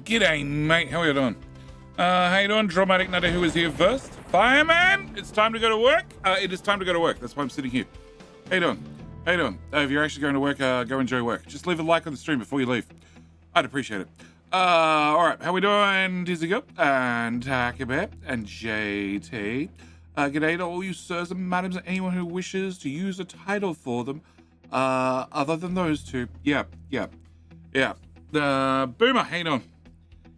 G'day, mate. How are you doing? How you doing? Dramatic Nutter, who is here first? Fireman, it's time to go to work. It is time to go to work. That's why I'm sitting here. How you doing? How you doing? If you're actually going to work, go enjoy work. Just leave a like on the stream before you leave. I'd appreciate it. All right. How we doing? Dizzy Go and Takabear and JT. G'day to all you sirs and madams and anyone who wishes to use a title for them. Other than those two. Yeah. Boomer, how you doing?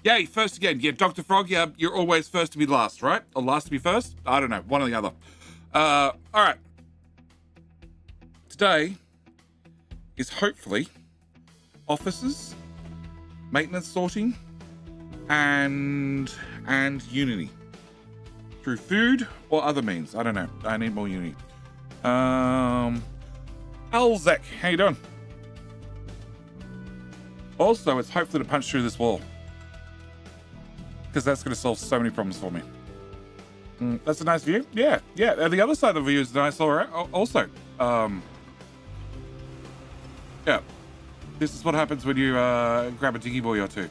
Yay, first again. Yeah, Dr. Frog, yeah, you're always first to be last, right? Or last to be first? I don't know, one or the other. All right. Today is hopefully offices, maintenance sorting, and Unity. Through food or other means. I don't know. I need more Unity. Alzek, how you doing? Also, it's hopefully to punch through this wall, because that's going to solve so many problems for me. That's a nice view. Yeah. The other side of the view is nice also. Yeah. This is what happens when you grab a diggy boy or two,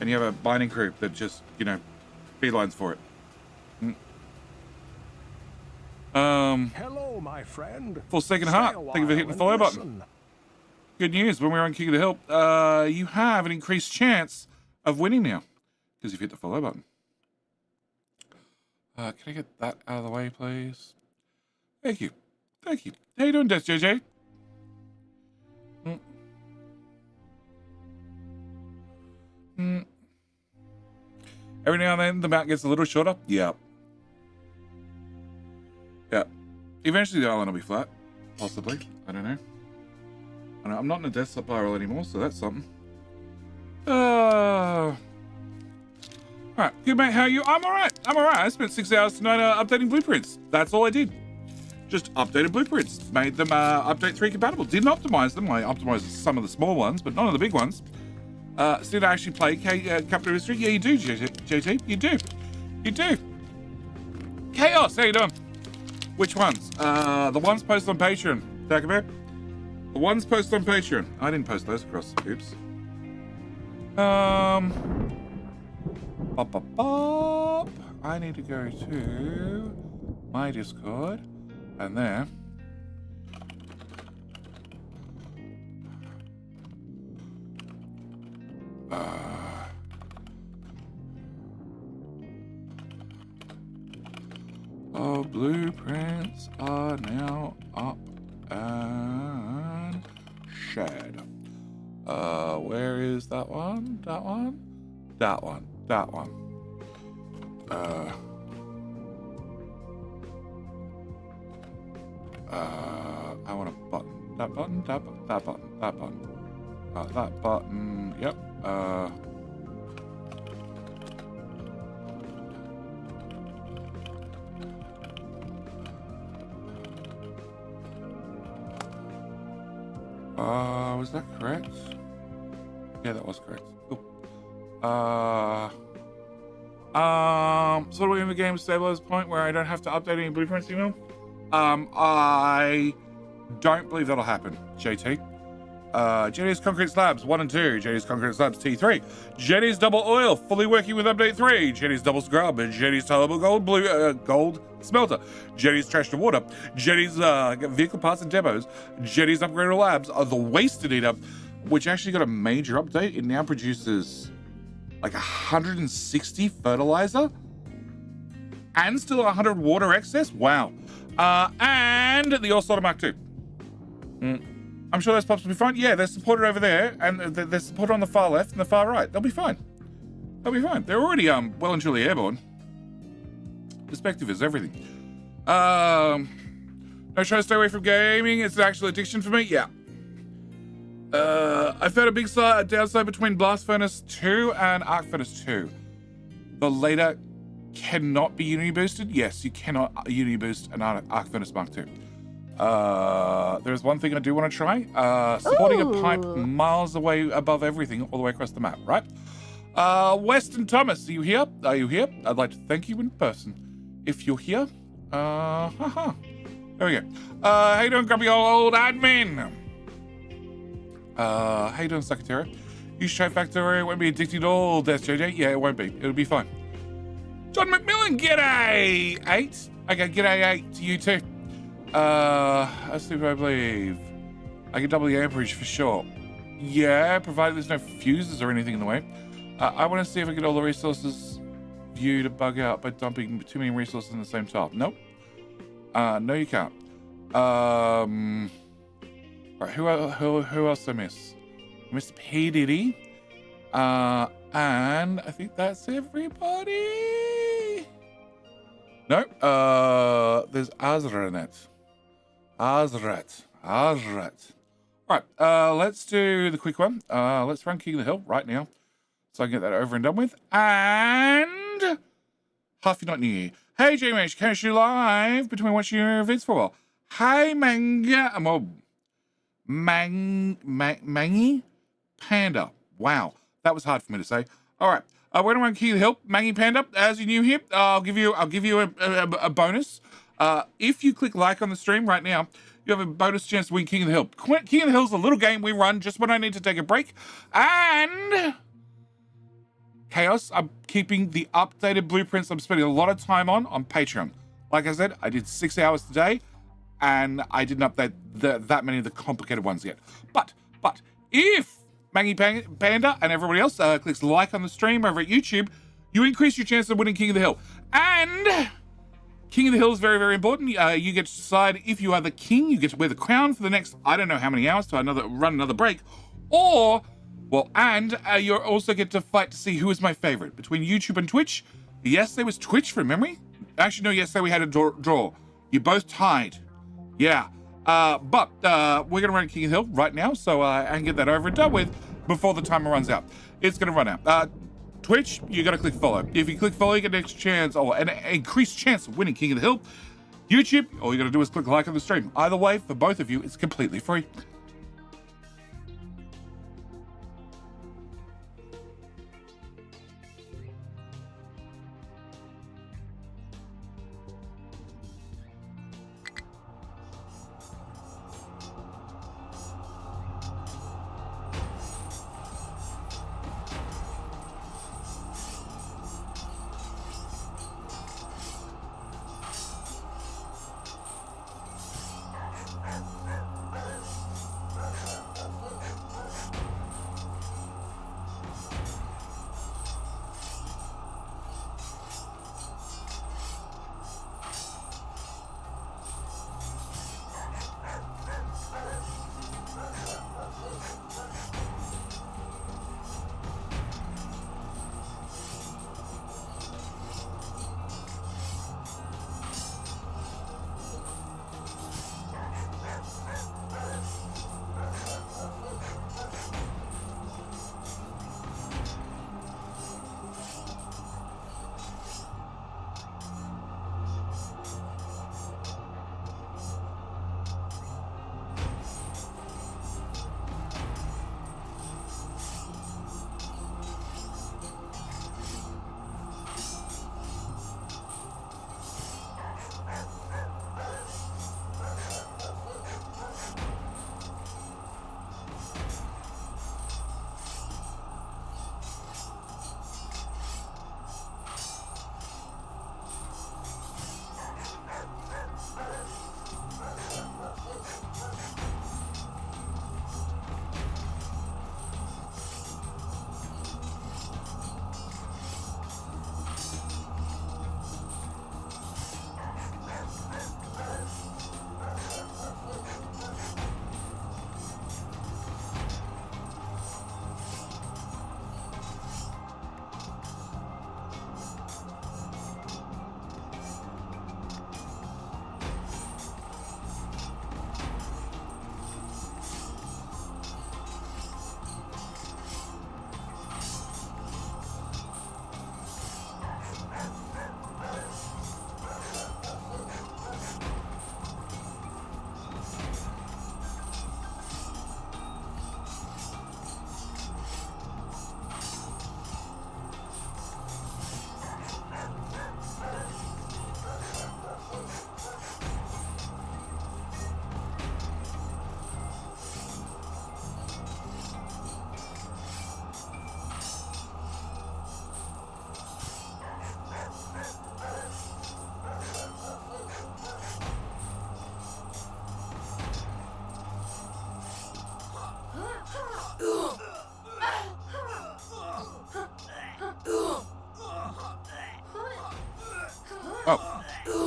and you have a mining crew that just, beelines for it. Hello, my friend. Full second heart. Thank you for hitting the follow button. Good news. When we're on King of the Hill, you have an increased chance of winning now, because you've hit the follow button. Can I get that out of the way, please? Thank you. How you doing, Death JJ? Every now and then the map gets a little shorter. Yeah. Eventually the island will be flat. Possibly. I don't know. I'm not in a death spiral anymore, so that's something. Alright, good mate, how are you? I'm alright. I spent 6 hours tonight updating blueprints. That's all I did. Just updated blueprints. Made them update 3 compatible. Didn't optimize them. I optimized some of the small ones, but none of the big ones. Did I actually play Capital History? Yeah, you do, JT. You do. Chaos, how you doing? Which ones? The ones posted on Patreon. Takabear? The ones posted on Patreon. I didn't post those across. Oops. I need to go to my Discord, and then blueprints are now up and shared. Where is that one? That one. I want a button. That button. That button. Yep. Was that correct? Yeah, that was correct. Cool. Sort of in the game stabilized point where I don't have to update any blueprints anymore. I don't believe that'll happen, JT. JD's Concrete Slabs 1 and 2, JD's Concrete Slabs T3, JD's Double Oil, fully working with Update 3, JD's Double Scrub, JD's Tullable Gold Smelter, JD's Trash to Water, JD's Vehicle Parts and Depots, JD's Upgraded Labs, the Wasted Eater, which actually got a major update. It now produces like 160 fertilizer and still 100 water excess. Wow. And the All Slaughter Mark II. I'm sure those pops will be fine. Yeah, they're supported over there, and they're supported on the far left and the far right. They'll be fine. They're already well and truly airborne. Perspective is everything. No try to stay away from gaming. It's an actual addiction for me. Yeah. I found a big downside between Blast Furnace 2 and Arc Furnace 2. The later cannot be Unity boosted. Yes, you cannot Unity boost an Arc Furnace Mark II. There's one thing I do want to try. Supporting a pipe miles away above everything all the way across the map, right? Weston Thomas, are you here? I'd like to thank you in person. If you're here, there we go. How you doing, grumpy old admin? How you doing, Secretary? Huge trifactor, it won't be addicting at all, Death JJ. Yeah, it won't be. It'll be fine. John McMillan, g'day 8. Okay, g'day 8 to you too. Let's see if I believe. I can double the amperage for sure. Yeah, provided there's no fuses or anything in the way. I want to see if I get all the resources view to bug out by dumping too many resources in the same tile. Nope. No, you can't. Right, who else I miss? Mr. P. Diddy. And I think that's everybody. No, there's Azranet. Azrat. Right, let's do the quick one. Let's run King of the Hill right now, so I can get that over and done with. And half you're not near. Hey, JMH, can you live between watching your events for a while? Hey, Mangy Panda. Wow, that was hard for me to say. All right, we're gonna run King of the Hill, Mangy Panda. As you're new here, I'll give you a bonus. If you click like on the stream right now, you have a bonus chance to win King of the Hill. King of the Hill is a little game we run just when I need to take a break. And Chaos, I'm keeping the updated blueprints I'm spending a lot of time on Patreon. Like I said, I did 6 hours today, and I didn't update that many of the complicated ones yet. But if Mangy Panda and everybody else clicks like on the stream over at YouTube, you increase your chance of winning King of the Hill. And King of the Hill is very, very important. You get to decide if you are the king. You get to wear the crown for the next, I don't know how many hours to run another break. Or, well, and you also get to fight to see who is my favorite between YouTube and Twitch. Yesterday was Twitch from memory. Actually, no, yesterday we had a draw. You both tied. Yeah. But we're going to run King of the Hill right now, so I can get that over and done with before the timer runs out. It's going to run out. Twitch, you got to click follow. If you click follow, you get an extra chance or an increased chance of winning King of the Hill. YouTube, all you got to do is click like on the stream. Either way, for both of you, it's completely free.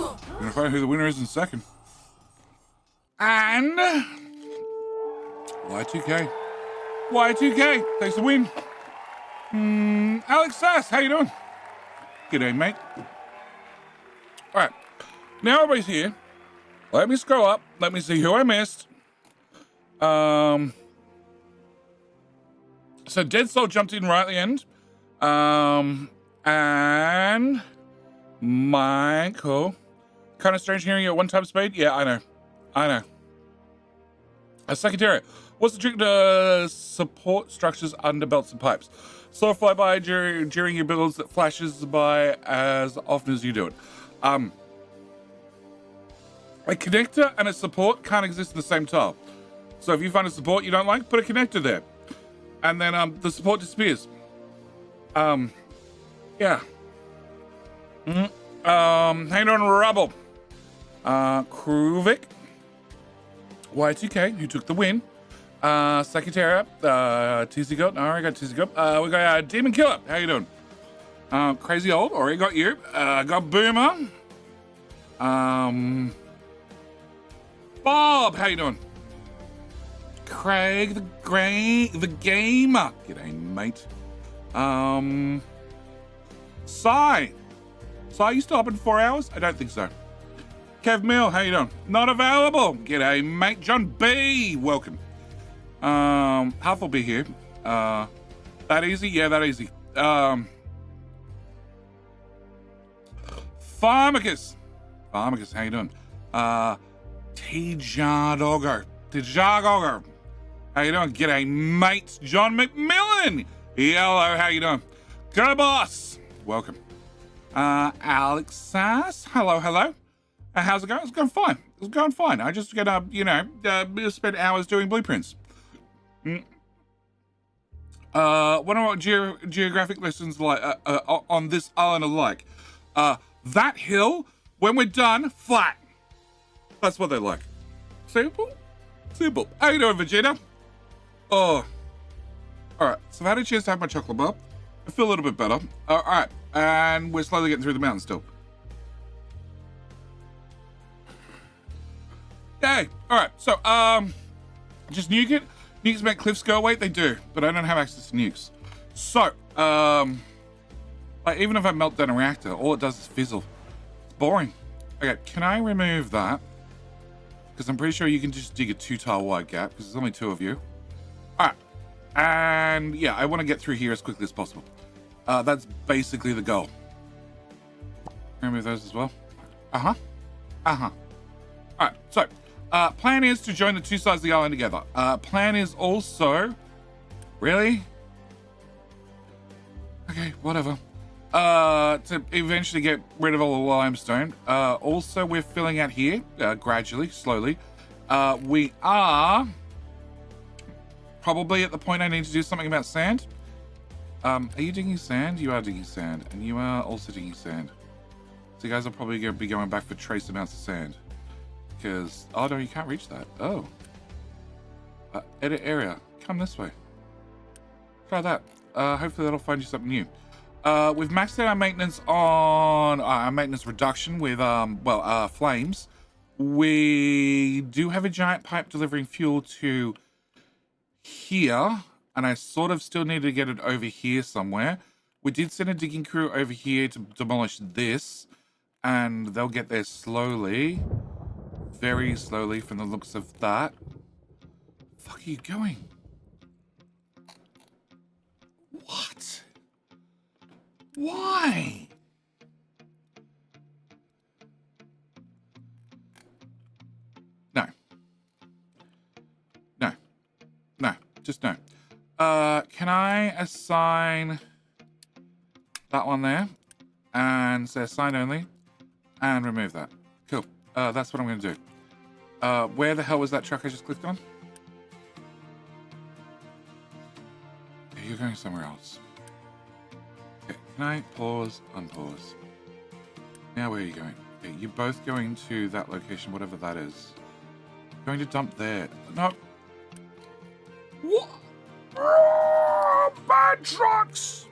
We're gonna find out who the winner is in a second. And Y2K. Y2K takes the win. Alex Sass, how you doing? G'day, mate. All right, now everybody's here. Let me scroll up. Let me see who I missed. So Dead Soul jumped in right at the end. And Michael. Kind of strange hearing you at 1 time speed. Yeah, I know. A secretary. What's the trick to support structures under belts and pipes? Slow flyby during your builds that flashes by as often as you do it. A connector and a support can't exist in the same tile. So if you find a support you don't like, put a connector there. And then the support disappears. Yeah. Hang on, Rubble. Kruvik. Y2K, who took the win. Secretariat. TC Goat. Alright, got TC Goat. We got Demon Killer. How you doing? Crazy Old. Already got you. Got Boomer. Bob. How you doing? Craig the Gamer. G'day, mate. Sai, you still up in 4 hours? I don't think so. Kev Mill, how you doing? Not available. G'day, mate. John B, welcome. Huff will be here. That easy? Yeah, that easy. Pharmacus, how you doing? Tijadogo. How you doing? G'day, mate. John McMillan. Hello, how you doing? Go boss. Welcome. Alex Sass. Hello. How's it going? It's going fine. I just gotta, spend hours doing blueprints. What are geographic lessons like on this island are like? That hill, when we're done, flat. That's what they're like. Simple. How you doing, Vegeta? Oh. Alright, so I've had a chance to have my chocolate bar. I feel a little bit better. Alright, and we're slowly getting through the mountain still. Yay! Alright, so, just nuke it. Nukes make cliffs go away? They do, but I don't have access to nukes. So, like, even if I melt down a reactor, all it does is fizzle. It's boring. Okay, can I remove that? Because I'm pretty sure you can just dig a 2-tile wide gap, because there's only 2 of you. Alright. And yeah, I want to get through here as quickly as possible. That's basically the goal. Remove those as well. Alright, so plan is to join the 2 sides of the island together. Plan is also... Really? Okay, whatever. To eventually get rid of all the limestone. Also, we're filling out here, gradually, slowly. We are probably at the point I need to do something about sand. Are you digging sand? You are digging sand. And you are also digging sand. So you guys are probably going to be going back for trace amounts of sand. Because, oh no, you can't reach that. Oh. Edit area. Come this way. Try that. Hopefully that'll find you something new. We've maxed out our maintenance on our maintenance reduction with flames. We do have a giant pipe delivering fuel to here, and I sort of still need to get it over here somewhere. We did send a digging crew over here to demolish this, and they'll get there slowly, very slowly from the looks of that. Fuck are you going? What? Why? No. Just no. Can I assign that one there and say assign only and remove that? Cool. That's what I'm going to do. Where the hell was that truck I just clicked on? Okay, you're going somewhere else. Okay, can I pause, unpause? Now where are you going? Okay, you're both going to that location, whatever that is. Going to dump there. No. What? Oh, bad trucks!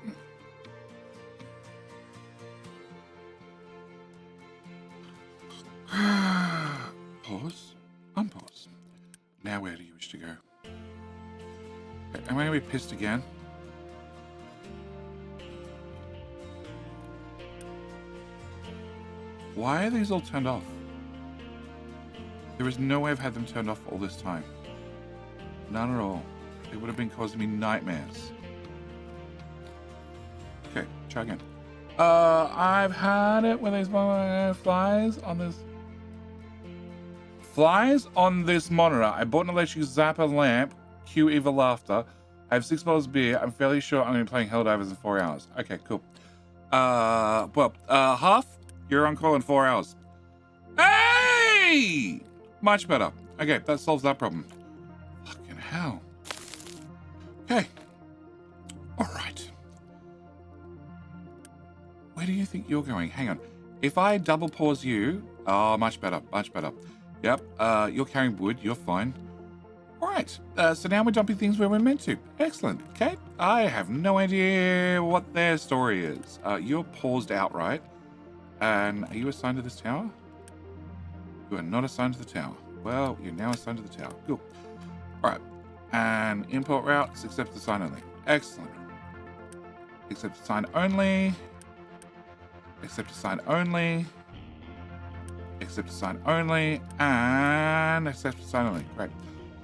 Pause. Unpause. Now where do you wish to go? Okay, am I going to be pissed again? Why are these all turned off? There is no way I've had them turned off all this time. None at all. It would have been causing me nightmares. Okay, try again. I've had it with these flies on this. Flies on this monitor. I bought an electric zapper lamp. Cue evil laughter. I have 6 bottles of beer. I'm fairly sure I'm going to be playing Helldivers in 4 hours. Okay, cool. Half. You're on call in 4 hours. Hey! Much better. Okay, that solves that problem. Fucking hell. Okay. All right. Where do you think you're going? Hang on. If I double pause you... Oh, much better. Much better. Yep. You're carrying wood. You're fine. All right. So now we're dumping things where we're meant to. Excellent. Okay. I have no idea what their story is. You're paused outright. And are you assigned to this tower? You are not assigned to the tower. Well, you're now assigned to the tower. Cool. All right. And import routes, accept the sign only. Excellent. Accept the sign only. Accept the sign only. Accept the sign only. And accept the sign only. Great.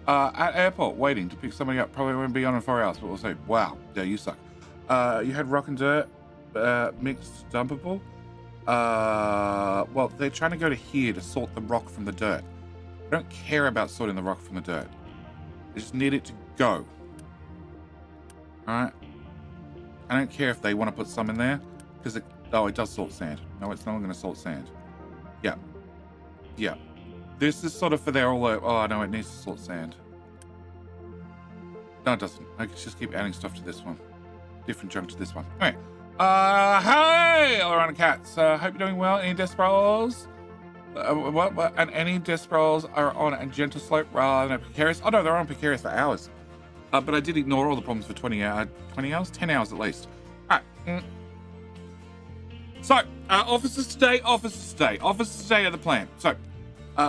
At airport, waiting to pick somebody up. Probably won't be on in 4 hours, but we'll say, wow, yeah, you suck. You had rock and dirt, mixed dumpable. Well, they're trying to go to here to sort the rock from the dirt. I don't care about sorting the rock from the dirt. I just need it to go. Alright? I don't care if they want to put some in there, because it does salt sand. No, it's not going to salt sand. Yeah. Yeah. This is sort of for their all over. Oh, no, it needs to salt sand. No, it doesn't. I can just keep adding stuff to this one. Different junk to this one. Anyway. Hey, all around cats. Hope you're doing well. Any Desperados? What? And any Desperados are on a gentle slope rather than a precarious? Oh, no, they're on precarious for hours. But I did ignore all the problems for 20 hours? 10 hours at least. All right. So, officers today are the plan. So,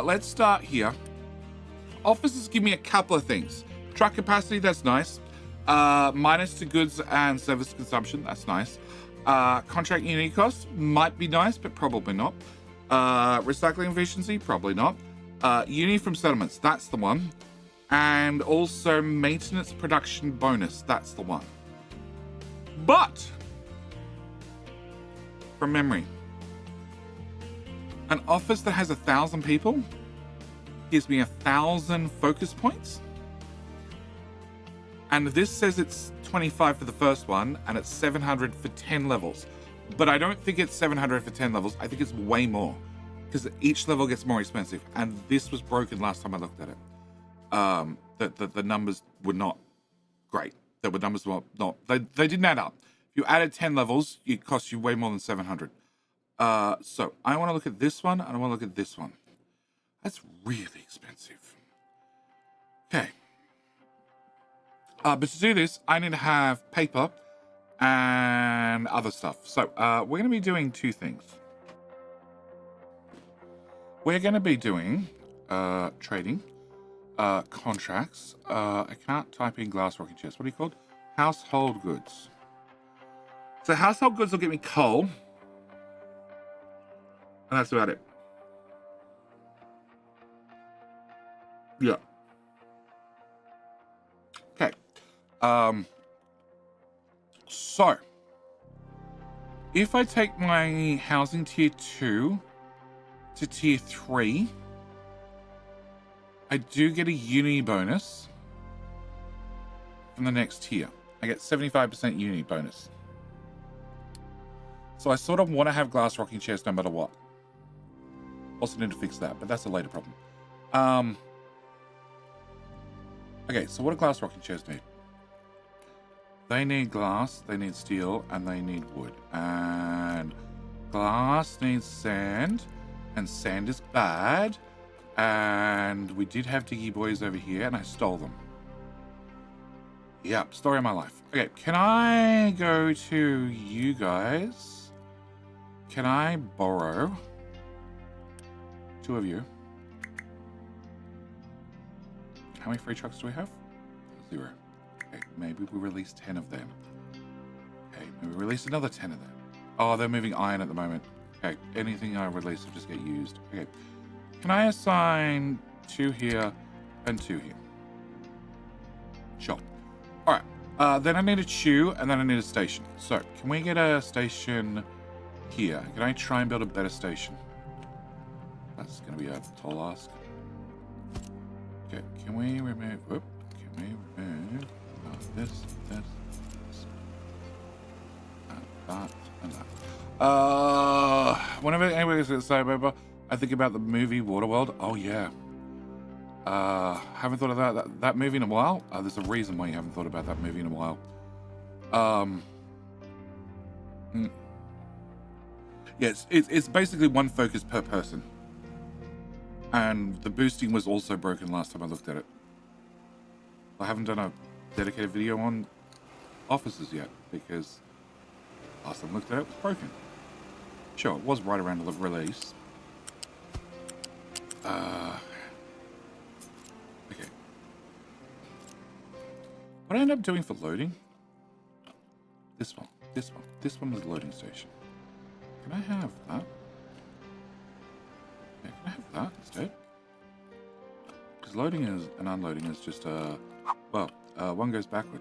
let's start here. Officers give me a couple of things. Truck capacity, that's nice. Minus to goods and service consumption, that's nice. Contract unit costs might be nice, but probably not. Recycling efficiency, probably not. Uni from settlements, that's the one. And also maintenance production bonus, that's the one. But, from memory, an office that has 1,000 people gives me 1,000 focus points. And this says it's 25 for the first one, and it's 700 for 10 levels. But I don't think it's 700 for 10 levels. I think it's way more, because each level gets more expensive. And this was broken last time I looked at it. The numbers were not great. The numbers were not. They didn't add up. If you added 10 levels, it cost you way more than 700. So I want to look at this one, and I want to look at this one. That's really expensive. Okay. But to do this, I need to have paper and other stuff. So we're going to be doing 2 things. We're going to be doing trading, contracts. I can't type in glass rocking chairs. What are you called? Household goods. So household goods will get me coal. And that's about it. Yeah. Okay. So if I take my housing tier 2 to tier 3, I do get a uni bonus from the next tier. I get 75% uni bonus. So I sort of want to have glass rocking chairs no matter what. Also need to fix that, but that's a later problem. Okay, so what do glass rocking chairs need? They need glass, they need steel, and they need wood. And glass needs sand, and sand is bad. And we did have diggy boys over here, and I stole them. Yep, story of my life. Okay, can I go to you guys? Can I borrow 2 of you. How many free trucks do we have? 0. Okay, maybe we release 10 of them. Okay, maybe we release another 10 of them. Oh, they're moving iron at the moment. Okay, anything I release will just get used. Okay, can I assign 2 here and 2 here? Sure. All right, then I need a chew, and then I need a station. So, can we get a station here? Can I try and build a better station? That's going to be a tall ask. Okay, can we remove... Whoop, can we remove this, that, and that. Whenever anybody's going to say about, I think about the movie Waterworld. Oh, yeah. Haven't thought of that movie in a while. There's a reason why you haven't thought about that movie in a while. Yes, it's basically one focus per person. And the boosting was also broken last time I looked at it. I haven't done a dedicated video on officers yet, because last time I looked at it, it was broken. Sure, it was right around the release. Okay. What I end up doing for loading? This one. This one was the loading station. Can I have that? Yeah, can I have that instead? Because loading is and unloading is just one goes backward.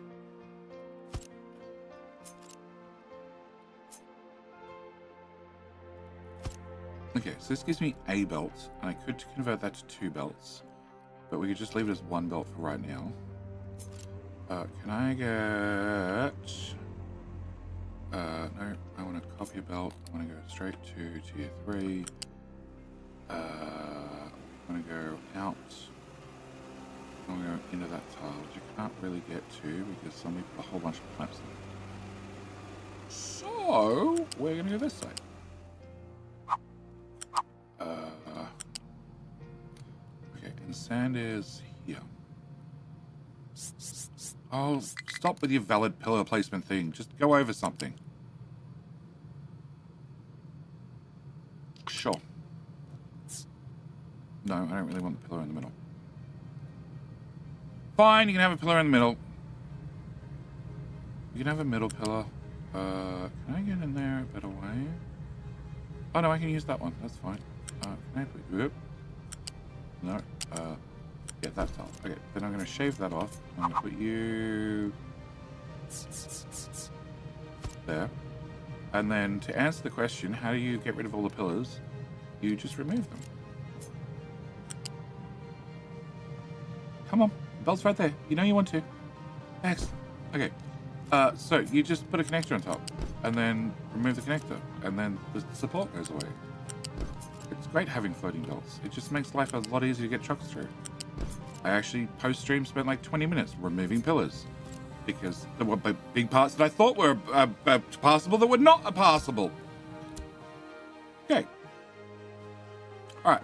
Okay, so this gives me a belt, and I could convert that to 2 belts, but we could just leave it as 1 belt for right now. Can I get... no, I want to copy a belt. I want to go straight to tier 3. I want to go out. I want to go into that tile, which you can't really get to because somebody put a whole bunch of pipes in it. So, we're going to go this side. Okay, and sand is here. Oh, stop with your valid pillar placement thing. Just go over something. Sure. No, I don't really want the pillar in the middle. Fine, you can have a pillar in the middle. You can have a middle pillar. Can I get in there a better way? Oh no, I can use that one. That's fine. Can I put... Whoop. No. Yeah, that's all. Okay, then I'm going to shave that off. I'm going to put you... there. And then to answer the question, how do you get rid of all the pillars? You just remove them. Come on. The belt's right there. You know you want to. Excellent. Okay. So you just put a connector on top. And then remove the connector. And then the support goes away. It's great having floating belts. It just makes life a lot easier to get trucks through. I actually, post-stream, spent like 20 minutes removing pillars. Because there were big parts that I thought were passable that were not passable. Okay. Alright,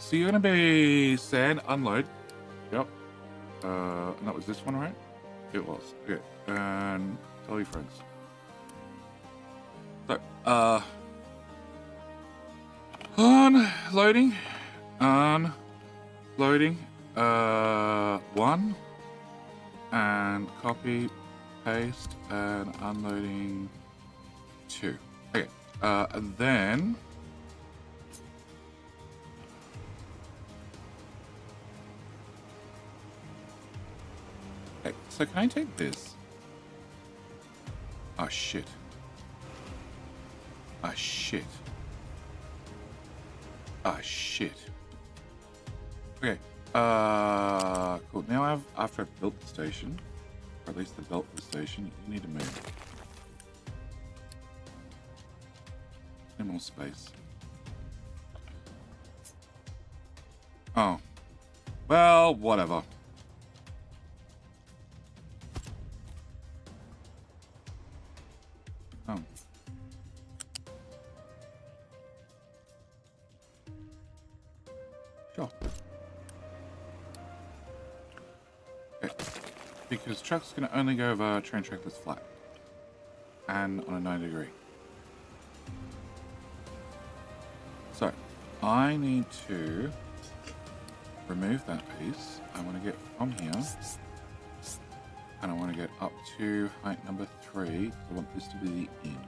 so you're going to be sand, unload. Yep. And that was this one, right? It was. Okay. And tell your friends. So, unloading. Unloading. 1. And copy, paste, and unloading 2. Okay. And then... Okay, so can I take this? Oh, shit. Ah, shit. Ah, shit. Okay. Cool. Now after I've built the station, or at least the belt for the station, you need to move. Need more space. Oh. Well, whatever. Oh. Sure. Okay. Because trucks can only go over train track that's flat. And on a 90 degree. So, I need to remove that piece. I want to get from here. And I want to get up to height number 3. I want this to be the end.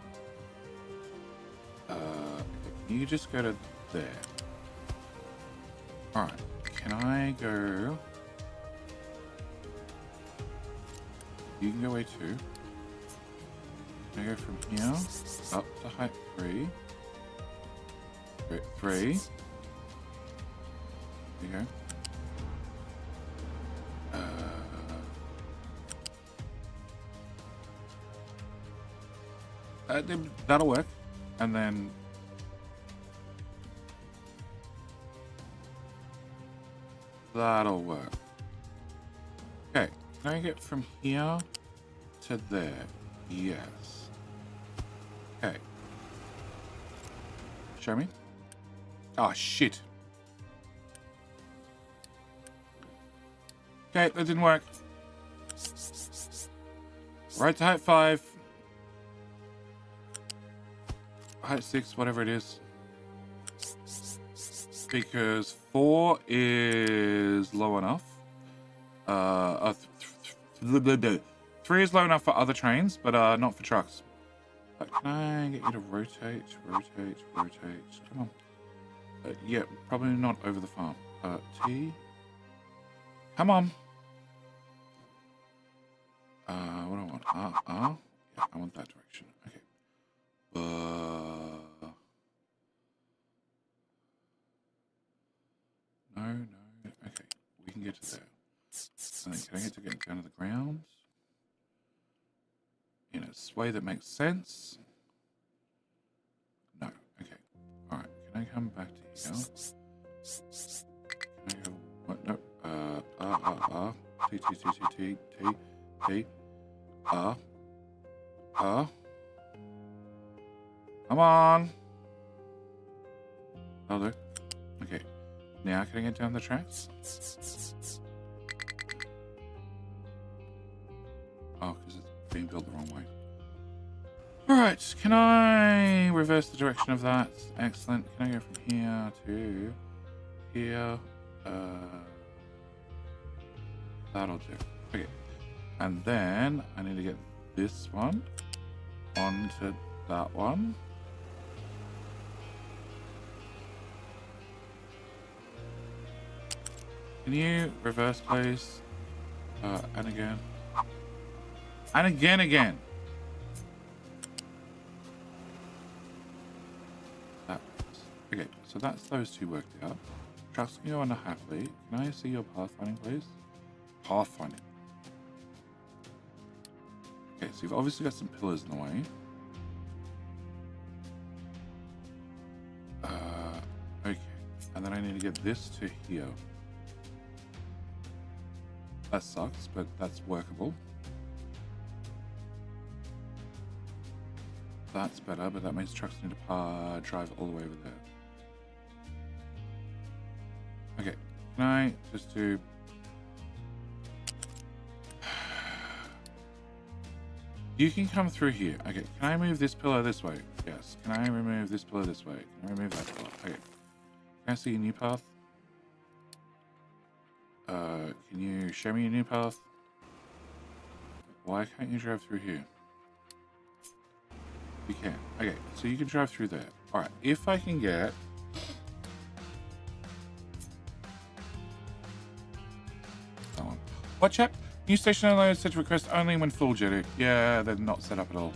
Can you just go to there? Alright. Can I go... You can go away too. Can I go from here up to height 3? 3. There you go. That'll work. And then... That'll work. Okay. Can I get from here to there? Yes. Okay. Show me. Oh, shit. Okay, that didn't work. Right to height 5. Height 6, whatever it is. Because 4 is low enough. 3 is low enough for other trains, but not for trucks. Can I get you to rotate? Come on. Yeah, probably not over the farm. T. Come on. What do I want? R. Yeah, I want that direction. Okay. No. Okay, we can get to there. And then can I get to get down to the ground? In a way that makes sense? No. Okay. Alright, can I come back to here? Can I go... What? No. T. Come on! That'll do. Okay. Now can I get down the tracks? Oh, because it's being built the wrong way. Alright, can I reverse the direction of that? Excellent. Can I go from here to here? That'll do. Okay. And then I need to get this one onto that one. Can you reverse, please? And again. And again. That works. Okay, so that's those two worked out. Trucks can go under happily. Can I see your pathfinding, please? Pathfinding. Okay, so you've obviously got some pillars in the way. Okay, and then I need to get this to here. That sucks, but that's workable. That's better, but that means trucks need to drive all the way over there. Okay, can I just do... You can come through here. Okay, can I move this pillar this way? Yes. Can I remove this pillar this way? Can I remove that pillar? Okay. Can I see a new path? Can you show me a new path? Why can't you drive through here? You can. Okay, so you can drive through there. Alright, if I can get... that one. Watch out! New station unload set request only when full, Jetty. Yeah, they're not set up at all.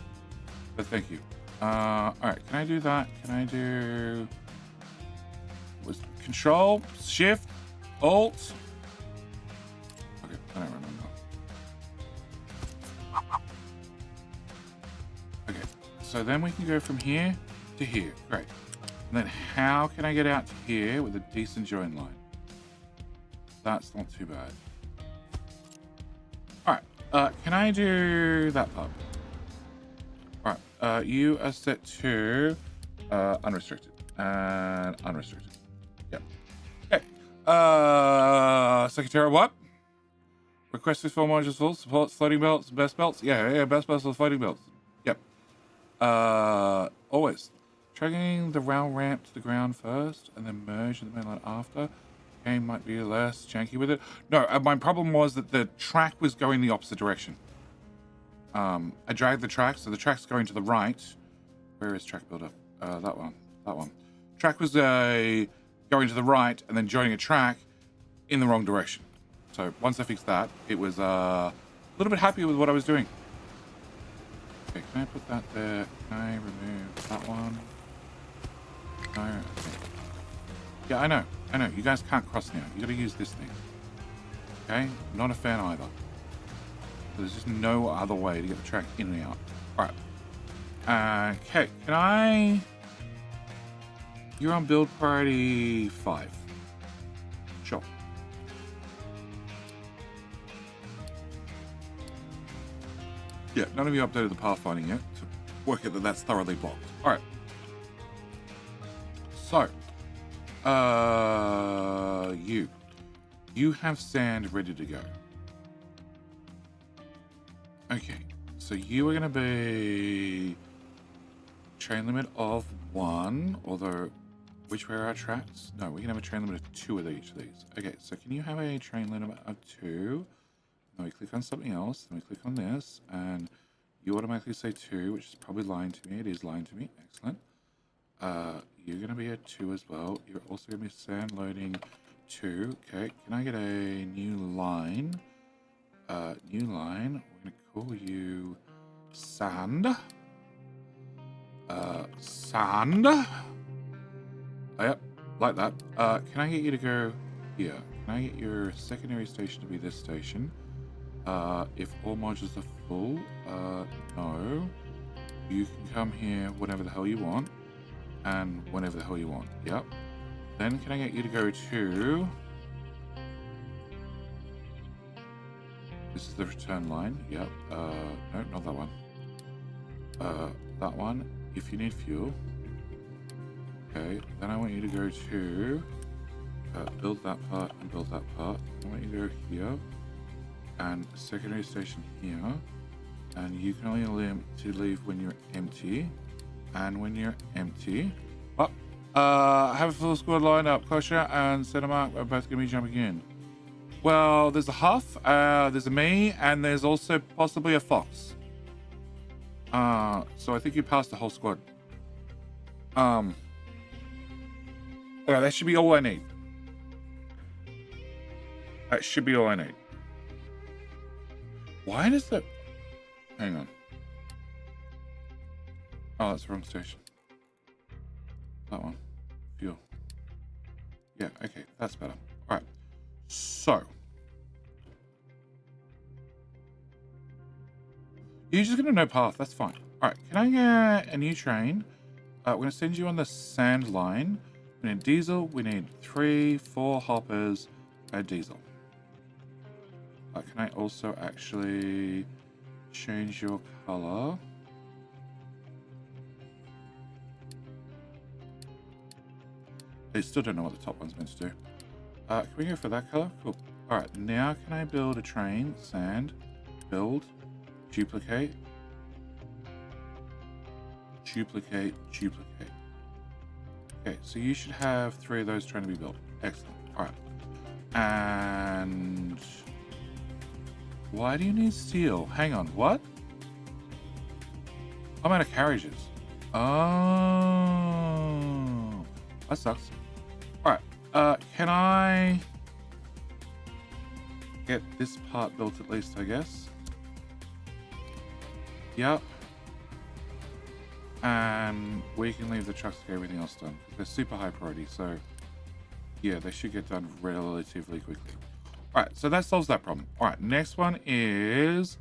But thank you. Alright, can I do that? Can I do... Was Control, Shift, Alt? Okay, I don't remember. Okay, so then we can go from here to here. Great. And then how can I get out to here with a decent join line? That's not too bad. Alright, can I do that part? Alright, you are set to unrestricted and unrestricted. Yep. Okay. Secretary, what? Request this for modules full, supports floating belts, best belts? Yeah, best belts with floating belts. Yep. Always. Dragging the rail ramp to the ground first and then merge in the mainline after. Game might be less janky with it. No, my problem was that the track was going the opposite direction. I dragged the track, so the track's going to the right. Where is track builder? That one. That one. Track was going to the right and then joining a track in the wrong direction. So once I fixed that, it was a little bit happier with what I was doing. Okay, can I put that there? Can I remove that one? No. Okay. Yeah, I know. You guys can't cross now. You got to use this thing. Okay? Not a fan either. There's just no other way to get the track in and out. All right. Okay, can I... You're on build priority 5. Sure. Yeah, none of you updated the pathfinding yet to work out that that's thoroughly blocked. All right. So, you have sand ready to go. Okay, so you are going to be train limit of 1, although which way are our tracks? No, we can have a train limit of 2 of each of these. Okay, so can you have a train limit of 2? Then we click on something else, then we click on this, and you automatically say 2, which is probably lying to me. It is lying to me. Excellent. You're going to be at 2 as well. You're also going to be sand loading 2. Okay, can I get a new line? New line. We're going to call you sand. Sand. Oh, yep, like that. Can I get you to go here? Can I get your secondary station to be this station? If all modules are full, no. You can come here whenever the hell you want. And whenever the hell you want. Yep. Then can I get you to go to... This is the return line. Yep. No, not that one. That one. If you need fuel. Okay. Then I want you to go to... build that part and build that part. I want you to go here. And secondary station here. And you can only leave when you're empty. And when you're empty, have a full squad lined up. Kosher and Cinemark are both going to be jumping in. Well, there's a Huff, there's a me, and there's also possibly a Fox. So I think you passed the whole squad. Alright, that should be all I need. That should be all I need. Why does the... Hang on. Oh, that's the wrong station. That one. Fuel. Yeah, okay, that's better. Alright. So. You're just gonna no path, that's fine. Alright, can I get a new train? We're gonna send you on the sand line. We need diesel, we need 3, 4 hoppers, and diesel. Can I also actually change your color? They still don't know what the top one's meant to do. Can we go for that color? Cool. Alright, now can I build a train? Sand. Build. Duplicate. Duplicate. Duplicate. Okay, so you should have 3 of those trying to be built. Excellent. Alright. And... why do you need steel? Hang on, what? I'm out of carriages. Oh... that sucks. Alright, can I get this part built at least, I guess? Yep. And we can leave the trucks to get everything else done. They're super high priority, so yeah, they should get done relatively quickly. Alright, so that solves that problem. Alright, next one is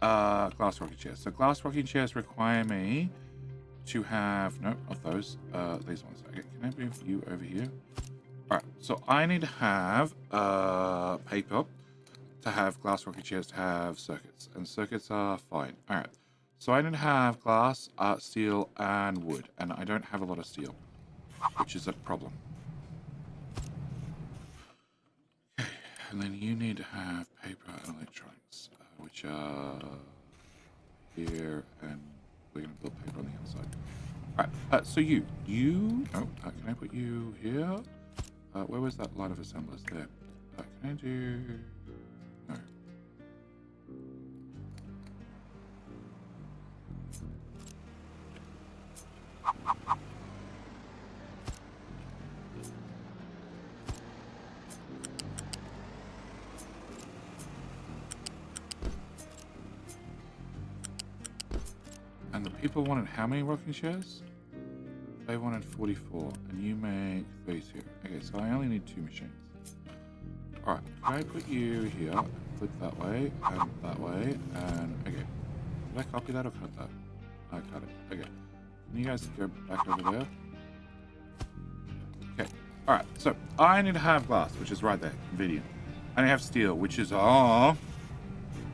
glass rocking chairs. So glass rocking chairs require me to have, no, not those, these ones. Okay, can I move you over here? Alright, so I need to have paper to have glass rocking chairs to have circuits, and circuits are fine. Alright, so I need to have glass, steel, and wood, and I don't have a lot of steel, which is a problem. Okay, and then you need to have paper and electronics, which are here, and we're going to build paper on the outside. Right, so you, oh, can I put you here? Where was that line of assemblers? There. Can I do, no. And the people wanted how many rocking chairs? They wanted 44, and you make 32. Okay, so I only need 2 machines. Alright, can I put you here, flip that way, and that way, and okay. Did I copy that or cut that? I cut it. Okay. Can you guys go back over there? Okay. Alright, so I need to have glass, which is right there, convenient. I need to have steel, which is I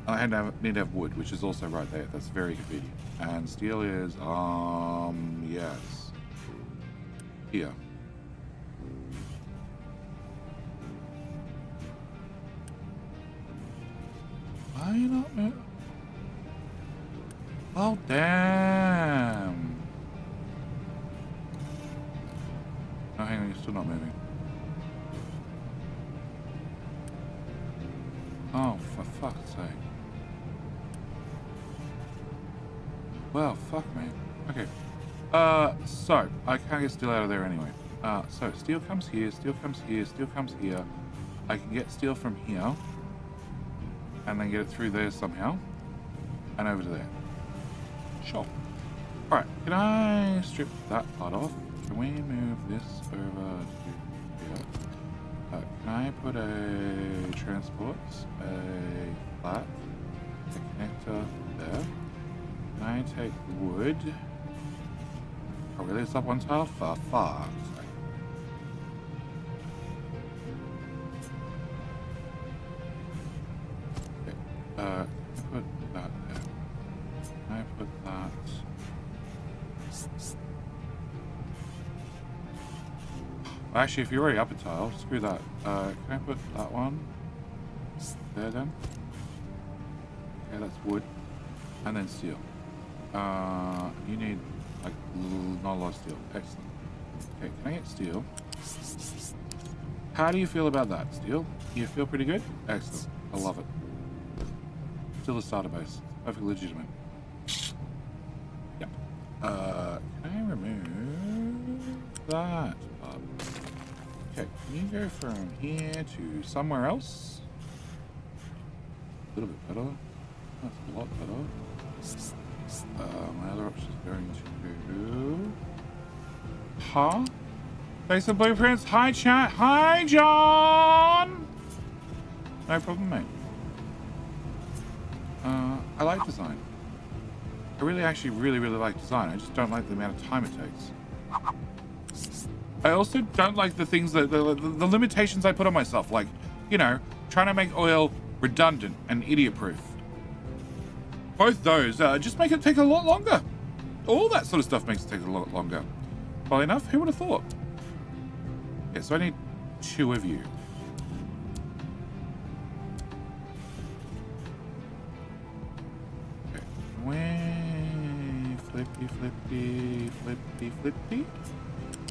need to have wood, which is also right there. That's very convenient. And steel is yes. Here. Why are you not moving? Oh damn. No, hang on, you're still not moving. Oh, for fuck's sake. Well, fuck me. Okay. So, I can't get steel out of there anyway. So, steel comes here, steel comes here, steel comes here. I can get steel from here. And then get it through there somehow. And over to there. Sure. Alright, can I strip that part off? Can we move this over to here? Can I put a transport, a flat, a connector there? Can I take wood? Oh, really? It's up one tile? For fuck's sake. Okay. Put that there. Can I put that? Actually, if you're already up a tile, screw that. Can I put that one there then? Okay, that's wood. And then steel. You need, like, not a lot of steel. Excellent. Okay, can I get steel? How do you feel about that, steel? You feel pretty good? Excellent. I love it. Still a starter base. Perfectly legitimate. Yep. Can I remove that? Okay, can you go from here to somewhere else? A little bit better. That's a lot better. My other option is going to... Huh? Basic blueprints? Hi, chat. Hi, John! No problem, mate. I like design. I really like design. I just don't like the amount of time it takes. I also don't like the things that the limitations I put on myself, like, you know, trying to make oil redundant and idiot-proof. Both those just make it take a lot longer. All that sort of stuff makes it take a lot longer. Well enough, who would have thought? Okay, so I need 2 of you. Okay, way flippy, flippy, flippy, flippy.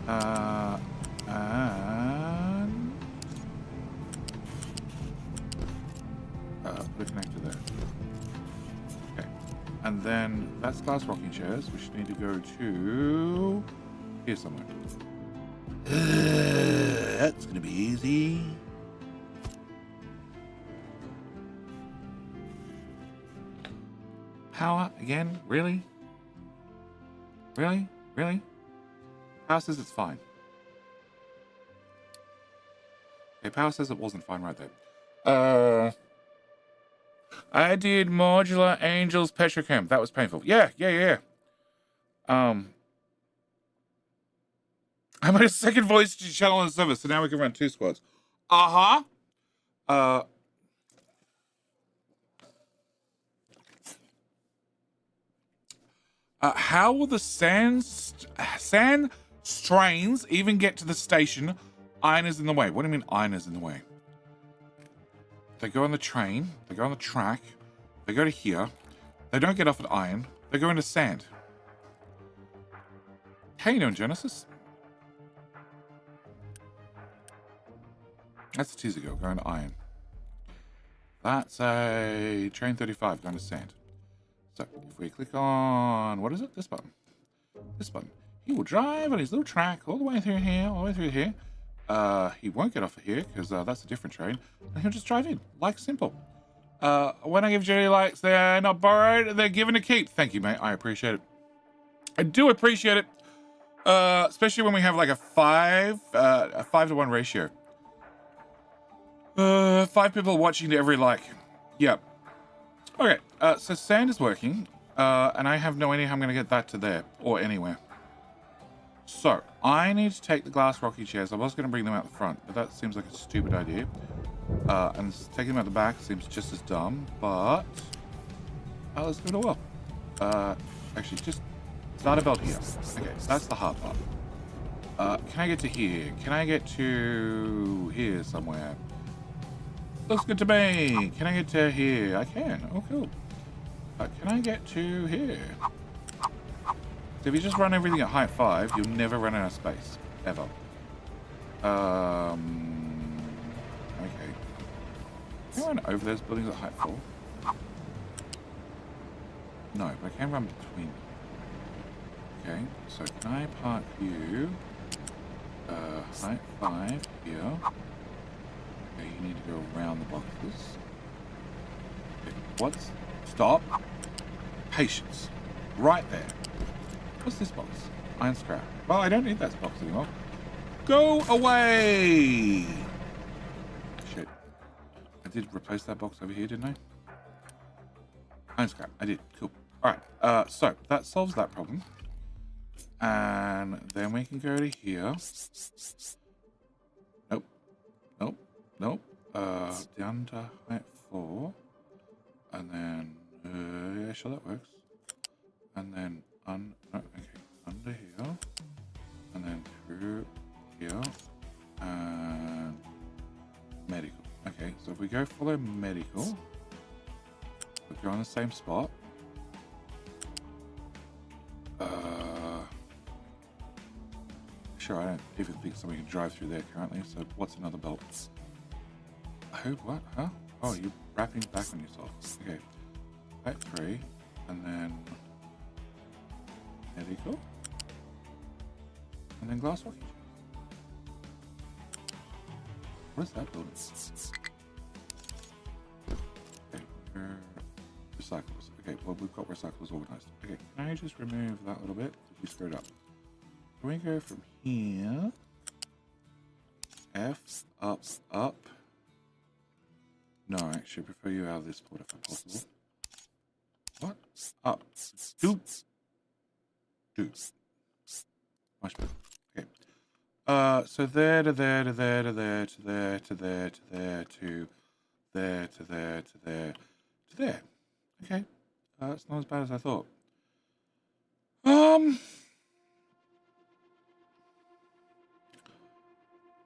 And put a connector there. Okay, and then that's glass rocking chairs, which need to go to here somewhere. That's gonna be easy. Power again? Really? Really? Really? Power says it's fine. Okay, Power says it wasn't fine right there. I did Modular Angels Petrochem. That was painful. Yeah. I made a second voice to channel on the server, so now we can run 2 squads. How will the sand strains even get to the station? Iron is in the way. What do you mean iron is in the way? They go on the train. They go on the track. They go to here. They don't get off at iron. They go into sand. How you doing, Genesis? That's a teaser girl going to iron. That's a train 35 going to sand. So if we click on, what is it? This button. This button. He will drive on his little track all the way through here, all the way through here. He won't get off of here because that's a different train. And he'll just drive in, like simple. When I give Jenny likes, they're not borrowed, they're given to keep. Thank you, mate. I appreciate it. I do appreciate it. Especially when we have like a 5-to-1 ratio. 5 people watching to every like. Yep. Okay, so sand is working, and I have no idea how I'm going to get that to there, or anywhere. So, I need to take the glass rocky chairs. I was going to bring them out the front, but that seems like a stupid idea. And taking them out the back seems just as dumb, but... let's give it a whirl. Actually, just start a belt here. Okay, that's the hard part. Can I get to here? Can I get to here somewhere? Looks good to me. Can I get to here? I can. Oh, cool. Can I get to here? So if you just run everything at height 5, you'll never run out of space. Ever. Okay. Can I run over those buildings at height 4? No, but I can run between them. Okay, so can I park you? Height 5 here. Okay, you need to go around the boxes. Okay, what's... Stop. Patience. Right there. What's this box? Iron scrap. Well, I don't need that box anymore. Go away! Shit. I did replace that box over here, didn't I? Iron scrap. I did. Cool. Alright, so that solves that problem. And then we can go to here. Nope. Nope. Nope. Down to height 4. And then, yeah, sure, that works. And then, under here. And then through here. And medical. Okay, so if we go follow medical, we'll go on the same spot. Sure, I don't even think somebody can drive through there currently, so what's another belt? Oh, what? Huh? Oh, you're wrapping back on yourself. Okay. Height 3, and then medical, and then glass walking. What is that building? Okay, recyclables. Okay, well, we've got recyclables organized. Okay, can I just remove that little bit? We screwed up. Can we go from here? F, up, up. No, I actually prefer you out of this port if possible. What? Up. Do. Much better. Okay. So there to there to there to there to there to there to there to there to there to there to there. Okay. That's not as bad as I thought.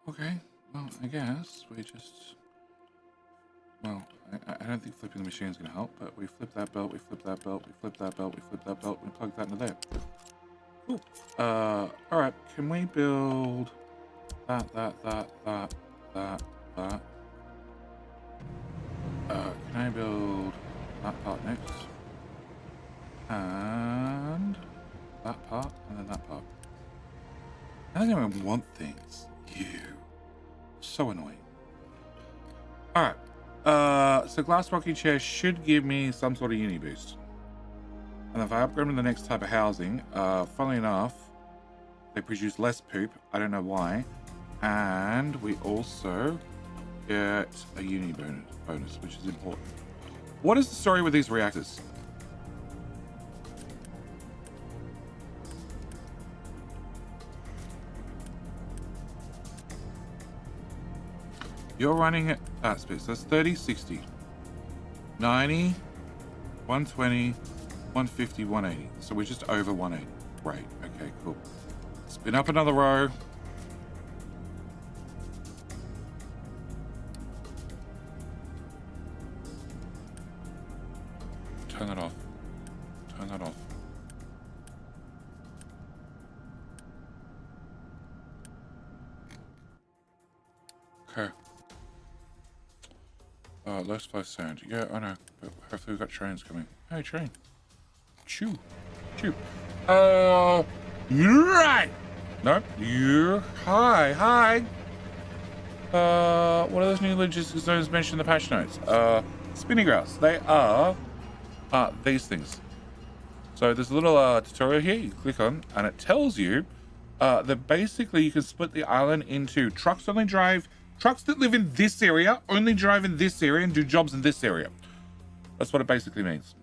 Okay. Well, I guess we just... Well, I don't think flipping the machine is going to help, but we flip that belt, we flip that belt, we flip that belt, we flip that belt, we plug that into there. Cool. Alright, can we build that? Can I build that part next? And that part, and then that part. I don't even want things. You. So annoying. Alright. So glass rocking chair should give me some sort of uni boost. And if I upgrade them to the next type of housing, funnily enough, they produce less poop. I don't know why. And we also get a uni bonus, which is important. What is the story with these reactors? You're running at that speed. So that's 30, 60, 90, 120, 150, 180. So we're just over 180. Great. Okay, cool. Spin up another row. Turn that off. Turn that off. Low supply sound. Yeah, I know. But hopefully we've got trains coming. Hey, train. Choo. Choo. You're right. Nope. You're hi. What are those new logistics zones mentioned in the patch notes? Spinning grounds. They are these things. So there's a little tutorial here you click on, and it tells you that basically you can split the island into trucks that live in this area only drive in this area and do jobs in this area. That's what it basically means.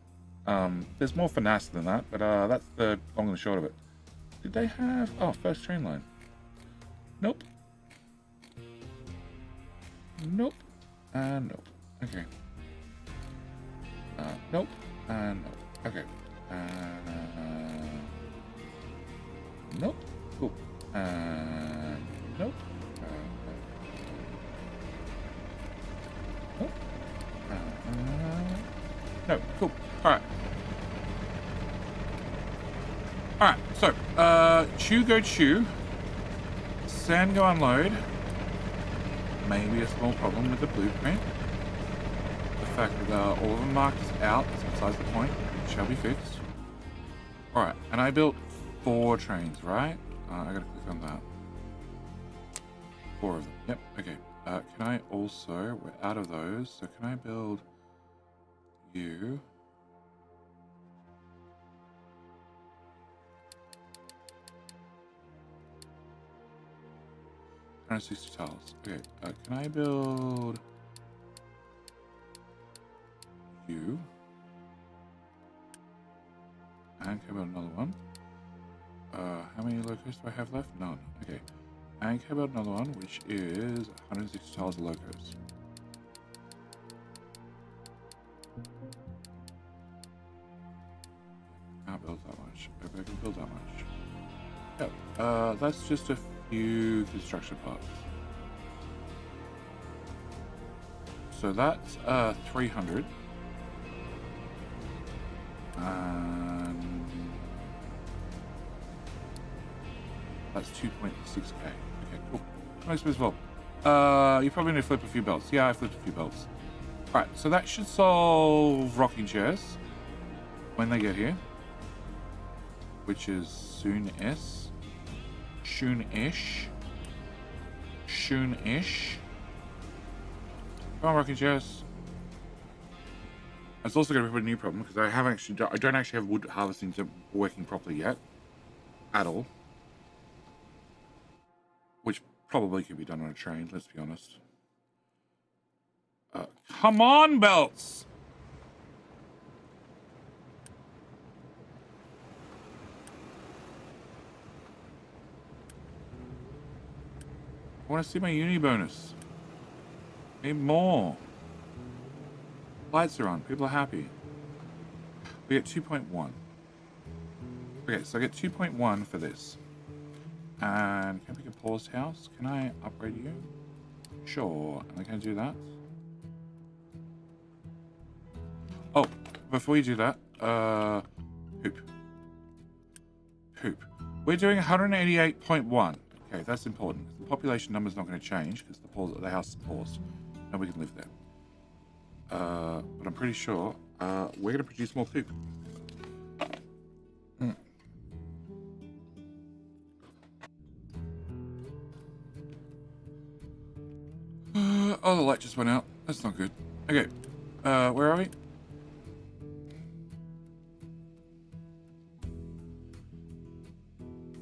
There's more finesse than that, but that's the long and the short of it. Did they have first train line? Nope. Nope. And nope. Okay. Nope. And nope. Okay. Nope. Cool. Nope. Nope. No. Cool. Alright. Alright, so, chew go chew. Sand go unload. Maybe a small problem with the blueprint. The fact that all of them marked out is besides the point. It shall be fixed. Alright, and I built 4 trains, right? I gotta click on that. 4 of them. Yep, okay. Can I also, we're out of those, so can I build you? 160 tiles. Okay, can I build you? And can I build another one? How many locos do I have left? None. Okay. And can I build another one, which is 160 tiles of locos. Can't build that much. Maybe I can build that much. Yep. That's just a few construction parts. So that's 300. And that's 2.6k. Okay, cool. Nice as well. You probably need to flip a few belts. Yeah, I flipped a few belts. Alright, so that should solve rocking chairs when they get here, which is soon-ish. Soon-ish. Come on, rocking chairs. It's also going to be a new problem because I don't actually have wood harvesting working properly yet, at all. Which probably could be done on a train. Let's be honest. Come on, belts. I want to see my uni bonus. Need more. Lights are on. People are happy. We get 2.1. Okay, so I get 2.1 for this. And can I pick a paused house? Can I upgrade you? Sure. Am I going to do that? Oh, before you do that, poop. We're doing 188.1. Okay, that's important. The population number is not going to change because the house is paused. Nobody can live there. But I'm pretty sure we're going to produce more poop. Oh, the light just went out. That's not good. Okay, where are we?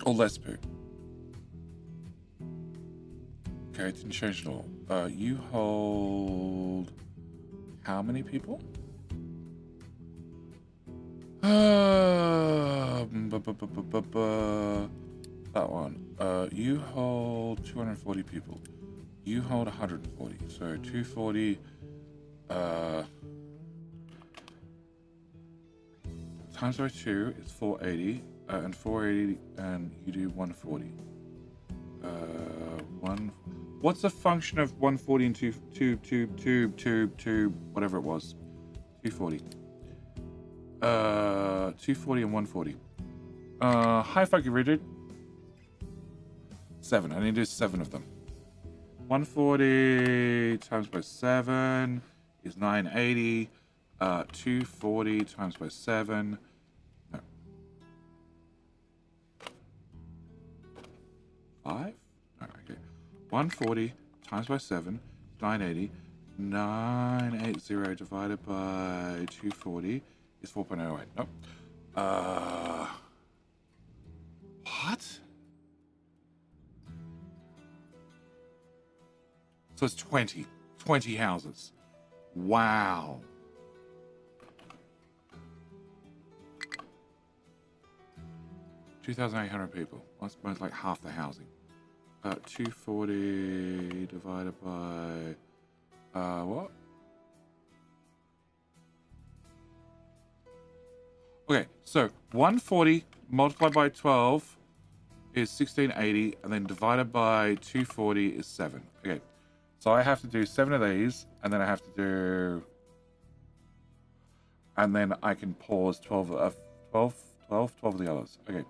Oh, less poop. Okay, it didn't change at all. You hold how many people? That one. You hold 240 people. You hold 140. So 240 times by 2 is 480. And 480, and you do 140. What's the function of 140 and 2 whatever it was? 240. 240 and 140. Hi, Funky Rigid. 7. I need to do 7 of them. 140 times by 7 is 980. 240 times by 7. No. 5? No, okay. 140 times by 7 is 980. 980 divided by 240 is 4.08. Nope. What? So it's 20 houses. Wow. $2,800 people. That's most like half the housing. 240 divided by what? Okay, so 140 multiplied by 12 is 1680, and then divided by 240 is 7. Okay, so I have to do 7 of these, and then I have to do, and then I can pause 12 of the others. Okay,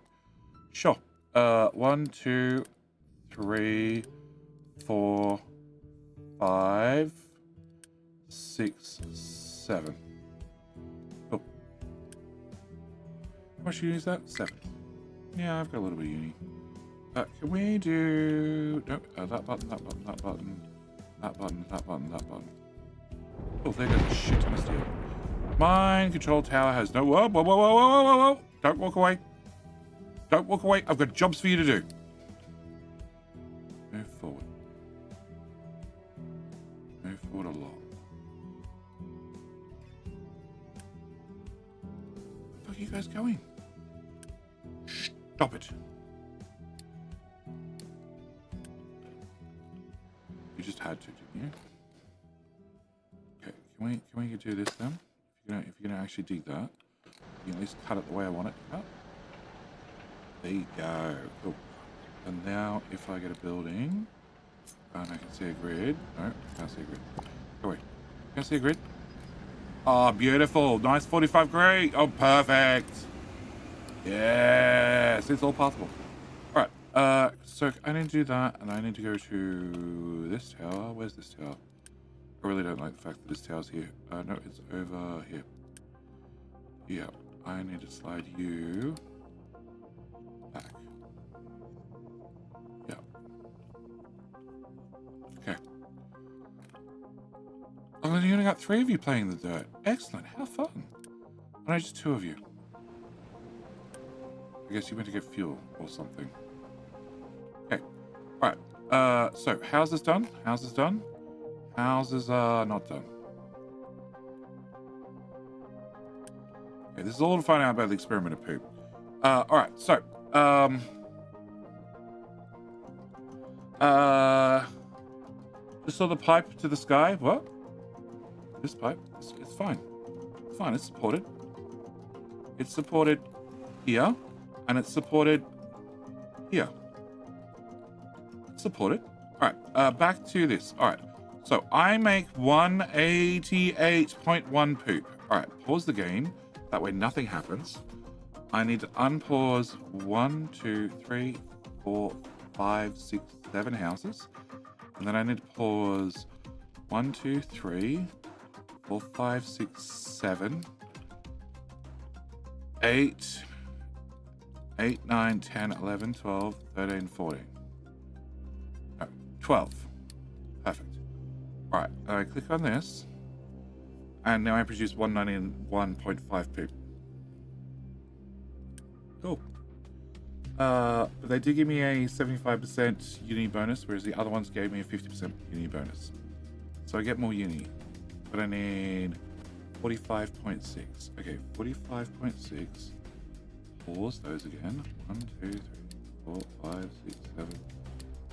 sure. 1, 2, 3, 4, 5, 6, 7. Oh. How much uni is that? 7. Yeah, I've got a little bit of uni. Can we do... No, that button, that button, that button, that button, that button, that button. Oh, there goes a shit ton of steel. Mine control tower has no... Whoa, whoa, whoa, whoa, whoa, whoa, whoa. Don't walk away. Don't walk away. I've got jobs for you to do. Move forward. Move forward a lot. Where are you guys going? Stop it. You just had to, didn't you? Okay, can we do this then? If you're gonna actually dig that, you can at least cut it the way I want it cut. There you go. Cool. And now if I get a building and I can see a grid. No, can't see a grid. Oh wait. Can I see a grid? Oh, beautiful. Nice 45 grade. Oh, perfect. Yes, it's all possible. All right. So I need to do that, and I need to go to this tower. Where's this tower? I really don't like the fact that this tower's here. No, it's over here. Yeah, I need to slide you back. Yeah. Okay. Oh, then you only got 3 of you playing the dirt. Excellent. How fun. Why not just 2 of you? I guess you went to get fuel or something. Okay. All right. So houses done. Houses done. Houses are not done. Okay, this is all to find out about the experiment of poop. All right. So, just saw the pipe to the sky. What? This pipe? It's fine. It's fine. It's supported. It's supported here. And it's supported here. It's supported. All right, back to this. All right, so I make 188.1 poop. All right, pause the game. That way nothing happens. I need to unpause 1, 2, 3, 4, 5, 6, 7 houses. And then I need to pause 1, 2, 3, 4, 5, 6, 7, 8, 9, 10, 11, 12, 13, 14. No, 12. Perfect. All right, I click on this, and now I produce 191.5 poop. Cool. But they did give me a 75% uni bonus, whereas the other ones gave me a 50% uni bonus. So I get more uni, but I need 45.6. Okay, 45.6. Pause those again. 1, 2, 3, 4, 5, 6, 7,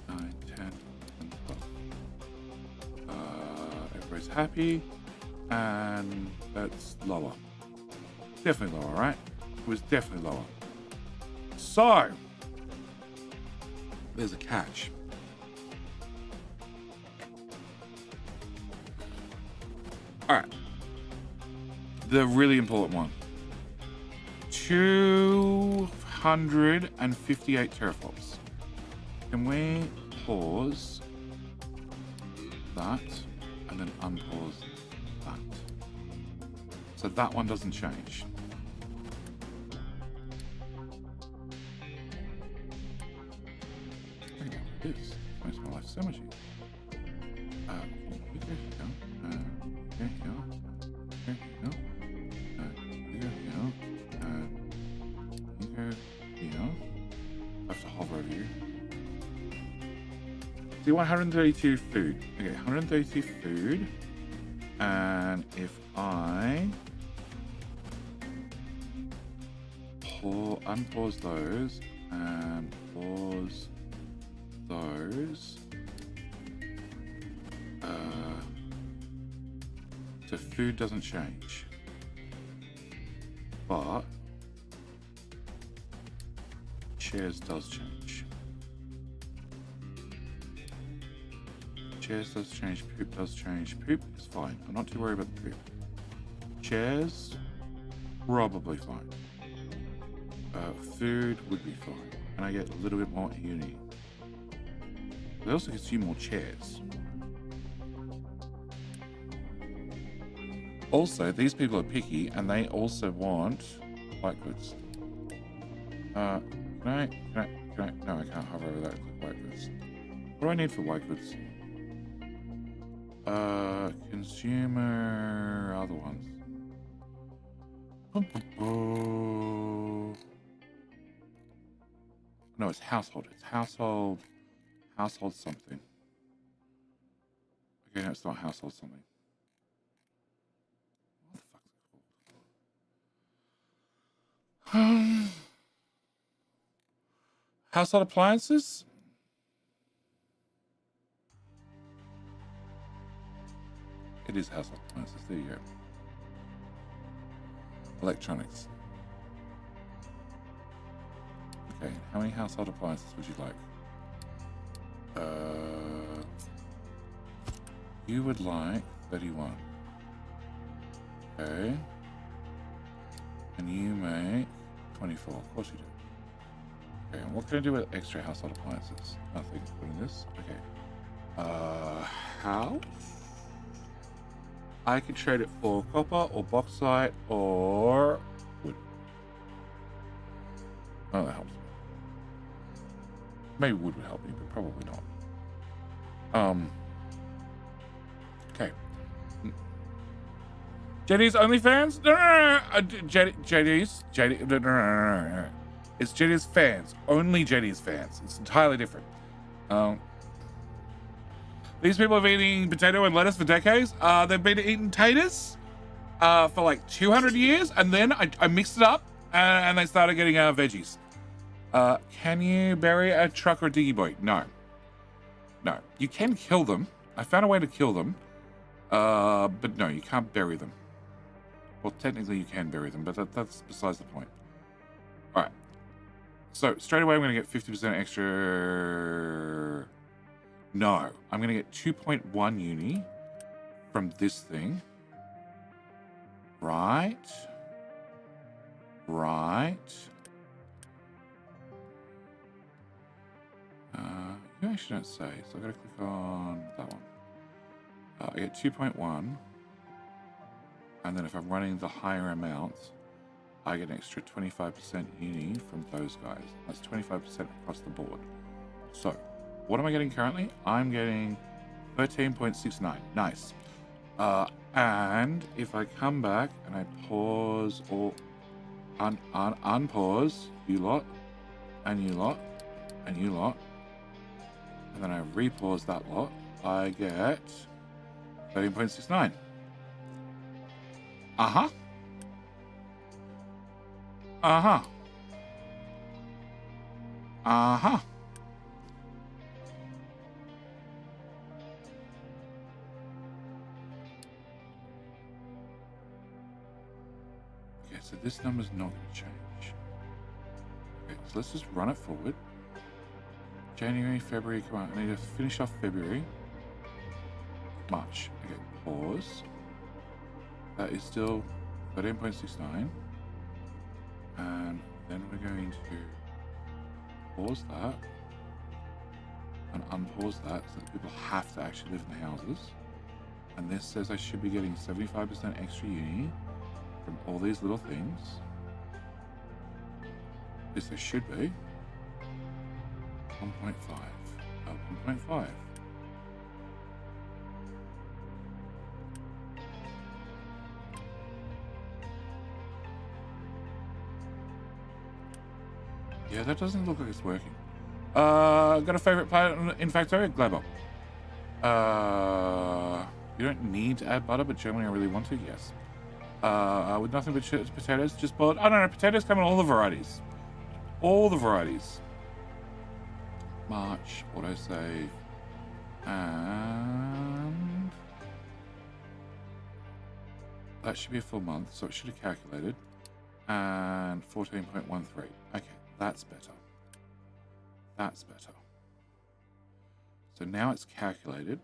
9, 10, and 12. Everybody's happy, and that's lower. Definitely lower, right? It was definitely lower. So, there's a catch. All right. The really important one. 258 teraflops. Can we pause that and then unpause that. So that one doesn't change. This makes my life so much easier. You go here, you go here, you go here, you go here. I have to hover over you. Do you want 132 food? Okay, 132 food. And if I unpause those and pause those, so food doesn't change, but chairs does change. Chairs does change, poop does change. Poop is fine. I'm not too worried about the poop. Chairs, probably fine. Food would be fine. And I get a little bit more uni. They also consume more chairs. Also, these people are picky and they also want white goods. No, I can't hover over that with white goods. What do I need for white goods? Consumer, other ones. No, it's household. It's household something. Okay, no, it's not household something. What the fuck's it called? Household appliances? It is household appliances. There you go. Electronics. Okay, how many household appliances would you like? You would like 31. Okay. And you make 24. Of course you do. Okay, and what can I do with extra household appliances? Nothing. Putting this. Okay. House? I could trade it for copper or bauxite or wood. Oh, that helps me. Maybe wood would help me, but probably not. Okay. JD's OnlyFans? No. JD's. No. It's JD's fans. Only JD's fans. It's entirely different. These people have been eating potato and lettuce for decades. They've been eating taters for like 200 years, and then I mixed it up, and they started getting veggies. Can you bury a truck or a diggy boy? No. No. You can kill them. I found a way to kill them. But no, you can't bury them. Well, technically you can bury them, but that's besides the point. All right. So straight away I'm going to get 50% extra. No, I'm going to get 2.1 uni from this thing. Right. You actually don't say, so I've got to click on that one. I get 2.1, and then if I'm running the higher amounts, I get an extra 25% uni from those guys. That's 25% across the board. So, what am I getting currently? I'm getting 13.69. Nice. And if I come back and I pause or unpause you lot, and you lot, and you lot, and then I repause that lot, I get 13.69. Uh-huh. Okay, so this number's not going to change. Okay, so let's just run it forward. January, February, come on, I need to finish off February. March. Okay, pause. That is still 13.69. And then we're going to pause that and unpause that so that people have to actually live in the houses. And And this says I should be getting 75% extra uni from all these little things. At least there should be. 1.5. 1.5. Yeah, that doesn't look like it's working. Got a favorite planet in Factorio? Glaber. You don't need to add butter, but generally I really want to, yes. With nothing but potatoes, just boiled. I don't know, potatoes come in all the varieties. All the varieties. March, autosave. And that should be a full month, so it should have calculated. And 14.13. Okay, that's better. That's better. So now it's calculated.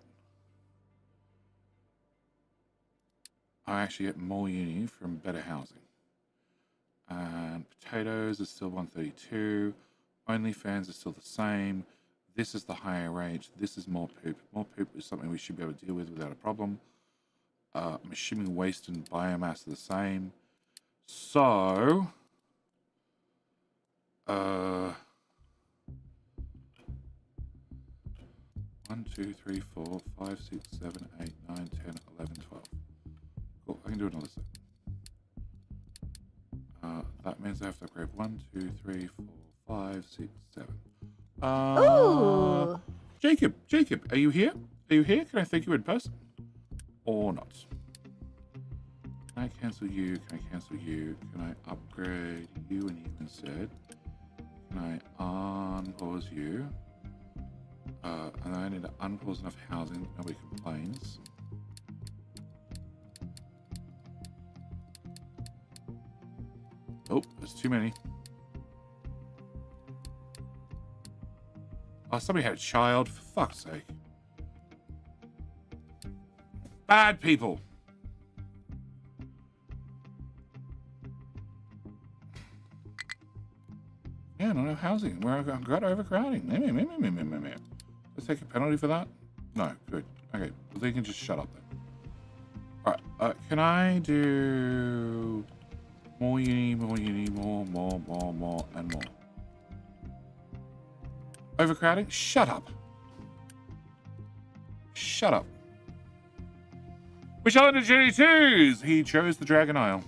I actually get more uni from better housing. And potatoes is still 132. OnlyFans is still the same. This is the higher range. This is more poop. More poop is something we should be able to deal with without a problem. I'm assuming waste and biomass are the same. So, 1, 2, 3, 4, 5, 6, 7, 8, 9, 10, 11, 12. Cool, I can do another set. That means I have to upgrade 1, 2, 3, 4, 5, 6, 7. Ooh. Jacob, are you here? Are you here? Can I thank you in person? Or not? Can I cancel you? Can I cancel you? Can I upgrade you and you instead? Can I unpause you? And then I need to unpause enough housing that nobody complains. Oh, there's too many. Oh, somebody had a child, for fuck's sake. Bad people. Yeah, not enough housing. Where I've got overcrowding. Let's take a penalty for that? No, good. Okay, well, they can just shut up then. Alright, can I do more uni, more, and more? Overcrowding? Shut up. Shut up. Wish I to Jenny Twos! He chose the Dragon Isle.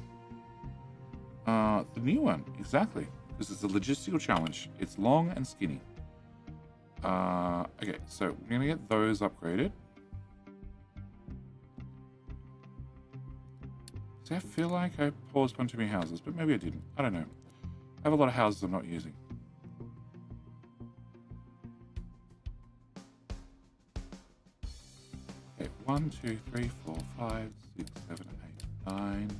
The new one, exactly. This is a logistical challenge. It's long and skinny. Okay, so we're gonna get those upgraded. See, I feel like I paused one too many houses, but maybe I didn't. I don't know. I have a lot of houses I'm not using. Okay, 1, 2, 3, 4, 5, 6, 7, 8, 9,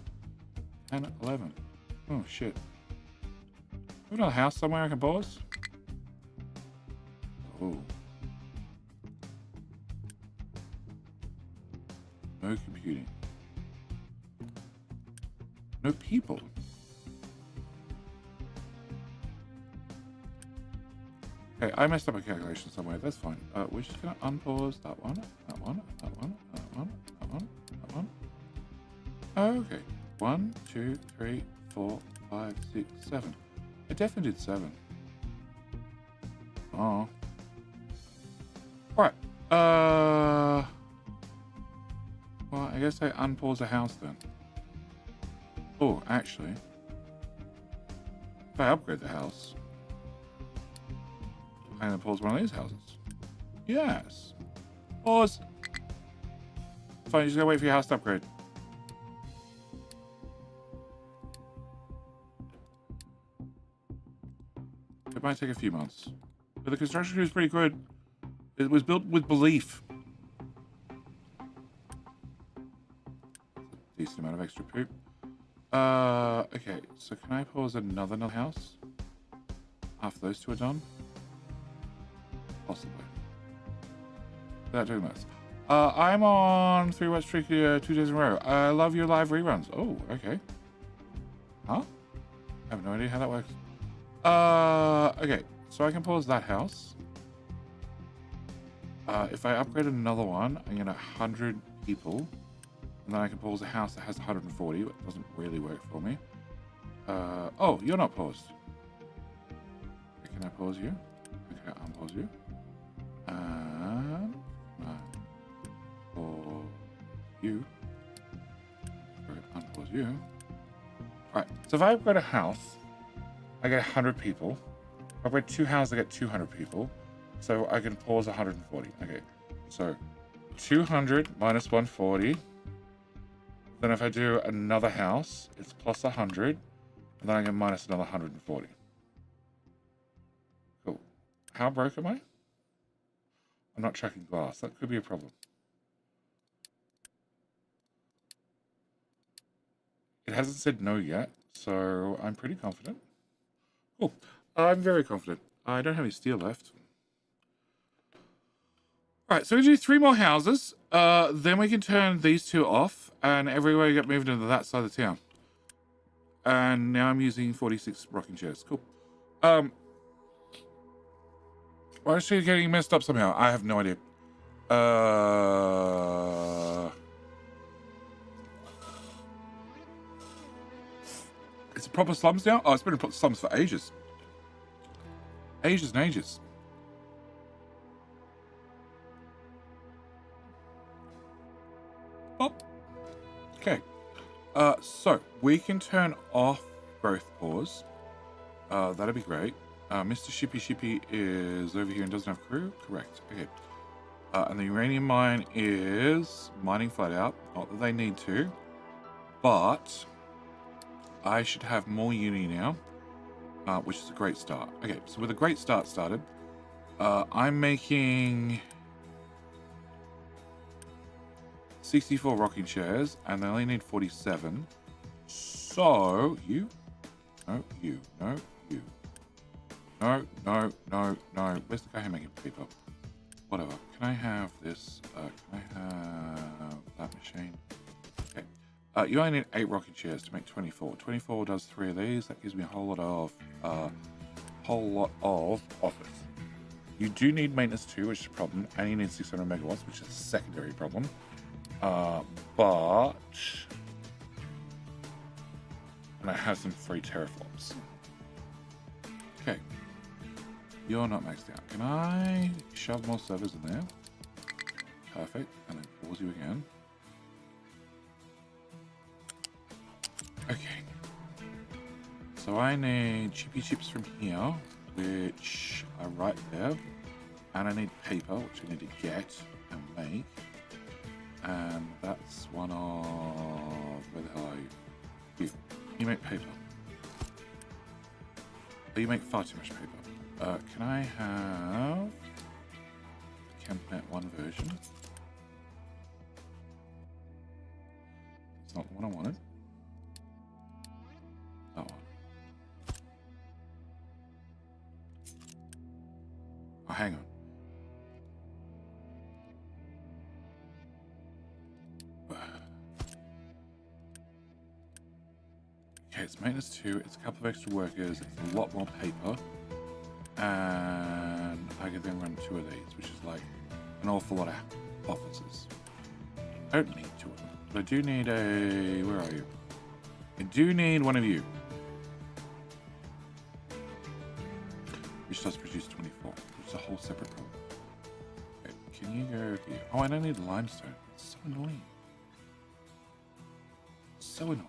10, 11. Oh shit. Have another house somewhere I can pause? Oh. No computing. No people. Okay, I messed up a calculation somewhere. That's fine. We're just gonna unpause that one, that one, that one, that one, that one, that one. Okay. 1, 2, 3, 4, 5, 6, 7. I definitely did 7. Oh. Alright. Well, I guess I unpause a house then. Oh, actually. If I upgrade the house, I'm gonna pause one of these houses. Yes. Pause. Fine, you just gotta wait for your house to upgrade. It might take a few months. But the construction crew is pretty good. It was built with belief. Decent amount of extra poop. Okay, so can I pause another house? After those two are done? Possibly. Without doing this. I'm on 3 Watch Streak 2 days in a row. I love your live reruns. Oh, okay. Huh? I have no idea how that works. Okay, so I can pause that house. If I upgrade another one, I get 100 people And then I can pause a house that has 140, but it doesn't really work for me. Oh, you're not paused. Can I pause you? Okay, unpause you. And pause you. Unpause you. Alright, so if I've got a house, I get 100 people. If I've got 2 houses, I get 200 people. So I can pause 140. Okay, so 200 minus 140. Then if I do another house, it's plus 100. And then I get minus another 140. Cool. How broke am I? I'm not tracking glass. That could be a problem. It hasn't said no yet, so I'm pretty confident. Cool. I'm very confident. I don't have any steel left. Alright, so we do 3 more houses. Then we can turn these 2 off, and everywhere get moved into that side of the town. And now I'm using 46 rocking chairs. Cool. Why is she getting messed up somehow? I have no idea. It's a proper slums now? Oh, it's been a slums for ages. Ages and ages. Oh. Okay. So we can turn off growth pause. That'd be great. Mr. Shippy is over here and doesn't have crew? Correct. Okay. And the uranium mine is mining flat out. Not that they need to. But I should have more uni now. Which is a great start. Okay, so with a great start started, I'm making 64 rocking chairs, and they only need 47. So, you. No, you. No, you. No, no, no, no. Where's the guy who making paper? Whatever. Can I have this? Can I have that machine? Okay. You only need 8 rocking chairs to make 24. 24 does 3 of these. That gives me a whole lot of office. You do need maintenance too, which is a problem, and you need 600 megawatts, which is a secondary problem. But and I have some free teraflops. Okay. You're not maxed out. Can I shove more servers in there? Perfect. And then pause you again. Okay. So I need chippy chips from here, which are right there. And I need paper, which I need to get and make. And that's one of... Where the hell are you? You make paper. Oh, you make far too much paper. Can I have ChemPlant 1 version? It's not the one I wanted. That one. Oh, hang on. Okay, it's maintenance 2, it's a couple of extra workers, it's a lot more paper, and I can then run 2 of these, which is like an awful lot of offices. I don't need 2 of them, but I do need a... Where are you? I do need one of you. Which does produce 24, which is a whole separate problem. Okay, can you go here? Oh, I don't need limestone. It's so annoying. So annoying.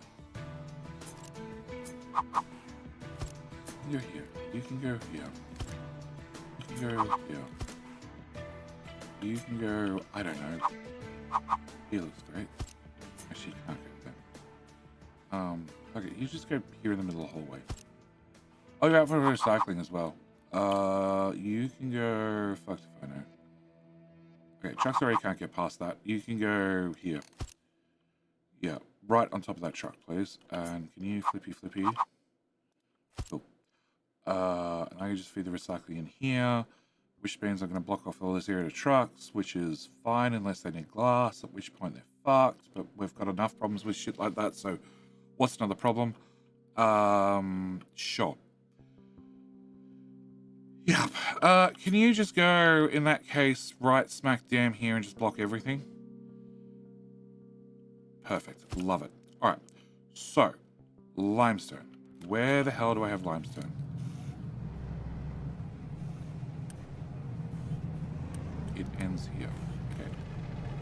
You're here. You can go here. You can go here. You can go... I don't know. Here looks great. Actually, you can't go there. Okay, you just go here in the middle of the hallway. Oh, you're out for recycling as well. You can go... Fuck if I know. Okay, trucks already can't get past that. You can go here. Yeah, right on top of that truck, please. And can you flippy? Cool. And I can just feed the recycling in here, which means I'm going to block off all this area to trucks, which is fine unless they need glass, at which point they're fucked, but we've got enough problems with shit like that, so what's another problem? Sure. Yep. Can you just go, in that case, right smack down here and just block everything? Perfect. Love it. All right. So, limestone. Where the hell do I have limestone? It ends here. Okay.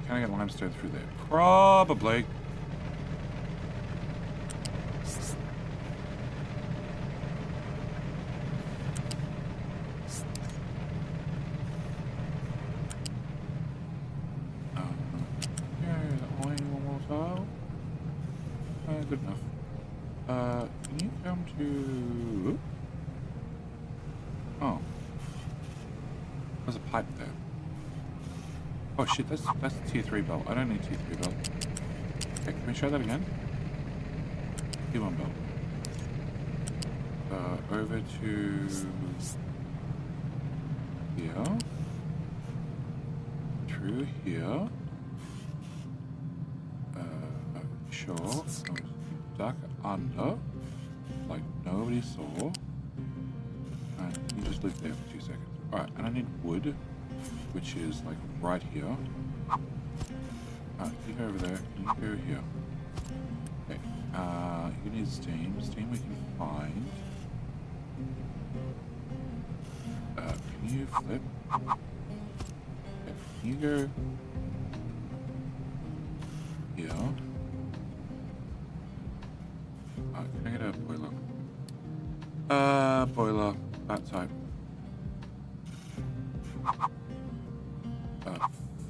Can I get limestone through there? Probably. Good enough. Can you come to... Oh. There's a pipe there. Oh shit, that's tier 3 belt. I don't need tier 3 belt. Okay, can we show that again? Tier 1 belt. Over to... here. Through here. Sure. Duck under, like nobody saw, and you just live there for 2 seconds. Alright, and I need wood, which is like right here. You go over there, you go here. Okay, you need steam. Steam we can find. Can you flip? Okay, can you go here? Can I get a boiler? Boiler, that type.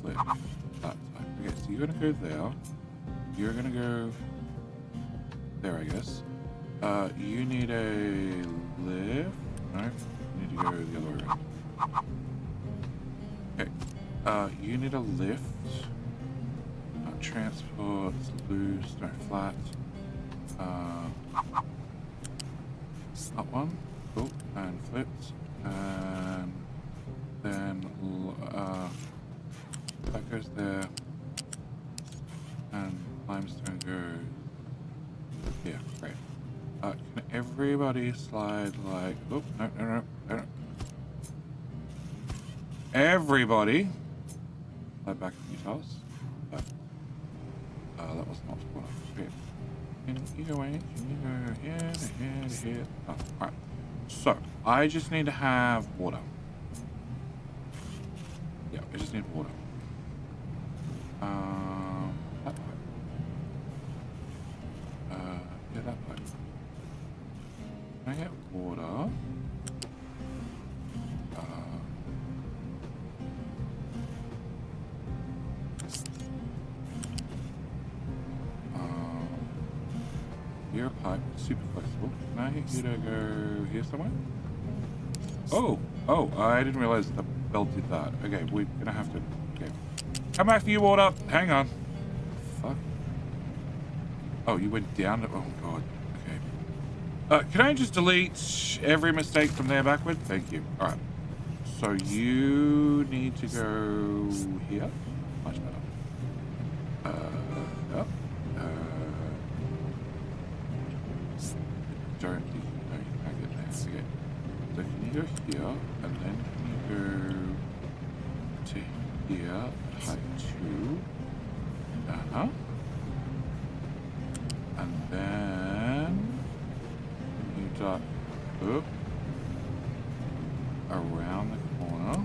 Flip, that type. Okay, so you're gonna go there. You're gonna go there, I guess. You need a lift. No, you need to go the other way around. Okay, you need a lift. Transport, loose, no, flat. Up one, cool, and flipped, and then that goes there, and limestone goes here. Great. Can everybody slide like? Oh no! Everybody slide back a few tiles. That was not what I prepared. Can you go away? Can you go here to here to here? Oh, alright. So, I just need to have water. Yeah, I just need water. That pipe. Yeah, that pipe. Can I get water? Your pipe, super flexible. Can I get you to go here somewhere? Oh, I didn't realize the belt did that. Okay, we're gonna have to, okay. Come back for you, water. Hang on. Fuck. Oh, you went down, oh god, okay. Can I just delete every mistake from there backward? Thank you. Alright. So you need to go here. Much better. Up. Don't think you can't get there. Okay. So can you go here, and then can you go to here, height 2. And then you duck up around the corner.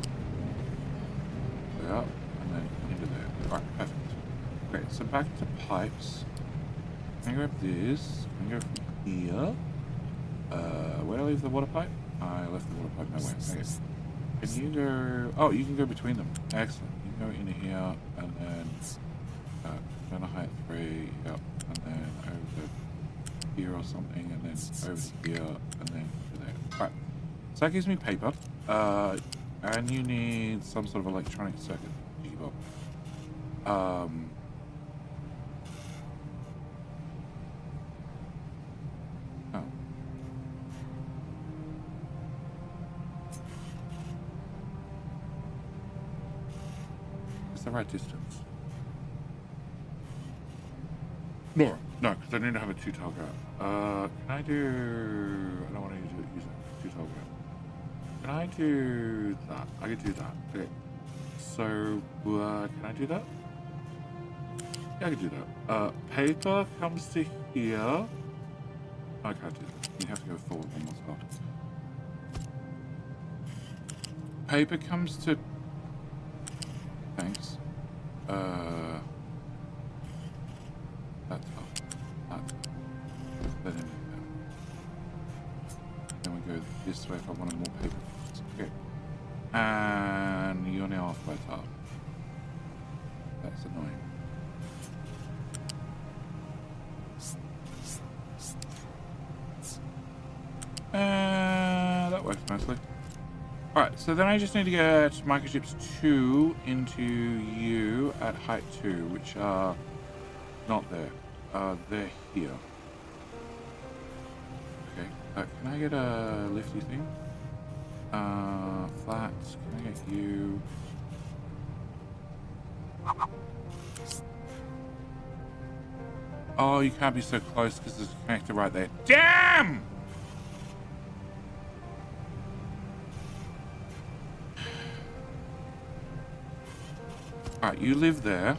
Yeah, and then into there. Alright, perfect. Okay, so back to pipes. Can I grab this? Can I go from here? Where did I leave the water pipe? I left the water pipe nowhere. Okay. Can you go... Oh, you can go between them. Excellent. You can go into here, and then... down to height 3, yep. And then over here or something, and then over here, and then to there. Alright. So that gives me paper. And you need some sort of electronic circuit. Oh. The right distance. No, because I need to have a 2-tile grab. Can I do... I don't want to use a 2-tile grab. Can I do that? I can do that. Okay. So, can I do that? Yeah, I can do that. Paper comes to here. Oh, I can't do that. You have to go forward one more spot. Paper comes to... Thanks. That's up. That's up. Then in there. Then we go this way if I wanted more paper. Okay. And you're now off by top. That's annoying. That works nicely. Alright, so then I just need to get microchips 2 into you at height 2, which are not there. They're here. Okay, can I get a lifty thing? Flats, can I get you? Oh, you can't be so close because there's a connector right there. Damn! Alright, you live there.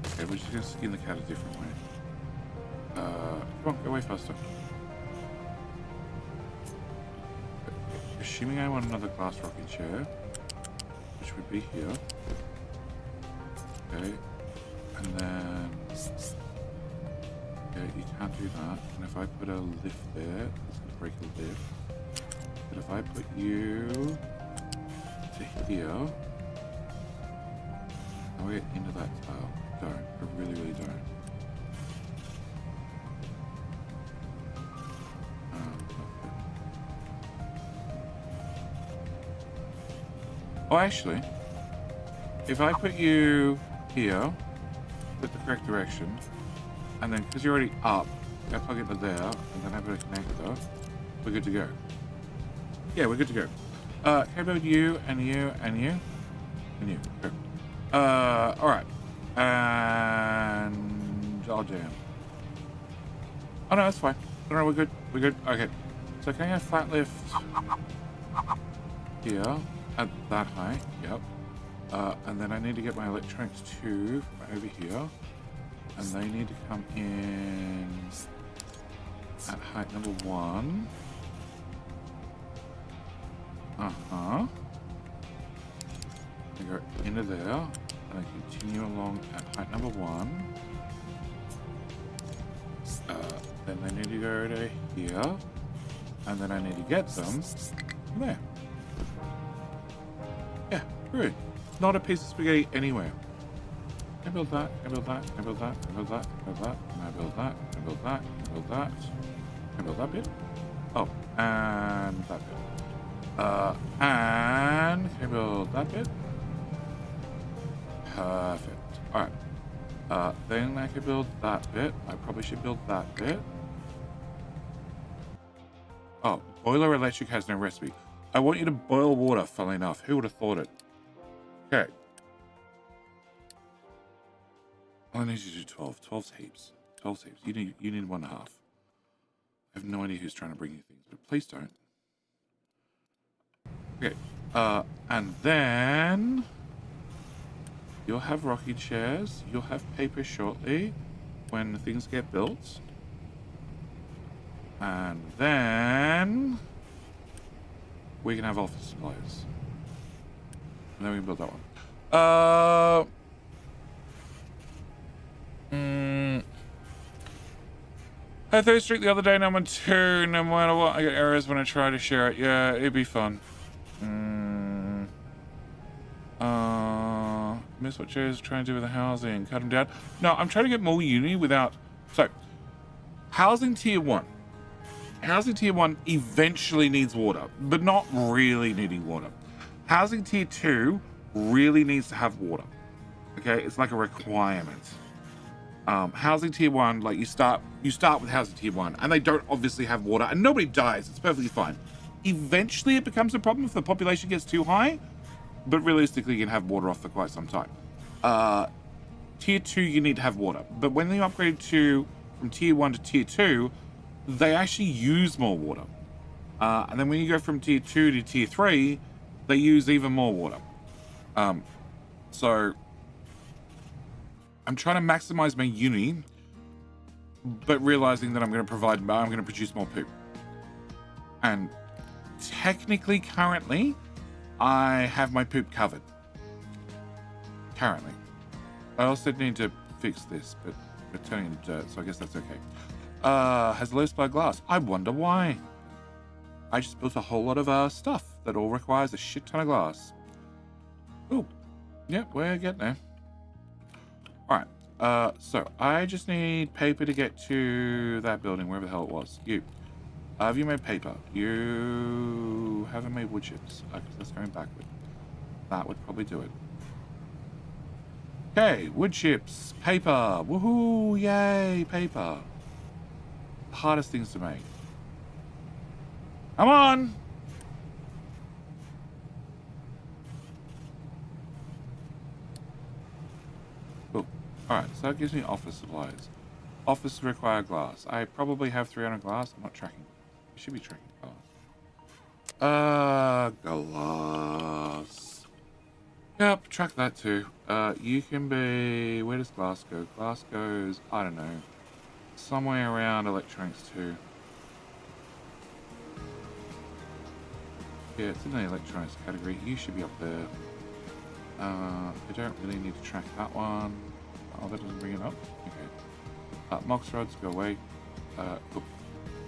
Okay, we're just gonna skin the cat a different way. Come on, go away faster. Assuming I want another glass rocking chair, which would be here. Okay, and then... Okay, you can't do that. And if I put a lift there, it's gonna break the lift. But if I put you to here, how do I get into that tile? Don't. I really, really don't. Oh, actually, if I put you here, put the correct direction, and then because you're already up, I plug it to there, and then I put a connector, we're good to go. Yeah, we're good to go. How about you, and you, and you, and you? Go. Alright. And... oh, damn. Oh, no, that's fine. No, we're good. We're good. Okay. So can I get a flat lift here at that height? Yep. And then I need to get my electronics 2 from over here. And they need to come in at height number 1. Uh-huh. I go into there, and I continue along at height number 1. Then I need to go to here, and then I need to get them from there. Yeah, great. Not a piece of spaghetti anywhere. I build that, I build that, I build that, I build that, I build that, and I build that, I build that, I build that. I build that bit. Oh, and that bit. And can I build that bit? Perfect. Alright. Then I can build that bit. I probably should build that bit. Oh, boiler electric has no recipe. I want you to boil water, funnily enough. Who would have thought it? Okay. I need you to do 12. 12's heaps. 12's heaps. You need 1.5. I have no idea who's trying to bring you things, but please don't. Okay, and then you'll have rocking chairs, you'll have paper shortly when things get built. And then we can have office supplies. And then we can build that one. I had 3rd streak the other day, now I'm on 2. No matter what, I get errors when I try to share it. Yeah, it'd be fun. Miss what Joe's trying to do with the housing. Cut them down. No, I'm trying to get more uni without... So, housing tier 1. Housing tier 1 eventually needs water, but not really needing water. Housing tier 2 really needs to have water. Okay, it's like a requirement. Housing tier 1, like you start with housing tier 1, and they don't obviously have water, and nobody dies. It's perfectly fine. Eventually, it becomes a problem if the population gets too high, but realistically, you can have water off for quite some time. Tier 2, you need to have water, but when you upgrade from tier 1 to tier 2, they actually use more water. And then when you go from tier 2 to tier 3, they use even more water. So I'm trying to maximize my uni, but realizing that I'm going to produce more poop. And technically, currently, I have my poop covered. Currently. I also need to fix this, but we're turning into dirt, so I guess that's okay. Has low supply glass. I wonder why. I just built a whole lot of stuff that all requires a shit ton of glass. Oh, yep, we're getting there. All right, so I just need paper to get to that building, wherever the hell it was. You. Have you made paper? You haven't made wood chips. Because that's going backward. That would probably do it. Okay, wood chips, paper. Woohoo, yay, paper. The hardest things to make. Come on! Cool. Alright, so that gives me office supplies. Office require glass. I probably have 300 glass. I'm not tracking. I should be tracking glass. Glass. Yep, track that too. You can be... Where does glass go? Glass goes, I don't know, somewhere around electronics too. Yeah, it's in the electronics category. You should be up there. I don't really need to track that one. Oh, that doesn't bring it up. Okay. Mox rods, go away. Cool.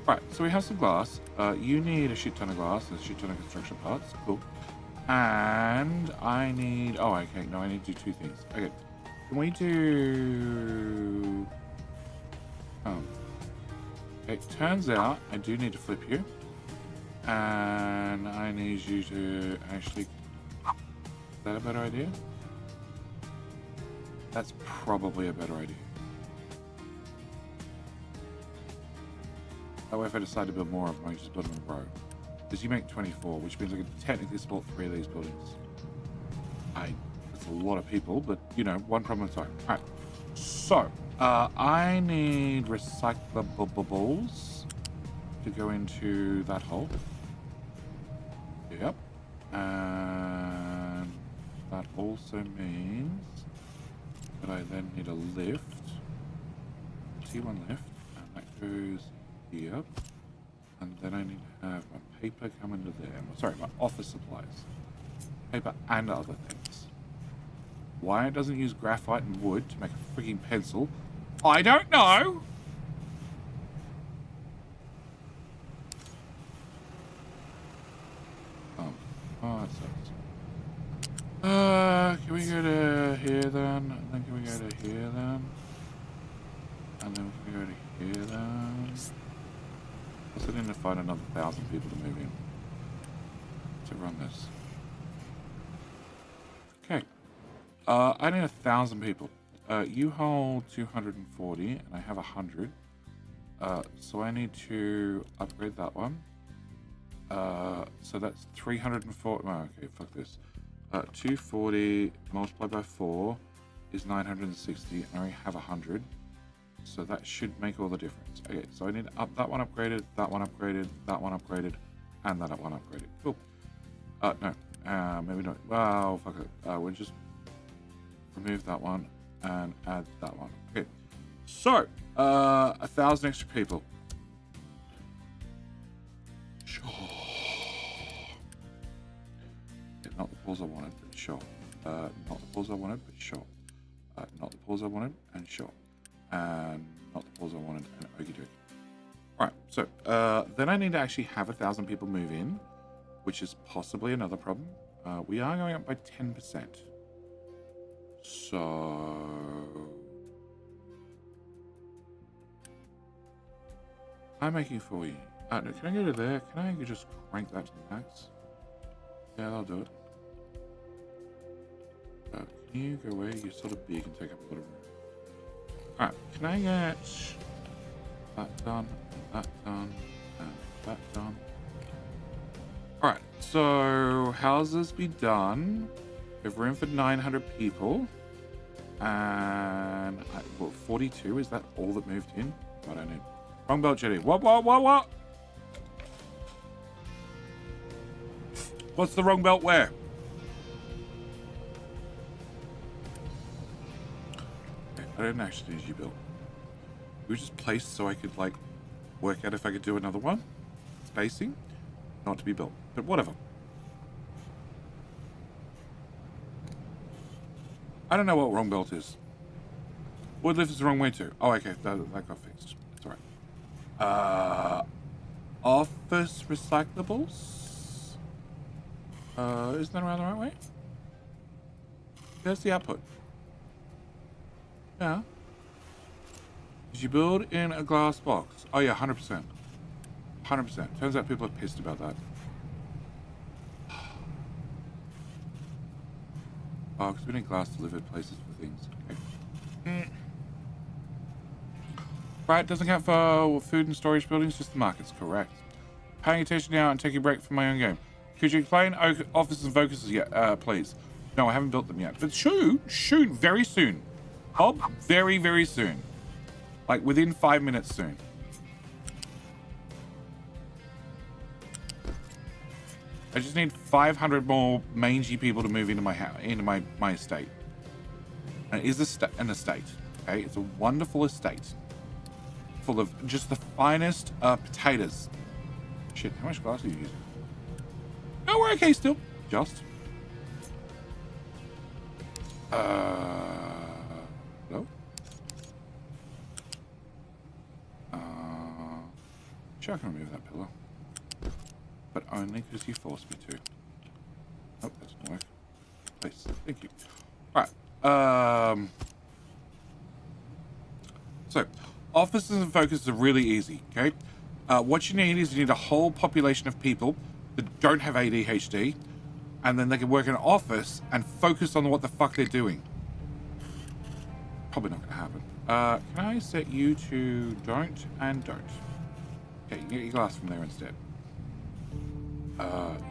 Right, so we have some glass. You need a shit ton of glass and a shit ton of construction parts. Cool. And I need... Oh, okay. No, I need to do two things. Okay. Can we do... It turns out I do need to flip you. And I need you to actually... Is that a better idea? That's probably a better idea. That way if I decide to build more of them, I can just build them in a row. Because you make 24, which means I can technically support 3 of these buildings. That's a lot of people, but, you know, one problem at a time. Alright, so, I need recyclables to go into that hole. Yep. And that also means that I then need a lift. T1 lift, and that goes here. And then I need to have my paper come into there. Sorry, my office supplies. Paper and other things. Why it doesn't use graphite and wood to make a freaking pencil, I don't know! Oh, that sucks. Can we go to here then? And then can we go to here then? And then we can go to here then? I also need to find another 1,000 people to move in to run this. Okay. I need 1,000 people. You hold 240 and I have 100. So I need to upgrade that one. So that's 340. Oh, okay, fuck this. 240 multiplied by 4 is 960, and I already have 100. So that should make all the difference. Okay, so I need to up that one upgraded, that one upgraded, that one upgraded, and that one upgraded. Cool. No, maybe not. Well, fuck it. We'll just remove that one and add that one. Okay. So, 1,000 extra people. Sure. Yeah, not the pause I wanted, but sure. Not the pause I wanted, but sure. Not the pause I wanted, and sure. And not the pause I wanted, and okie dokie. Alright, so then I need to actually have 1,000 people move in, which is possibly another problem. We are going up by 10%. So... I'm making 40. No, can I go to there? Can I just crank that to the max? Yeah, I'll do it. Can you go away? You're sort of big and take up a lot of room. Alright, can I get that done, and that done? Alright, so houses be done. We have room for 900 people. And, 42, is that all that moved in? I don't know. Wrong belt, Jetty. What? What's the wrong belt where? I didn't actually need you built. We were just placed so I could, like, work out if I could do another one. Spacing. Not to be built. But whatever. I don't know what wrong belt is. Wood lift is the wrong way too. Oh, okay. That got fixed. It's alright. Office recyclables? Isn't that around the right way? There's the output. Yeah. Did you build in a glass box? Oh yeah, 100%. 100%. Turns out people are pissed about that. Oh, because we need glass delivered places for things. Okay. Right, doesn't count for food and storage buildings, just the markets. Correct. Paying attention now and taking a break from my own game. Could you explain offices and focuses yet, please? No, I haven't built them yet. But soon, very soon. Bob, very, very soon. Like within 5 minutes soon. I just need 500 more mangy people to move into my house, into my estate. And it is an estate. Okay, it's a wonderful estate, full of just the finest potatoes. Shit, how much glass are you using? No, we're okay still. Just. No. Sure, I can remove that pillar. But only because you forced me to. Oh, that doesn't work. Please, thank you. Alright. So, offices and focuses are really easy, okay? What you need is you need a whole population of people that don't have ADHD, and then they can work in an office and focus on what the fuck they're doing. Probably not going to happen. Can I set you to don't and don't? Okay, you can get your glass from there instead.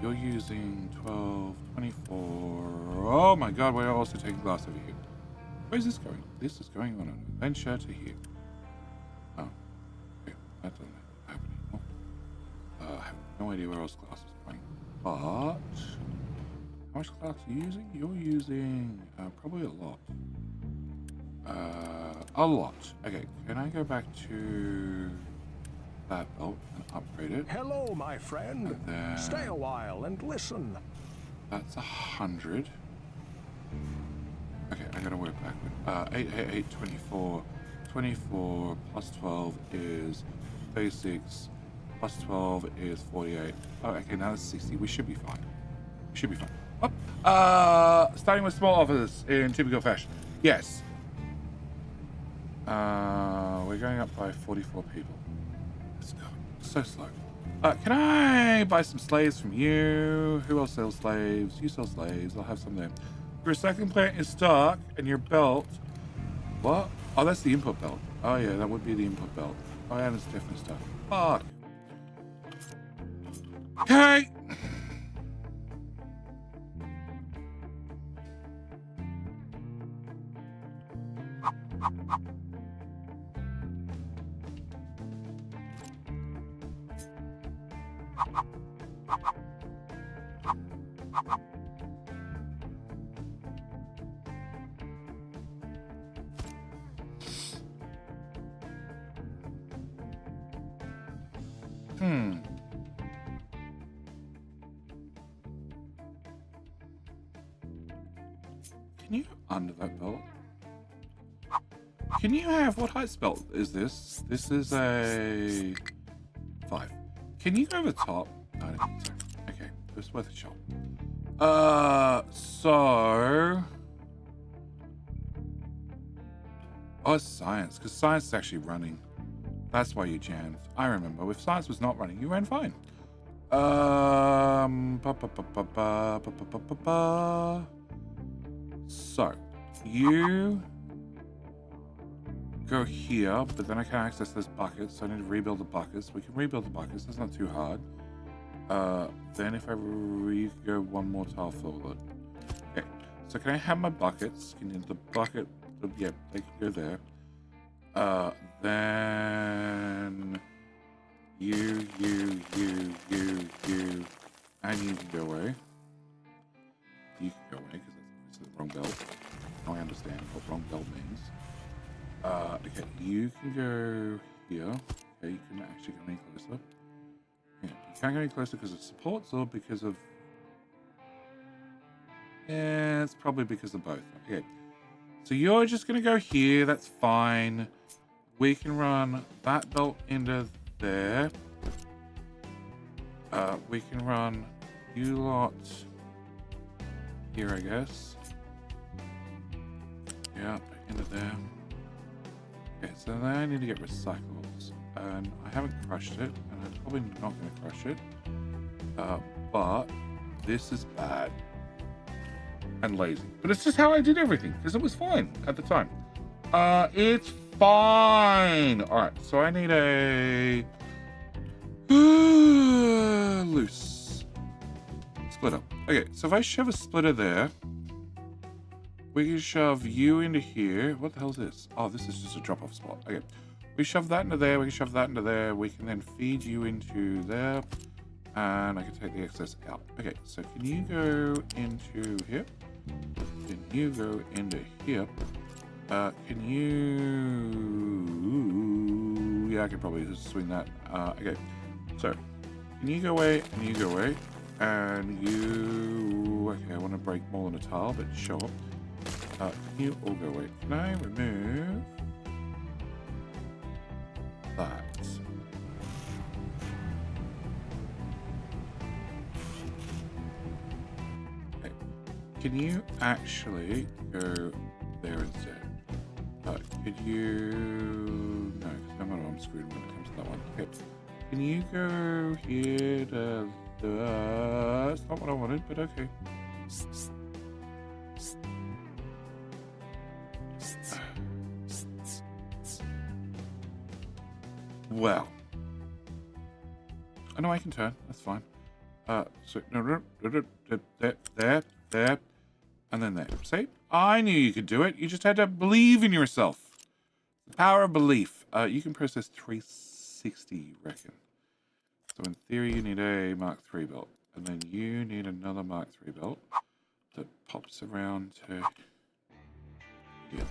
You're using 12, 24. Oh my god, we're also taking glass over here. Where's this going? This is going on an adventure to here. Oh, okay, that doesn't happen anymore. I have no idea where else glass is going. But how much glass are you using? You're using probably a lot. A lot. Okay, can I go back to that belt and upgrade it? Hello, my friend. Then stay a while and listen. That's 100. Okay, I gotta work backward. 8, 24. 24 plus 12 is 36. Plus 12 is 48. Oh, okay, now that's 60. We should be fine. We should be fine. Oh, starting with small offices in typical fashion. Yes. We're going up by 44 people. Let's go. So slow. Can I buy some slaves from you? Who else sells slaves? You sell slaves. I'll have some there. Your recycling plant is stuck, and your belt. What? Oh, that's the input belt. Oh yeah, that would be the input belt. Oh yeah, it's definitely stuck. Fuck. Okay. Can you under that belt? Can you have, what height belt is this? This is a 5. Can you go over the top? No, I don't think so. Okay, it's worth a shot. Oh, it's science, because science is actually running. That's why you jammed. I remember. If science was not running, you ran fine. So, you go here, but then I can't access those buckets, so I need to rebuild the buckets. We can rebuild the buckets, that's not too hard. Then if I go one more tile forward. Okay, so can I have my buckets? Can you, the bucket, yeah, they can go there. Then you, and you can go away. You can go away, because that's the wrong belt. Now I understand what wrong belt means. Okay, you can go here. Okay, you can actually go any closer. Yeah, you can't go any closer because of supports or because of... Yeah, it's probably because of both. Okay, so you're just going to go here. That's fine. We can run that belt into there. We can run you lot here, I guess. Yeah, into there. Okay, so then I need to get recyclables. And I haven't crushed it, and I'm probably not going to crush it. But this is bad. And lazy. But it's just how I did everything, because it was fine at the time. It's fine! Alright, so I need a... loose splitter. Okay, so if I shove a splitter there, we can shove you into here. What the hell is this? Oh, this is just a drop-off spot. Okay, we shove that into there. We can shove that into there. We can then feed you into there, and I can take the excess out. Okay, so can you go into here? Can you go into here? Can you... Yeah, I can probably just swing that. Okay, so can you go away? And you go away? And you... Okay, I want to break more than a tile, but show up. Can you all go away? Can I remove that? Okay. Can you actually go there instead? Could you... No, because I'm screwed when it comes to that one. Okay. Can you go here to the... That's not what I wanted, but okay. Well. I know I can turn. That's fine. So... No, there. And then there. See? I knew you could do it. You just had to believe in yourself. The power of belief. You can process 360, you reckon. So in theory, you need a Mark III belt. And then you need another Mark III belt that pops around to here.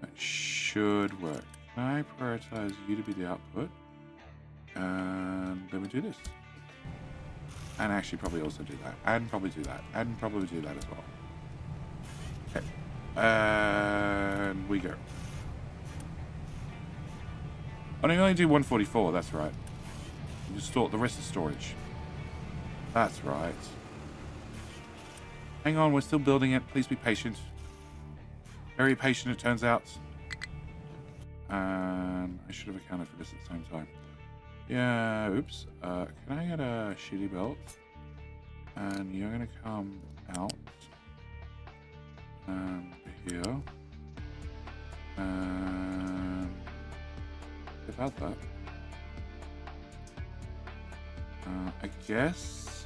That should work. Can I prioritize you to be the output? And then we do this. And actually probably also do that. And probably do that. And probably do that as well. Okay. And we go. Oh, no, you only do 144. That's right. You just store the rest of storage. That's right. Hang on, we're still building it. Please be patient. Very patient, it turns out. And I should have accounted for this at the same time. Yeah, oops. Can I get a shitty belt? And you're going to come out. And here. And about that. I guess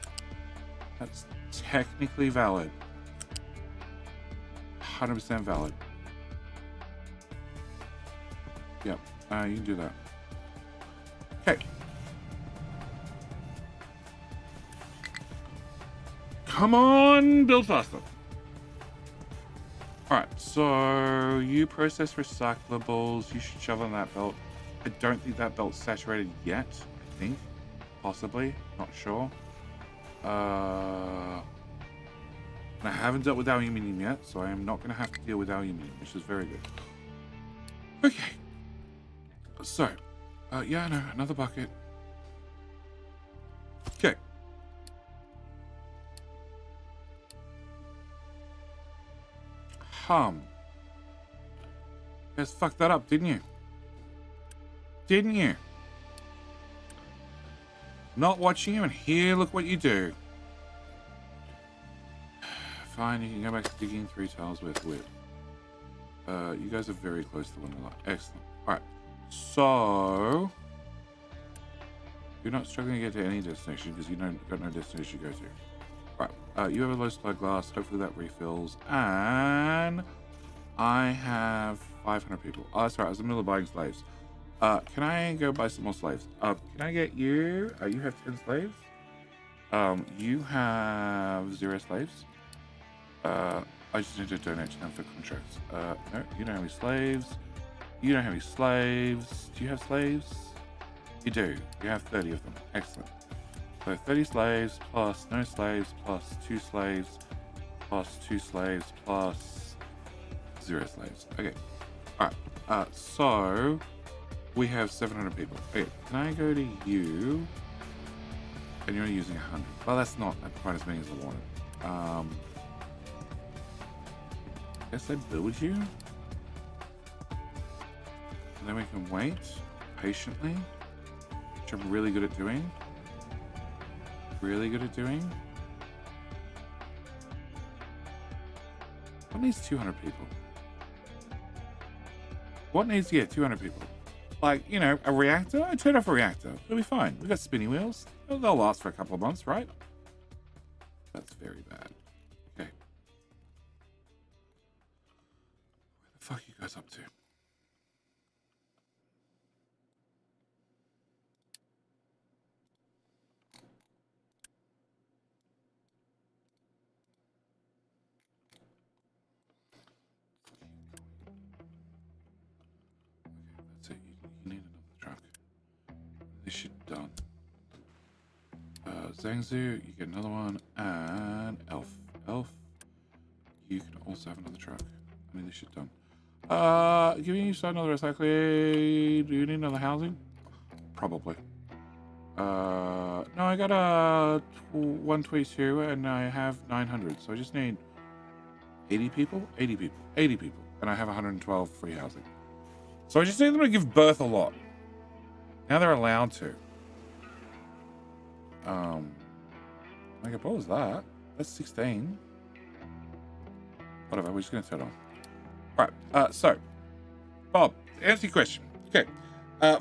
that's technically valid. 100% valid. Yep, you can do that. Okay. Come on, build faster. Alright, so you process recyclables. You should shove on that belt. I don't think that belt's saturated yet, I think. Possibly, not sure. And I haven't dealt with aluminium yet, so I am not going to have to deal with aluminium, which is very good. Okay. So, yeah, no, another bucket. Okay. You guys fucked that up, didn't you? Didn't you? Not watching you, and here, look what you do. Fine, you can go back to digging 3 tiles worth with. You guys are very close to one another. Excellent. Alright. So... You're not struggling to get to any destination because you got no destination to go to. Alright. You have a low supply glass. Hopefully that refills. And... I have 500 people. Oh, that's right. I was in the middle of buying slaves. Can I go buy some more slaves? Can I get you? You have 10 slaves. You have 0 slaves. I just need to donate to them for contracts. No, you don't have any slaves. You don't have any slaves. Do you have slaves? You do. You have 30 of them. Excellent. So 30 slaves plus no slaves plus 2 slaves plus 2 slaves plus 0 slaves. Okay. Alright. So we have 700 people. Okay. Can I go to you? And you're only using 100. Well, that's not quite as many as I wanted. Guess I build you. And then we can wait patiently, which I'm really good at doing. Really good at doing. What needs 200 people? What needs, 200 people? Like, you know, a reactor? I turn off a reactor. It'll be fine. We've got spinny wheels. They'll last for a couple of months, right? That's very bad. Okay. Where the fuck are you guys up to? That's it. You need another truck. This shit done. Zhangzhou, you get another one, and Elf. Elf, you can also have another truck. I need this shit done. Giving you another recycling. Do you need another housing? Probably. No, I got a 122 and I have 900, so I just need 80 people? 80 people. 80 people. And I have 112 free housing. So I just need them to give birth a lot. Now they're allowed to. Like, what was that? That's 16. Whatever, we're just gonna turn it on. Alright, so Bob, to answer your question. Okay.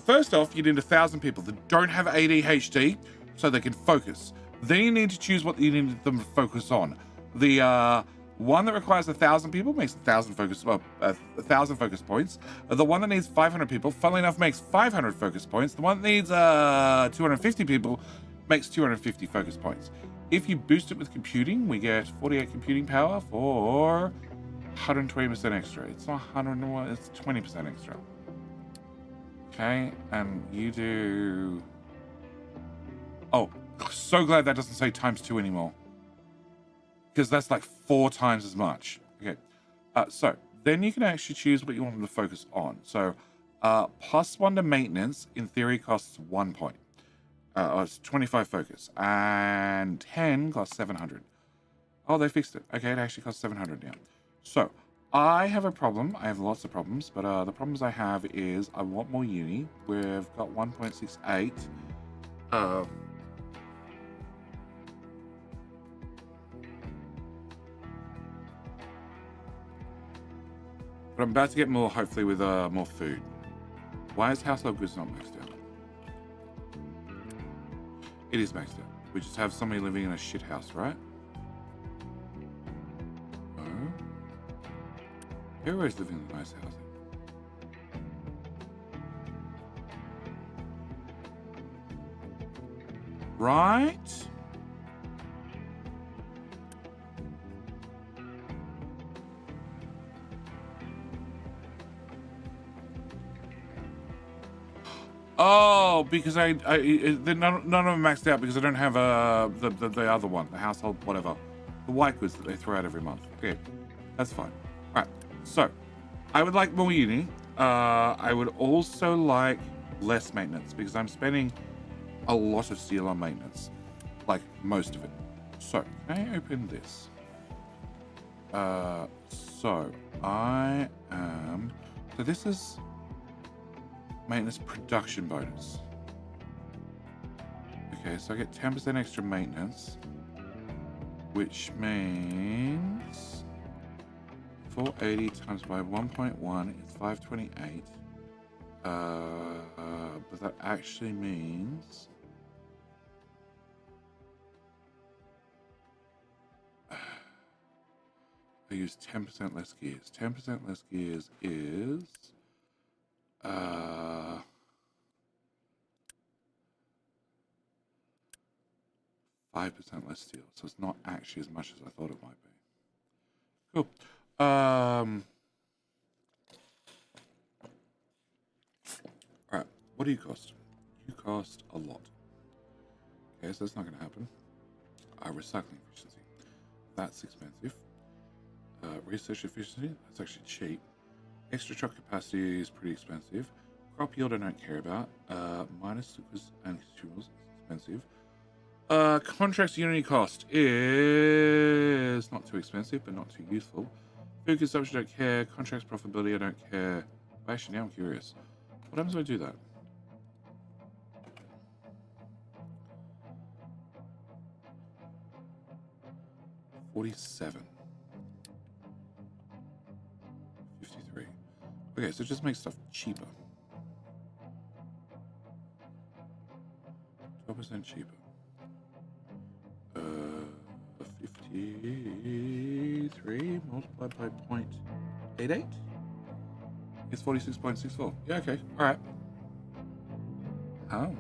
First off, you need 1,000 people that don't have ADHD so they can focus. Then you need to choose what you need them to focus on. The one that requires 1,000 people makes 1,000 focus 1,000 focus points. The one that needs 500 people, funnily enough, makes 500 focus points. The one that needs 250 people makes 250 focus points. If you boost it with computing, we get 48 computing power for 120% extra. It's not 101, it's 20% extra. Okay, and you do... Oh, so glad that doesn't say ×2 anymore. Because that's like 4 times as much. Okay, so then you can actually choose what you want them to focus on. So +1 to maintenance, in theory, costs 1 point. It's 25 focus. And 10 costs 700. Oh, they fixed it. Okay, it actually costs 700 now. So I have a problem. I have lots of problems, but the problems I have is I want more uni. We've got 1.68. But I'm about to get more, hopefully, with more food. Why is household goods not maxed out? It is maxed out. We just have somebody living in a shit house, right? No. Everybody's living in nice housing. Right? Oh, because none of them maxed out because I don't have the other one, the household whatever, the white goods that they throw out every month. Okay, that's fine. All right, so I would like more uni. I would also like less maintenance because I'm spending a lot of steel on maintenance, like most of it. So can I open this? So I am. So this is maintenance production bonus. Okay, so I get 10% extra maintenance, which means 480 times by 1.1 is 528. But that actually means I use 10% less gears. 10% less gears is 5% less steel, so it's not actually as much as I thought it might be. Cool. Alright, what do you cost? You cost a lot. Okay, so that's not going to happen. Recycling efficiency. That's expensive. Research efficiency. That's actually cheap. Extra truck capacity is pretty expensive. Crop yield I don't care about. Minus sugars and consumables is expensive. Contracts unity cost is not too expensive, but not too useful. Food consumption, don't care. Contracts profitability, I don't care. Actually, now I'm curious. What happens if I do that? $47. 53. Okay, so just make stuff cheaper. 12% cheaper. 53 multiplied by 0.88 is 46.64. Yeah, okay. All right. Oh.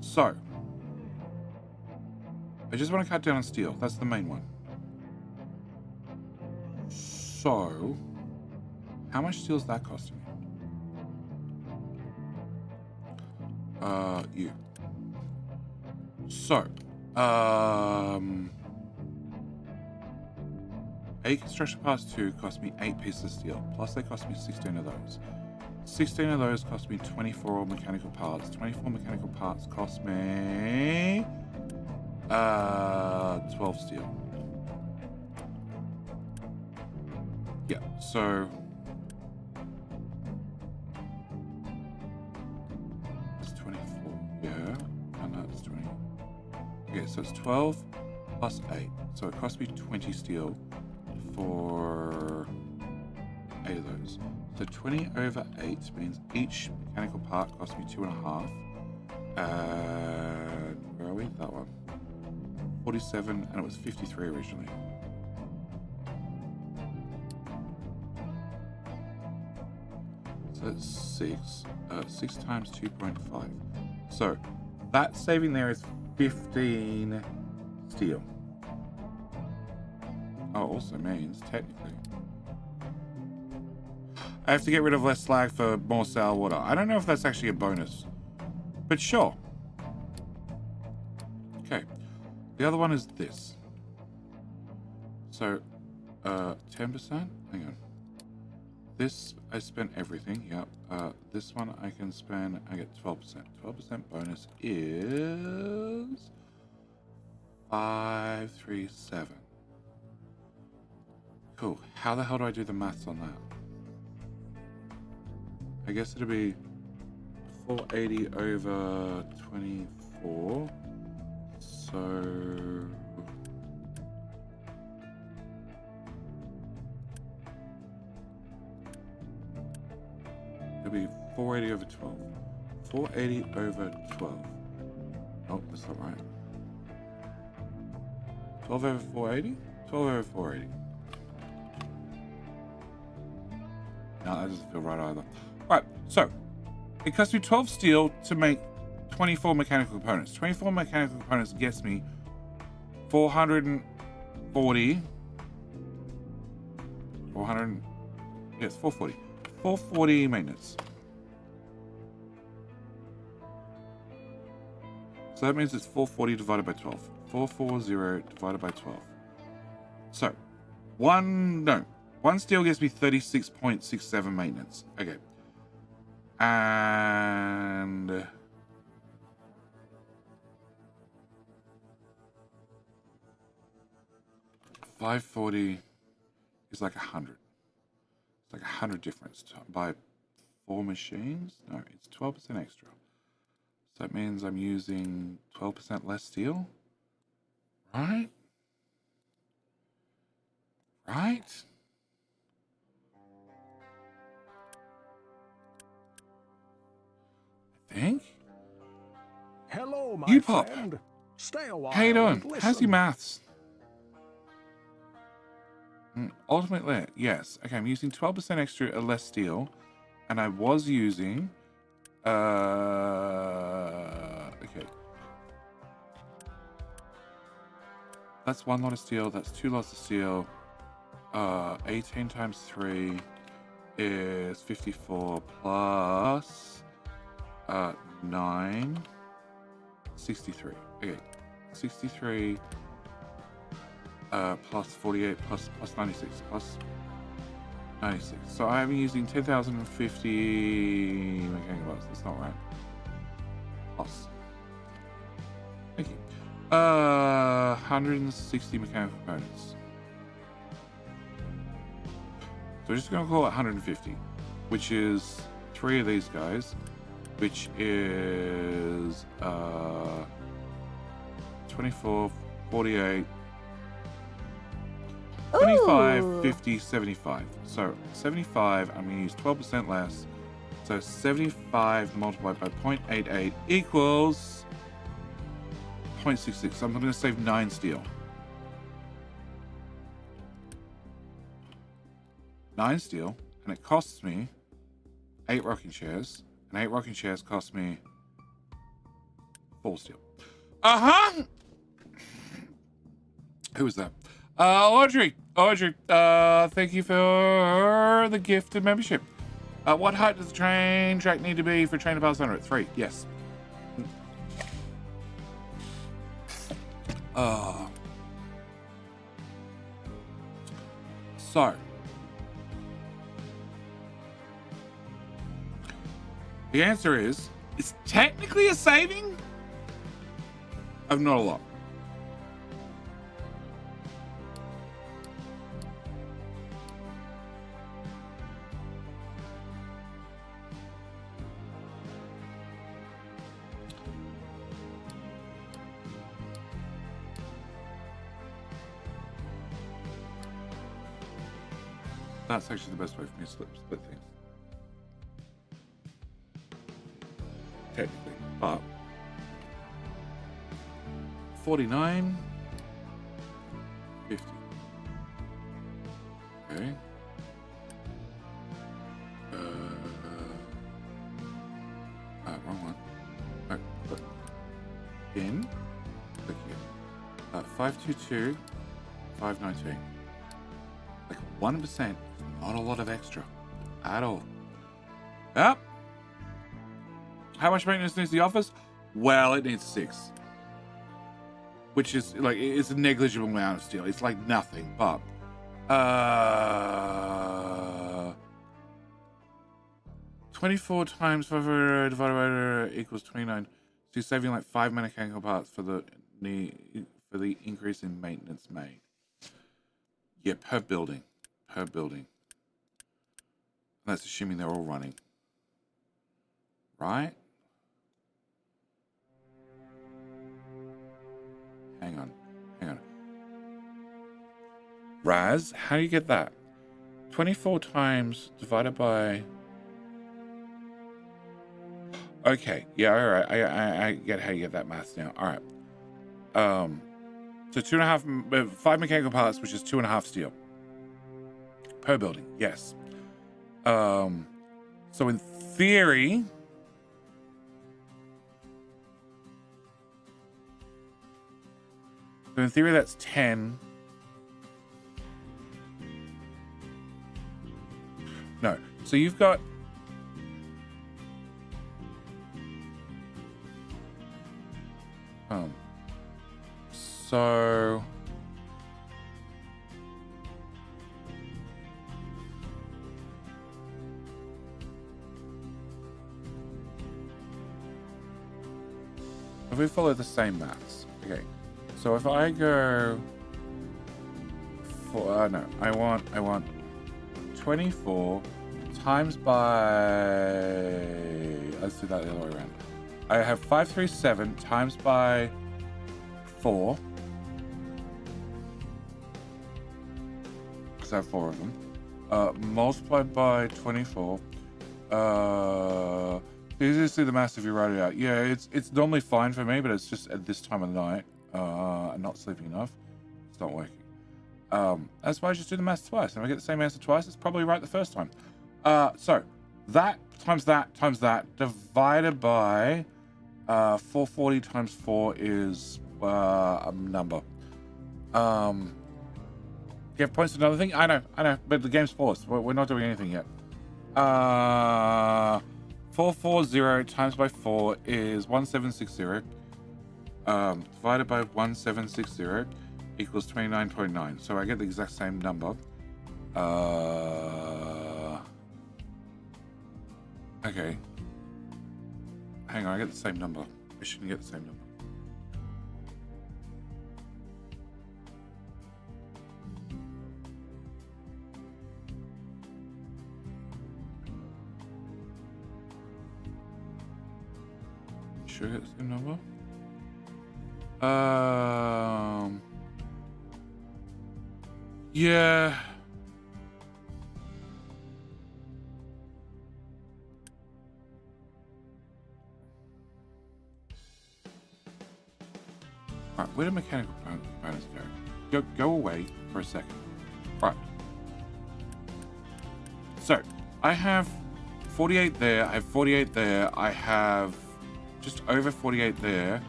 So, I just want to cut down on steel. That's the main one. So, how much steel is that costing me? You. So, 8 construction parts 2 cost me 8 pieces of steel. Plus they cost me 16 of those. 16 of those cost me 24 mechanical parts. 24 mechanical parts cost me 12 steel. Yeah, so it's 24. Yeah, and that's 20. Okay, so it's 12 plus 8. So it cost me 20 steel for 8 of those. So 20 over 8 means each mechanical part cost me 2.5. And where are we? That one. 47, and it was 53 originally. So that's 6. 6 times 2.5. So that saving there is 15 steel. Oh, also means, technically, I have to get rid of less slag for more sour water. I don't know if that's actually a bonus, but sure. Okay. The other one is this. So, 10%? Hang on. This, I spent everything, yep. This one I can spend, I get 12%. 12% bonus is 537. Cool. How the hell do I do the maths on that? I guess it'll be 480 over 24. So it'll be 480 over 12. 480 over 12. Oh, that's not right. 12 over 480? 12 over 480. No, that doesn't feel right either. Right, so it costs me 12 steel to make 24 mechanical components. 24 mechanical components gets me 440. 400. Yes, 440. 440 maintenance. So that means it's 440 divided by 12. 440 divided by 12. So, one steel gives me 36.67 maintenance. Okay. And 540 is like 100. It's like 100 difference by 4 machines. No, it's 12% extra. So that means I'm using 12% less steel. Right? Right? I think. Hello, my You Pop. friend. Stay a while. How you doing? and How's your listen. maths? Ultimately, yes. Okay, I'm using 12% extra less steel, and I was using okay. That's 1 lot of steel. That's 2 lots of steel. 18 times 3 is 54 plus 9. 63. Okay. 63 plus 48 plus 96 plus 96. So I'm using 10,050 mechanical parts. That's not right. Plus. Thank you. 160 mechanical components. So we're just going to call it 150, which is 3 of these guys, which is 24, 48, 25, Ooh. 50, 75. So 75, I'm going to use 12% less. So 75 multiplied by 0.88 equals 0.66. So I'm going to save 9 steel. 9 steel, and it costs me 8 rocking chairs, and 8 rocking chairs cost me 4 steel. Who was that? Audrey, thank you for the gift of membership. What height does the train track need to be for train to pass under it? 3, yes. So. The answer is, it's technically a saving of not a lot. That's actually the best way for me to split things. Technically, but 49, 50. Okay. Wrong one. Right, look. In. Click here. 522, 519. Like 1%. Not a lot of extra at all. Yep. How much maintenance needs the office? Well, it needs 6. Which is like, it's a negligible amount of steel. It's like nothing, but 24 times 5 divided by equals 29. So you're saving like 5 mechanical parts for the increase in maintenance made. Yeah, per building. Per building. That's assuming they're all running. Right? Hang on. Raz, how do you get that? 24 times divided by... Okay, yeah, all right. I get how you get that math now. All right. So 5 mechanical parts, which is 2.5 steel. Per building, yes. So in theory... So in theory, that's 10. No. So you've got... So... If we follow the same maths. Okay. So if I go for no, I want 24 times by, let's do that the other way around. I have 537 times by 4 because I have 4 of them. Multiplied by 24. Easy to see the maths if you write it out. Yeah, it's normally fine for me, but it's just at this time of the night. I'm not sleeping enough. It's not working. That's why I just do the maths twice. And if I get the same answer twice, it's probably right the first time. So that times that divided by 440 times 4 is a number. Get points another thing. I know, but the game's paused. We're not doing anything yet. 440 times by 4 is 1760. Divided by 1760 equals 29.9. So I get the exact same number. Okay. Hang on, I get the same number. I shouldn't get the same number. Should I get the same number? Yeah. Alright, where do mechanical components go? Go away for a second. Right. So, I have 48 there, I have 48 there, I have just over 48 there,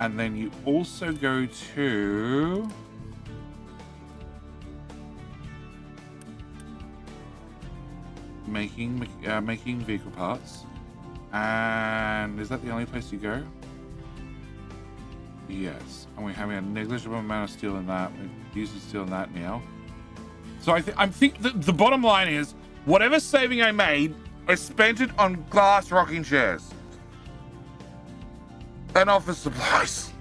and then you also go to making vehicle parts. And is that the only place you go? Yes, and we're having a negligible amount of steel in that. We're using steel in that now. So I think that the bottom line is, whatever saving I made, I spent it on glass rocking chairs and office supplies.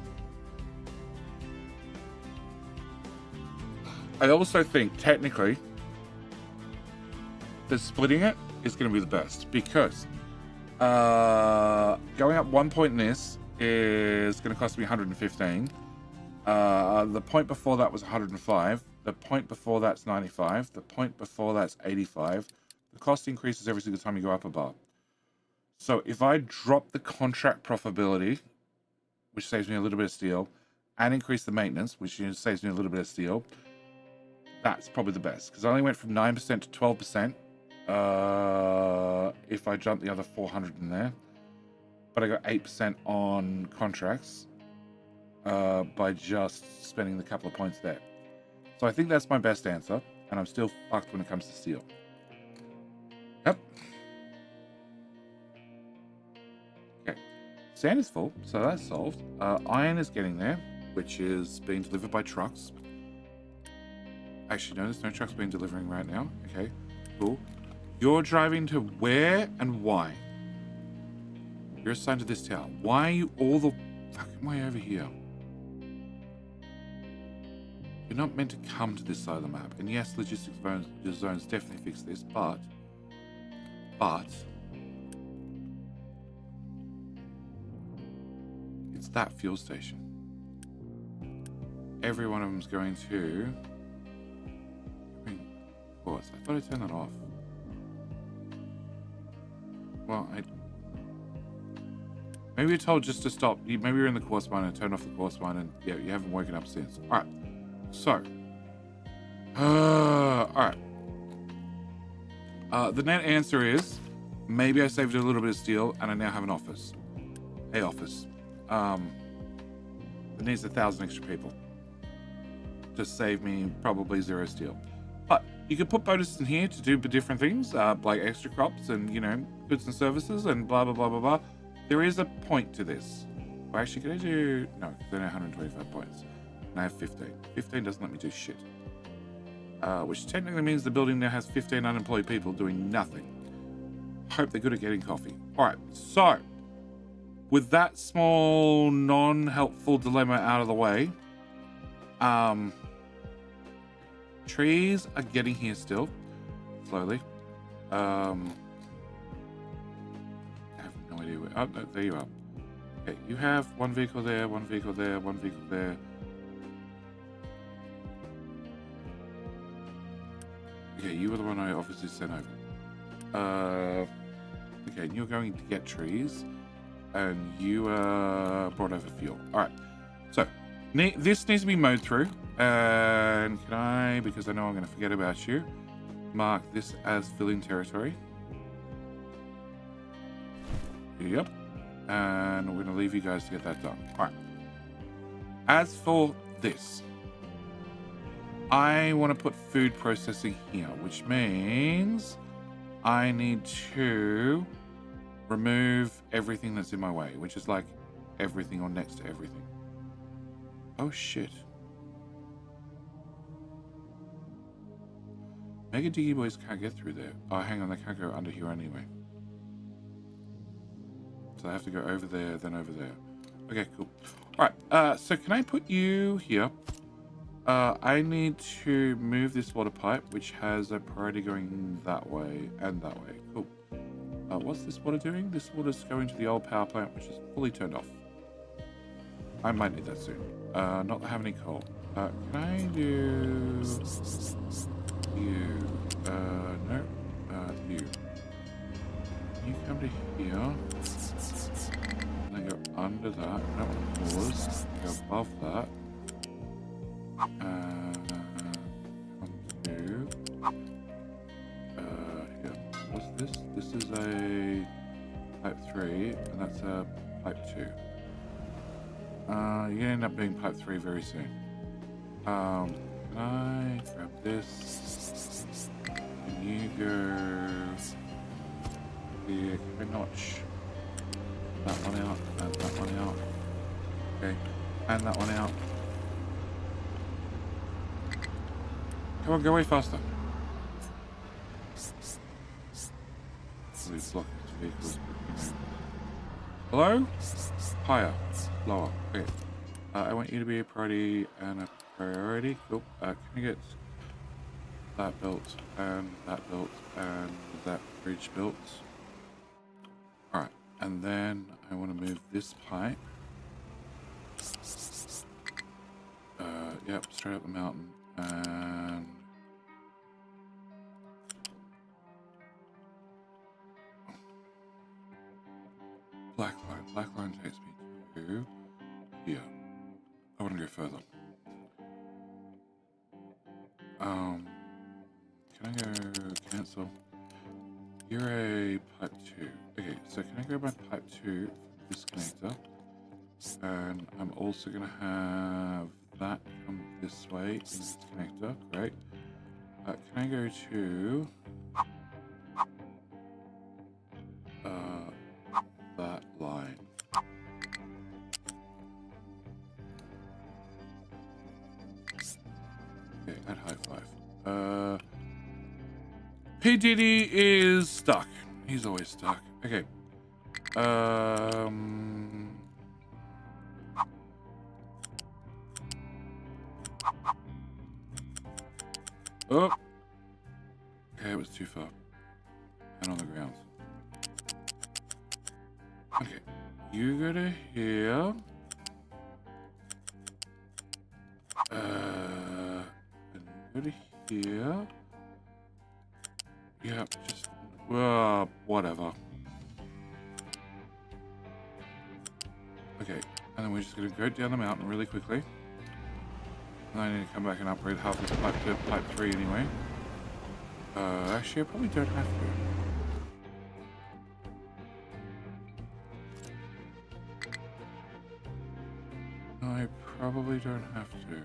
I also think, technically, that splitting it is going to be the best, because going up 1 point in this is going to cost me 115. The point before that was 105. The point before that's 95. The point before that's 85. The cost increases every single time you go up a bar. So if I drop the contract profitability, which saves me a little bit of steel, and increase the maintenance, which saves me a little bit of steel, that's probably the best, because I only went from 9% to 12%. If I jump the other 400 in there, but I got 8% on contracts by just spending the couple of points there. So I think that's my best answer, and I'm still fucked when it comes to steel. Yep. Okay. Sand is full, so that's solved. Iron is getting there, which is being delivered by trucks. Actually, no, there's no trucks being delivering right now. Okay, cool. You're driving to where and why? You're assigned to this tower. Why are you all the fucking way over here? You're not meant to come to this side of the map. And yes, logistics zones definitely fix this, but it's that fuel station. Every one of them's going to. Of course, I thought I turned that off. Well, maybe you're told just to stop. Maybe you're in the course mine and turn off the course mine, and yeah, you haven't woken up since. All right. So, all right. The net answer is maybe I saved a little bit of steel, and I now have an office. It needs 1,000 extra people to save me probably 0 steel. But you can put bonuses in here to do different things, like extra crops and, you know, goods and services and blah, blah, blah, blah, blah. There is a point to this. Well, actually, can I do... No, because I have 125 points. And I have 15. 15 doesn't let me do shit. Which technically means the building now has 15 unemployed people doing nothing. Hope they're good at getting coffee. All right, so with that small, non-helpful dilemma out of the way, trees are getting here still, slowly. I have no idea where. Oh, no, there you are. Okay, you have one vehicle there, one vehicle there, one vehicle there. Okay, you were the one I obviously sent over. Okay, and you're going to get trees, and you brought over fuel. All right, so this needs to be mowed through. And can I, because I know I'm going to forget about you, mark this as filling territory? Yep. And we're going to leave you guys to get that done. All right. As for this, I want to put food processing here, which means I need to remove everything that's in my way, which is like everything or next to everything. Oh shit. Mega Diggy Boys can't get through there. Oh, hang on, they can't go under here anyway. So I have to go over there, then over there. Okay, cool. All right, so can I put you here? I need to move this water pipe, which has a priority going that way and that way. Cool. What's this water doing? This water's going to the old power plant, which is fully turned off. I might need that soon. Not have any coal. Can I do you? No. You. You come to here. And then go under that. I don't want to pause. Go above that. Come to here. What's this? This is a pipe 3, and that's a pipe 2. You're gonna end up being pipe 3 very soon. Can I grab this? Can you go here? Can I notch that one out and that one out? Okay, and that one out. Come on, go way faster. Please block these vehicles. Hello? Higher. Lower. Okay. I want you to be a priority and a priority. Cool. Can I get that built and that built and that bridge built? Alright. And then I want to move this pipe. Yep, straight up the mountain. And black line. Black line takes me to here. I want to go further. Can I go cancel? You're a pipe 2. Okay, so can I grab my pipe 2 from this connector? And I'm also going to have that come this way in this connector. Great. Can I go to that line? Okay, at high 5. P. Diddy is stuck. He's always stuck. Okay. Oh. Okay, it was too far. And on the ground. Okay. You go to here. And you go to here. Yeah, just, whatever. Okay, and then we're just gonna go down the mountain really quickly. And I need to come back and upgrade half this pipe to pipe 3 anyway. Actually, I probably don't have to. I probably don't have to.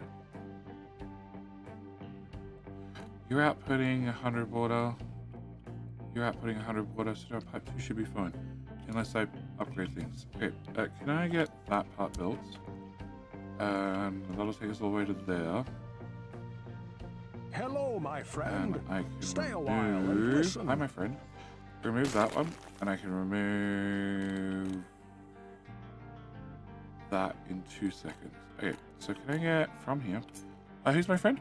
You're outputting 100 water. You're outputting 100 water, so pipe 2 should be fine. Unless I upgrade things. Okay, can I get that part built? And that'll take us all the way to there. Hello, my friend. And I can Stay a while and listen. Hi, my friend. Remove that one, and I can remove that in 2 seconds. Okay, so can I get from here? Who's my friend?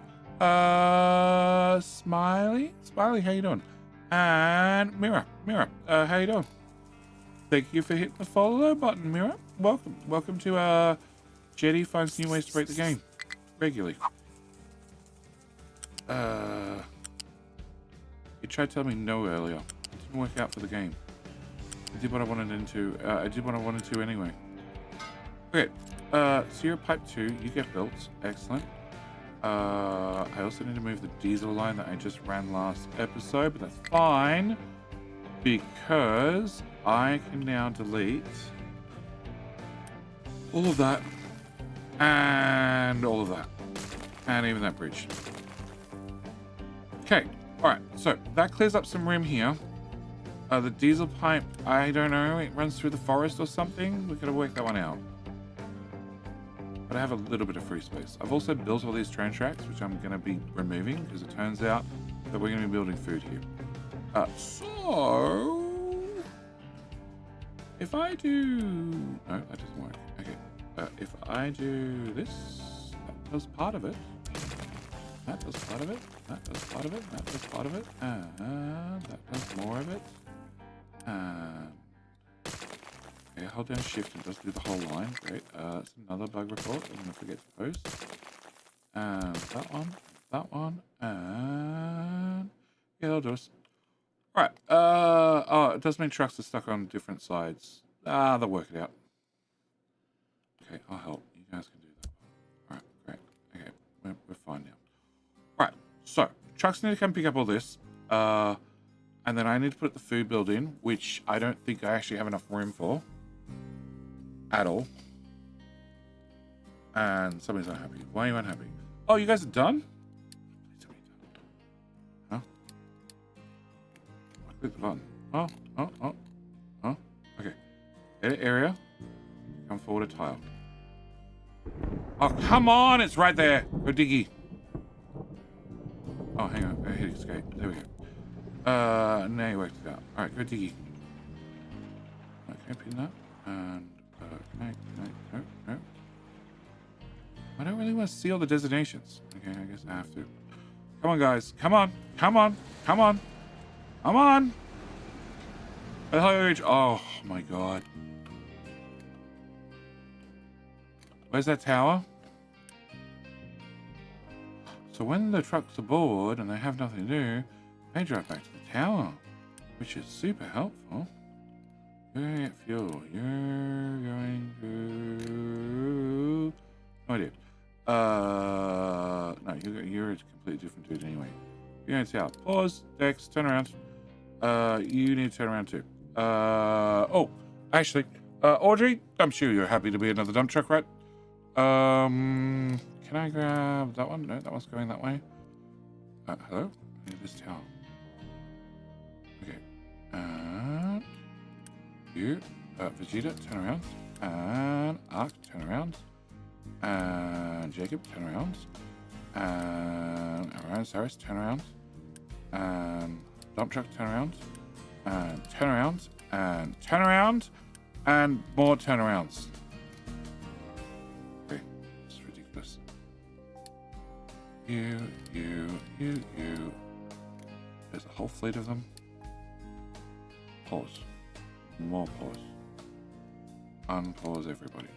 Smiley? Smiley, how you doing? And Mira, how you doing? Thank you for hitting the follow button, Mira. Welcome to Jetty finds new ways to break the game regularly. You tried telling me no earlier. It didn't work out for the game. I did what I wanted to. I did what I wanted to anyway. Okay. So you're pipe 2. You get built. Excellent. I also need to move the diesel line that I just ran last episode, but that's fine because I can now delete all of that and all of that and even that bridge. Okay, all right. So that clears up some room here. The diesel pipe, I don't know. It runs through the forest or something. We gotta work that one out. But I have a little bit of free space. I've also built all these train tracks, which I'm gonna be removing because it turns out that we're gonna be building food here. So if I do, no, that doesn't work. Okay, if I do this, that does part of it. That does part of it. That does part of it. That does part of it. That does more of it. Okay, hold down shift and just do the whole line. Great. That's another bug report I'm gonna forget to post. That one, and yeah, that'll do us. All right. Oh, it does mean trucks are stuck on different sides. They'll work it out. Okay, I'll help. You guys can do that. All right, great. Okay, we're fine now. All right. So trucks need to come pick up all this. And then I need to put the food build in, which I don't think I actually have enough room for at all. And somebody's unhappy. Why are you unhappy? Oh, you guys are done? Please tell me you're done. Huh? I clicked the button. Oh. Okay. Edit area. Come forward a tile. Oh, come on! It's right there. Go diggy. Oh, hang on. I hit escape. There we go. Now you worked it out. Alright, go diggy. Okay, pin that. And, no. I don't really want to see all the designations. Okay, I guess I have to. Come on, guys. Come on. Oh, my God. Where's that tower? So when the trucks are bored and they have nothing to do, they drive back to the tower, which is super helpful. You're going to get fuel. You're going to... No idea. No, you're a completely different dude anyway. You're going to tower. Pause. Dex. Turn around. You need to turn around too. Oh, actually, Audrey, I'm sure you're happy to be another dump truck, right? Can I grab that one? No, that one's going that way. Hello? I need this tower. Okay. And you, Vegeta, turn around. And Ark, turn around. And Jacob, turn around. And Tyrannosaurus, turn around. And dump truck, turn around. And turn around. And turn around. And more turnarounds. Okay, it's ridiculous. You. There's a whole fleet of them. Pause. More pause. Unpause everybody.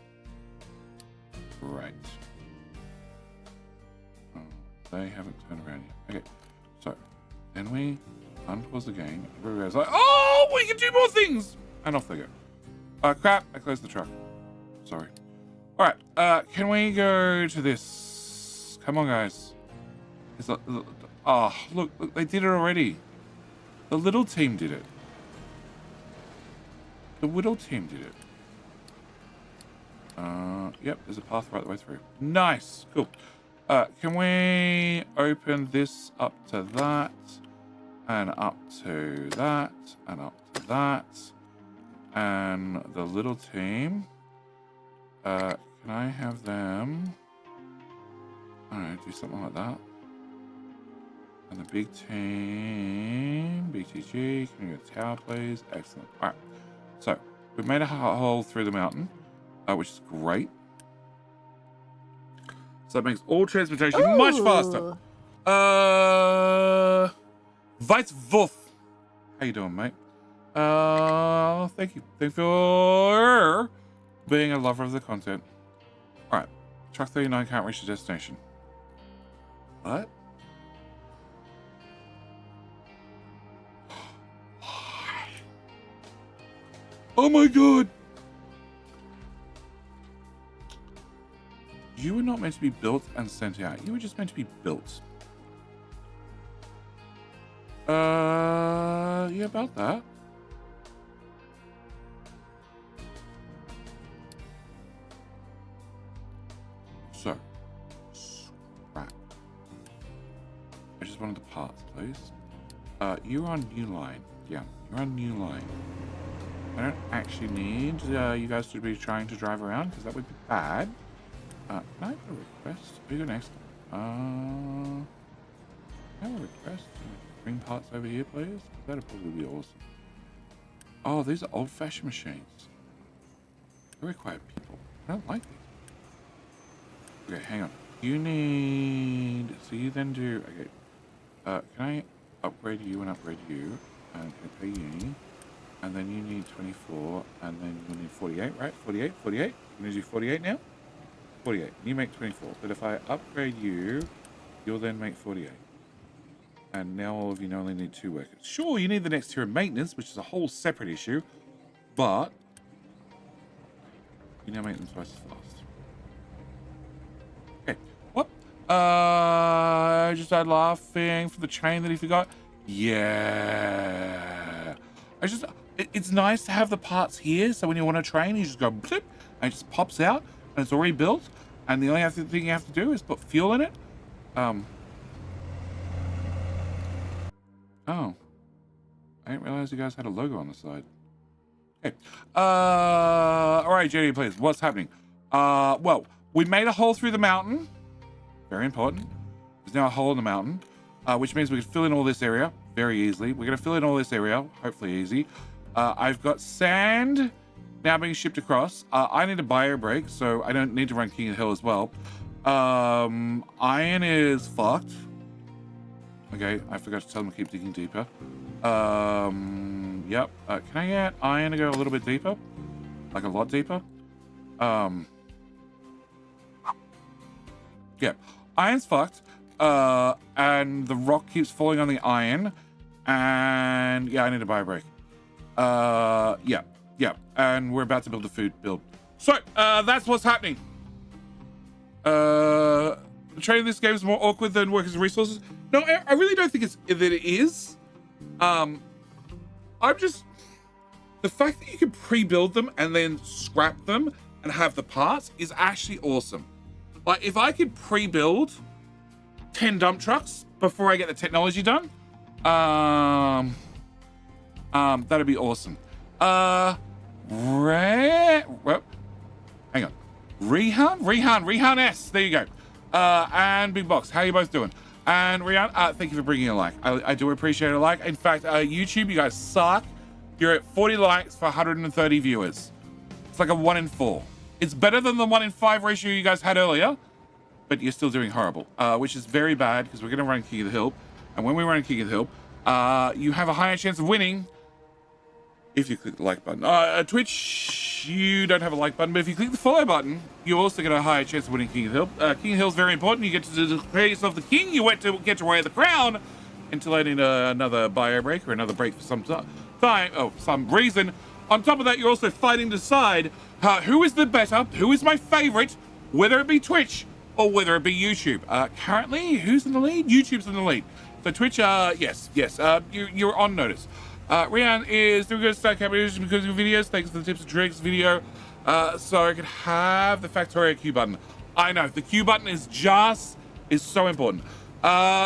Right. Oh, they haven't turned around yet. Okay, so then we unpause the game. Everybody's like, oh, we can do more things! And off they go. Crap, I closed the truck. Sorry. All right, can we go to this? Come on, guys. It's like, oh, look, they did it already. The little team did it. The Whittle team did it. Yep, there's a path right the way through. Nice, cool. Can we open this up to that, and up to that, and up to that, and the little team? Can I have them? I don't know, do something like that. And the big team, BTG, can we get a tower, please? Excellent. All right, so we've made a hole through the mountain, which is great. So that makes all transportation much faster. Vice Wolf. How you doing, mate? Thank you. Thank you for being a lover of the content. All right, truck 39 can't reach the destination. What? Oh my God. You were not meant to be built and sent out. You were just meant to be built. Yeah, about that. So, scrap. I just wanted the parts, please. You're on new line. Yeah, you're on new line. I don't actually need you guys to be trying to drive around because that would be bad. Can I have a request? Who you next? Can I have a request? Bring parts over here, please. That'd probably be awesome. Oh, these are old-fashioned machines. They require people. I don't like these. Okay, hang on. You need... So you then do... Okay. Can I upgrade you and upgrade you? And can I pay you? And then you need 24. And then you need 48, right? 48? 48? I'm going to do 48 now? 48. You make 24. But if I upgrade you, you'll then make 48. And now all of you only need 2 workers. Sure, you need the next tier of maintenance, which is a whole separate issue. But... you now make them twice as fast. Okay. What? Just started laughing for the chain that he forgot. Yeah. It's nice to have the parts here, so when you want to train, you just go blip, and it just pops out, and it's already built, and the only thing you have to do is put fuel in it. Oh. I didn't realize you guys had a logo on the side. Okay. All right, JD, please. What's happening? Well, we made a hole through the mountain. Very important. There's now a hole in the mountain, which means we can fill in all this area very easily. We're going to fill in all this area, hopefully easy. I've got sand now being shipped across. I need a bio break, so I don't need to run King of the Hill as well. Iron is fucked. Okay, I forgot to tell them to keep digging deeper. Yep. Can I get iron to go a little bit deeper? Like a lot deeper? Yeah. Iron's fucked. And the rock keeps falling on the iron. And yeah, I need a bio break. Yeah. And we're about to build a food build. So, that's what's happening. Trading this game is more awkward than workers' resources. No, I really don't think that it is. I'm just... the fact that you can pre-build them and then scrap them and have the parts is actually awesome. Like, if I could pre-build 10 dump trucks before I get the technology done, that'd be awesome. Well, hang on. Rehan S. There you go. And Big Box, how are you both doing? And Rian, thank you for bringing a like. I do appreciate a like. In fact, YouTube, you guys suck. You're at 40 likes for 130 viewers. It's like a 1 in 4. It's better than the 1 in 5 ratio you guys had earlier, but you're still doing horrible, which is very bad because we're going to run King of the Hill. And when we run King of the Hill, you have a higher chance of winning if you click the like button. Twitch, you don't have a like button, but if you click the follow button, you also get a higher chance of winning King of the Hill. King of the Hill is very important. You get to declare yourself the king. You get to wear the crown until I need another bio break or another break for some reason. On top of that, you're also fighting to decide who is the better, who is my favorite, whether it be Twitch or whether it be YouTube. Currently, who's in the lead? YouTube's in the lead. So Twitch, yes, you're on notice. Rian is doing good to start capitalization because of your videos. Thanks for the tips and tricks video. So I could have the Factorio Q button. I know, the Q button is so important.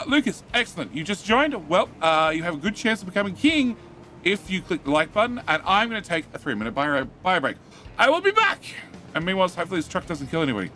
Lucas, excellent. You just joined. Well, you have a good chance of becoming king if you click the like button, and I'm going to take a 3-minute bio break. I will be back. And meanwhile, hopefully this truck doesn't kill anybody.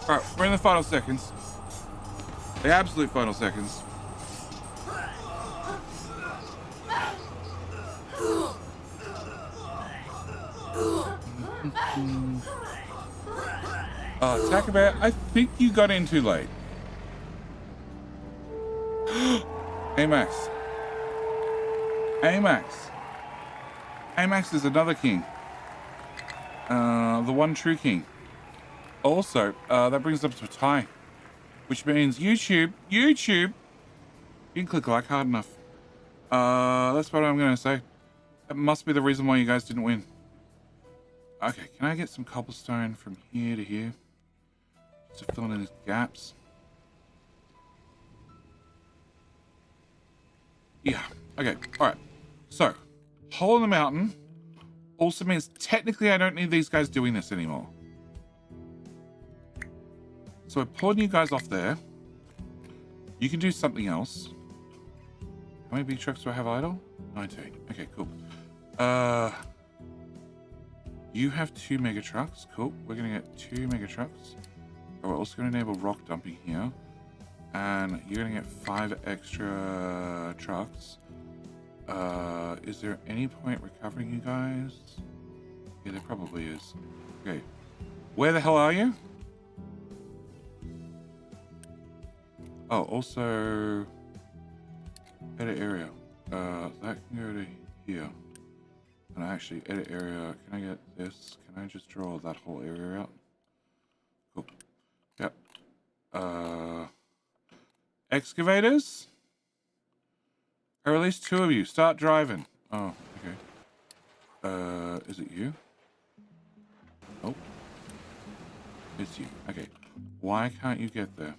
All right, we're in the final seconds. The absolute final seconds. Attack about. I think you got in too late. Amax. Amax. Amax is another king. The one true king. Also, that brings us up to a tie. Which means YouTube, you didn't click like hard enough. That's what I'm going to say. That must be the reason why you guys didn't win. Okay, can I get some cobblestone from here to here? Just to fill in these gaps. Yeah, okay, alright. So, hole in the mountain also means technically I don't need these guys doing this anymore. So we're pulling you guys off there. You can do something else. How many big trucks do I have idle? 19. Okay, cool. You have 2 mega trucks. Cool. We're going to get 2 mega trucks. Oh, we're also going to enable rock dumping here. And you're going to get 5 extra trucks. Is there any point recovering you guys? Yeah, there probably is. Okay. Where the hell are you? Oh, also edit area. That can go to here. And actually, edit area. Can I get this? Can I just draw that whole area out? Cool. Yep. Excavators? I released 2 of you. Start driving. Oh, okay. Is it you? Oh. It's you. Okay. Why can't you get there?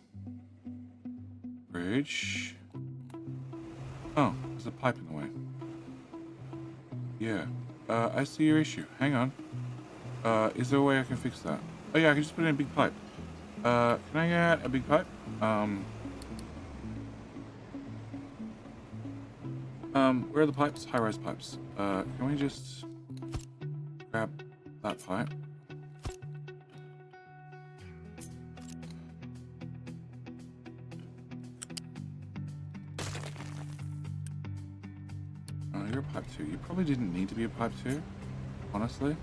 Bridge. Oh, there's a pipe in the way. Yeah. I see your issue. Hang on. Is there a way I can fix that? Oh yeah, I can just put in a big pipe. Can I get a big pipe? Where are the pipes? High-rise pipes. Can we just grab that pipe? You're a pipe 2. You probably didn't need to be a pipe 2, honestly.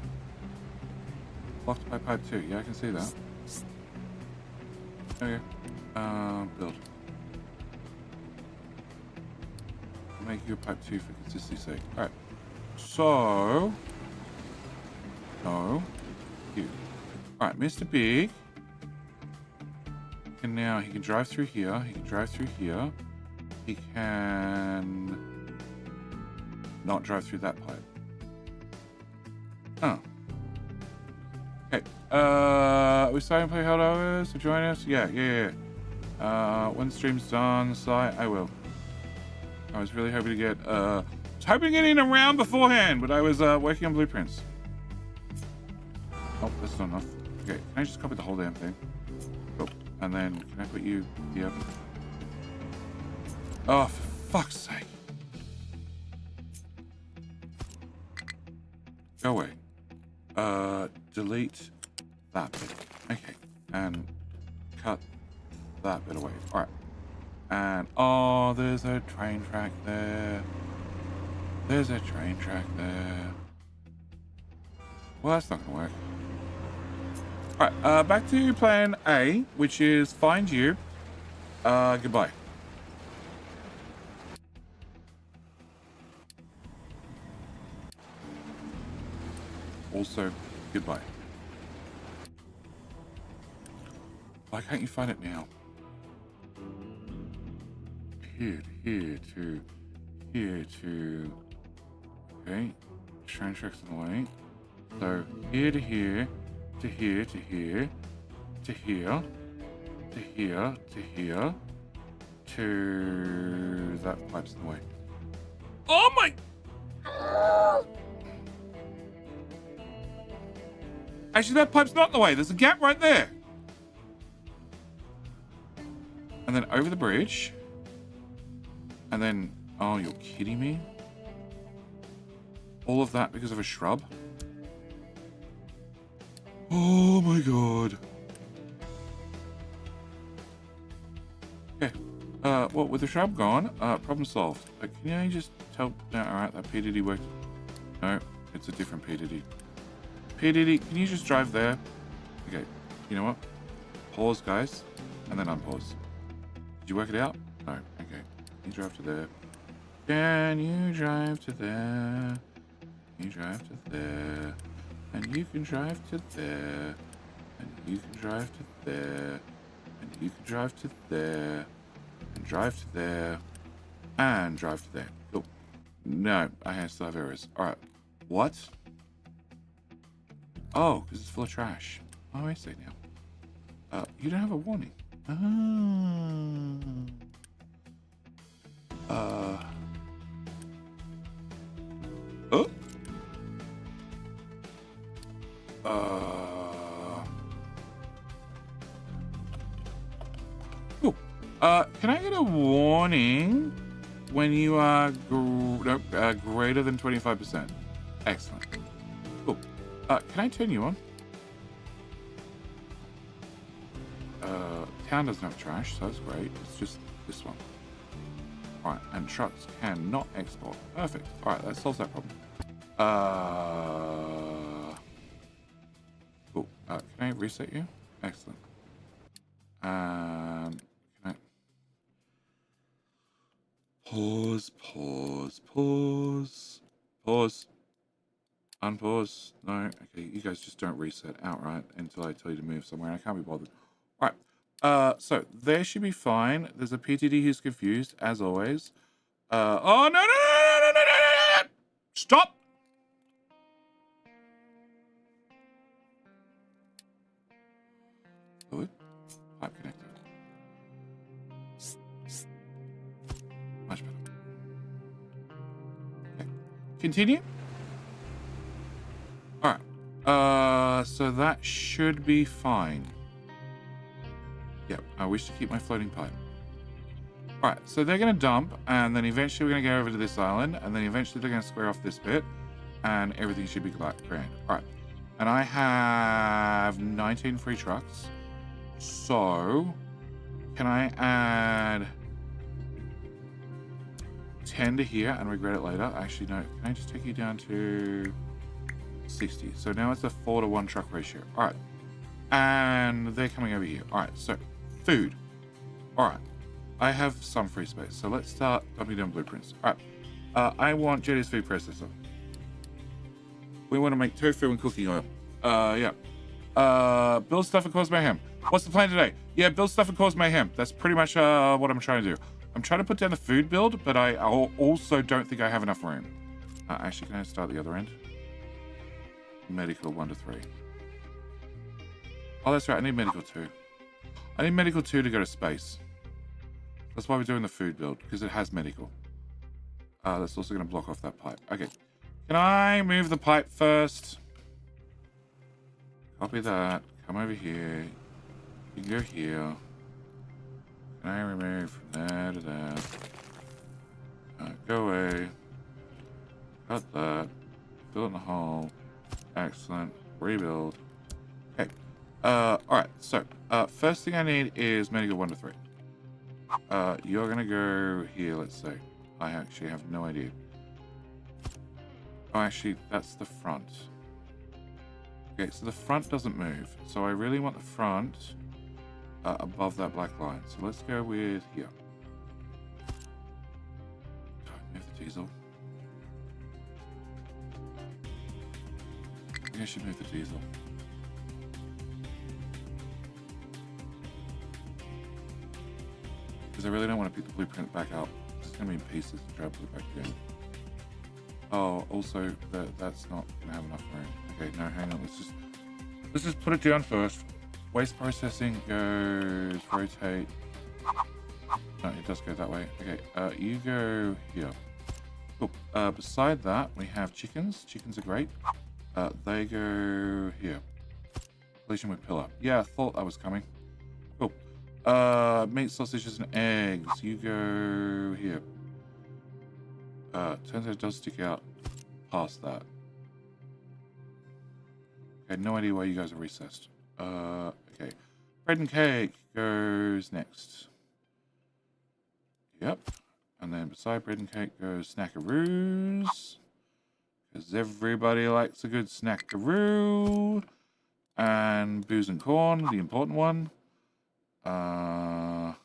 Blocked by pipe 2. Yeah, I can see that. Okay. Build. Make you a pipe 2 for consistency's sake. Alright. So... No. You. Alright, Mr. Big. And now he can drive through here. He can drive through here. He can... not drive through that pipe. Oh. Okay. Are we starting to play holdovers? So join us? Yeah. When the stream's done, site, I will. I was really hoping to get, in a round beforehand, but I was, working on blueprints. Oh, that's not enough. Okay, can I just copy the whole damn thing? Oh, and then, can I put you here? Oh, for fuck's sake. Go away. Delete that bit. Okay. And cut that bit away. Alright. And, oh, there's a train track there. There's a train track there. Well, that's not gonna work. Alright, back to plan A, which is find you. Goodbye. Also, goodbye. Why can't you find it now? Here to here to. Okay, train tracks in the way. So here to here to here to here to here to here to here to that pipe's in the way. Oh my! Actually, that pipe's not in the way. There's a gap right there. And then over the bridge. And then, oh, you're kidding me? All of that because of a shrub? Oh my god. Well, with the shrub gone, problem solved. Can you just tell... No, alright, that PDD worked. No, it's a different PDD. PDD, can you just drive there? Okay, you know what? Pause, guys, and then unpause. Did you work it out? No, okay. You drive to there. Can you drive to there? You drive to there. And you can drive to there. And you can drive to there. And you can drive to there. And drive to there. And drive to there. Cool. No, I still have errors. Alright. What? Oh, because it's full of trash. Oh, I see now. You don't have a warning. Oh. Cool. Can I get a warning when you are greater than 25%? Excellent. Cool. Can I turn you on? Town doesn't have trash, so that's great. It's just this one. Alright, and trucks cannot export. Perfect. Alright, that solves that problem. Cool. Can I reset you? Excellent. Can I... Pause. Unpause. No. Okay, you guys just don't reset outright until I tell you to move somewhere. I can't be bothered. Alright. So there should be fine. There's a PTD who's confused, as always. Oh, no. Stop! Fluid. Pipe connector. Much better. Okay. Continue. Alright. So that should be fine. Yep, I wish to keep my floating pipe. Alright, so they're going to dump, and then eventually we're going to go over to this island, and then eventually they're going to square off this bit, and everything should be grand. Alright, and I have 19 free trucks, so can I add 10 to here and regret it later? Actually, no, can I just take you down to 60? So now it's a 4-to-1 truck ratio. Alright, and they're coming over here. Alright, so food. Alright, I have some free space, so let's start dumping down blueprints. Alright, I want Jetty's food processor. We want to make tofu and cooking oil. Yeah. Build stuff and cause mayhem. What's the plan today? Yeah, build stuff and cause mayhem. That's pretty much what I'm trying to do. I'm trying to put down the food build, but I also don't think I have enough room. Actually, can I start the other end? Medical 1 to 3. Oh, that's right. I need medical 2. I need medical 2 to go to space. That's why we're doing the food build, because it has medical. That's also going to block off that pipe. Okay. Can I move the pipe first? Copy that. Come over here. You can go here. Can I remove from there to there? Go away. Cut that. Fill it in the hole. Excellent. Rebuild. Okay. Alright, so first thing I need is medical 1 to 3. You're gonna go here, let's say. I actually have no idea. Oh, actually, that's the front. Okay, so the front doesn't move. So I really want the front above that black line. So let's go with here. Move the diesel. I think I should move the diesel. Because I really don't want to pick the blueprint back up. It's going to be in pieces and try to put it back down. Oh, also, that's not going to have enough room. Okay, no, hang on. Let's just put it down first. Waste processing goes rotate. No, it does go that way. Okay, you go here. Cool. Beside that, we have chickens. Chickens are great. They go here. Completion with pillar. Yeah, I thought that was coming. Cool. Meat, sausages, and eggs. You go here. Turns out it does stick out past that. Okay, no idea why you guys are recessed. Okay. Bread and cake goes next. Yep. And then beside bread and cake goes snackaroos. Because everybody likes a good snackaroo. And booze and corn, the important one. Oh,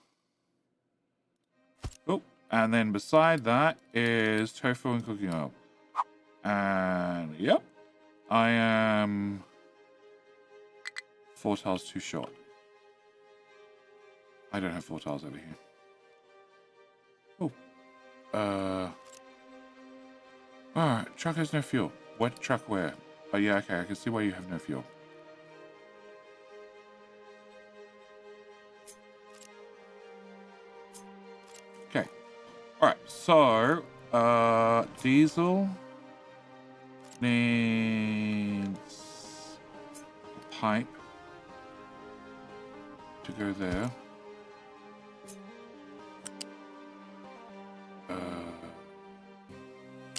and then beside that is tofu and cooking oil. And yep, I am 4 tiles too short. I don't have 4 tiles over here. Oh, alright, truck has no fuel. What truck where? Oh yeah, okay, I can see why you have no fuel. Okay. Alright, so diesel needs a pipe to go there.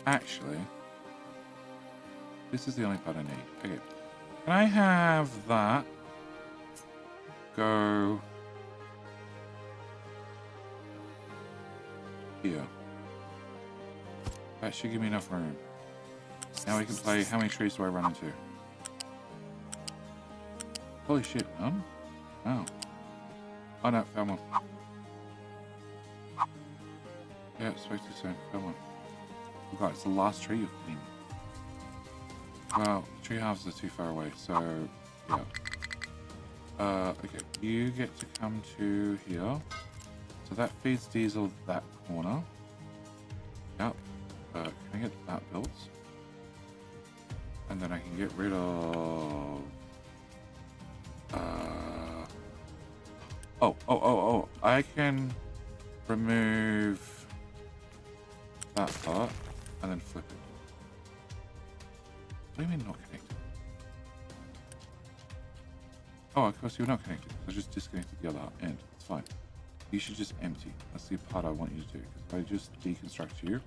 Actually, this is the only part I need. Okay. Can I have that go here? That should give me enough room. Now we can play how many trees do I run into? Holy shit, none? Oh. Oh no, found one. Yeah, it's supposed to soon. Found one. Oh god, it's the last tree you've been. Well, tree halves are too far away, so yeah. Okay, you get to come to here. So that feeds diesel that corner. Yep. Can I get that built? And then I can get rid of oh, I can remove that part and then flip it. What do you mean not connected? Oh, of course you're not connected. I just disconnected the other end. It's fine. You should just empty. That's the part I want you to do. Because if I just deconstruct you,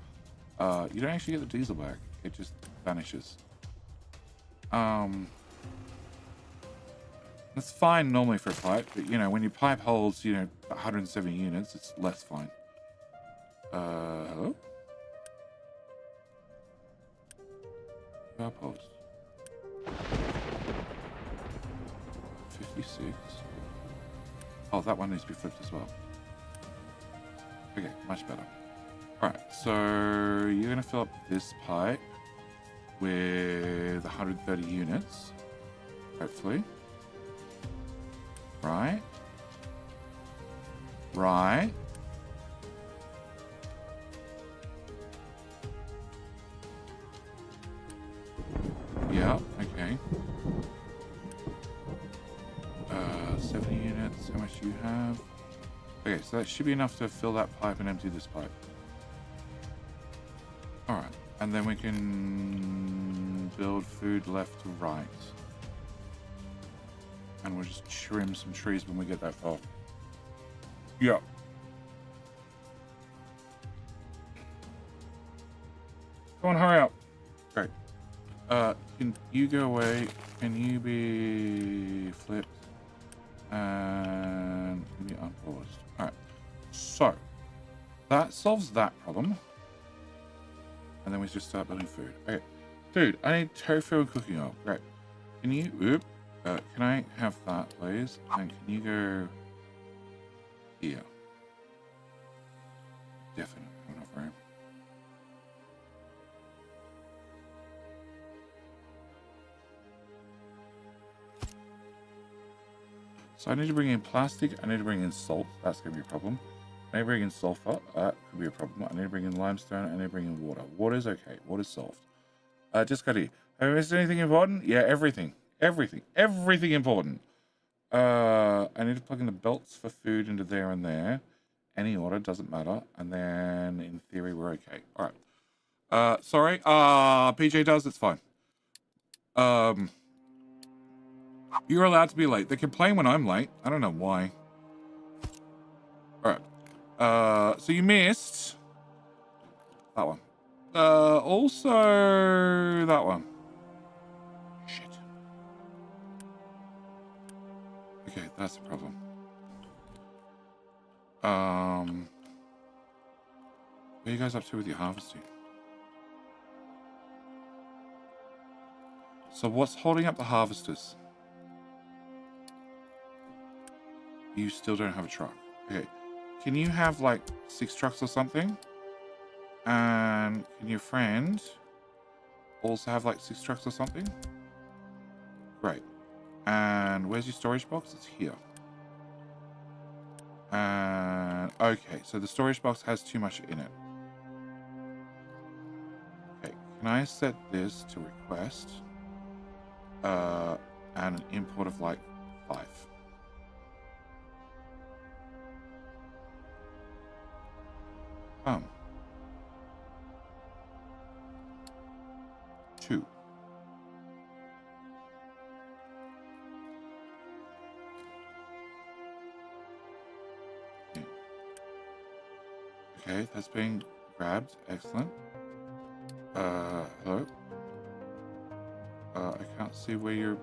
you don't actually get the diesel back. It just vanishes. That's fine normally for a pipe, but you know, when your pipe holds, 170 units, it's less fine. Hello? Post. 56. Oh, that one needs to be flipped as well. Okay, much better. Alright, so you're going to fill up this pipe with 130 units, hopefully. Right. Right. Yeah, okay. 70 units, how much do you have? Okay, so that should be enough to fill that pipe and empty this pipe. Alright, and then we can build food left to right. And we'll just trim some trees when we get that far. Yeah. Come on, hurry up. Great. Can you go away? Can you be flipped? And can be unpaused. Alright. So, that solves that problem. And then we just start building food. Okay. Dude, I need tofu and cooking oil. Great. Can you... can I have that, please? And can you go here? Definitely enough room. So I need to bring in plastic. I need to bring in salt. That's going to be a problem. I need to bring in sulfur. That could be a problem. I need to bring in limestone. I need to bring in water. Water's okay. Water's solved. Just got here. Have I missed anything important? Yeah, everything. Everything important. I need to plug in the belts for food into there and there. Any order, doesn't matter. And then, in theory, we're okay. All right. Sorry. PJ does, it's fine. You're allowed to be late. They complain when I'm late. I don't know why. All right. So you missed that one. Also that one. Shit. Okay, that's a problem. What are you guys up to with your harvesting? So what's holding up the harvesters? You still don't have a truck. Okay. Can you have like 6 trucks or something? And can your friend also have like 6 trucks or something? Great. And where's your storage box? It's here. And okay, so the storage box has too much in it. Okay, can I set this to request? And an import of like 5. Come. 2. Okay, that's being grabbed. Excellent. Hello? I can't see where you're...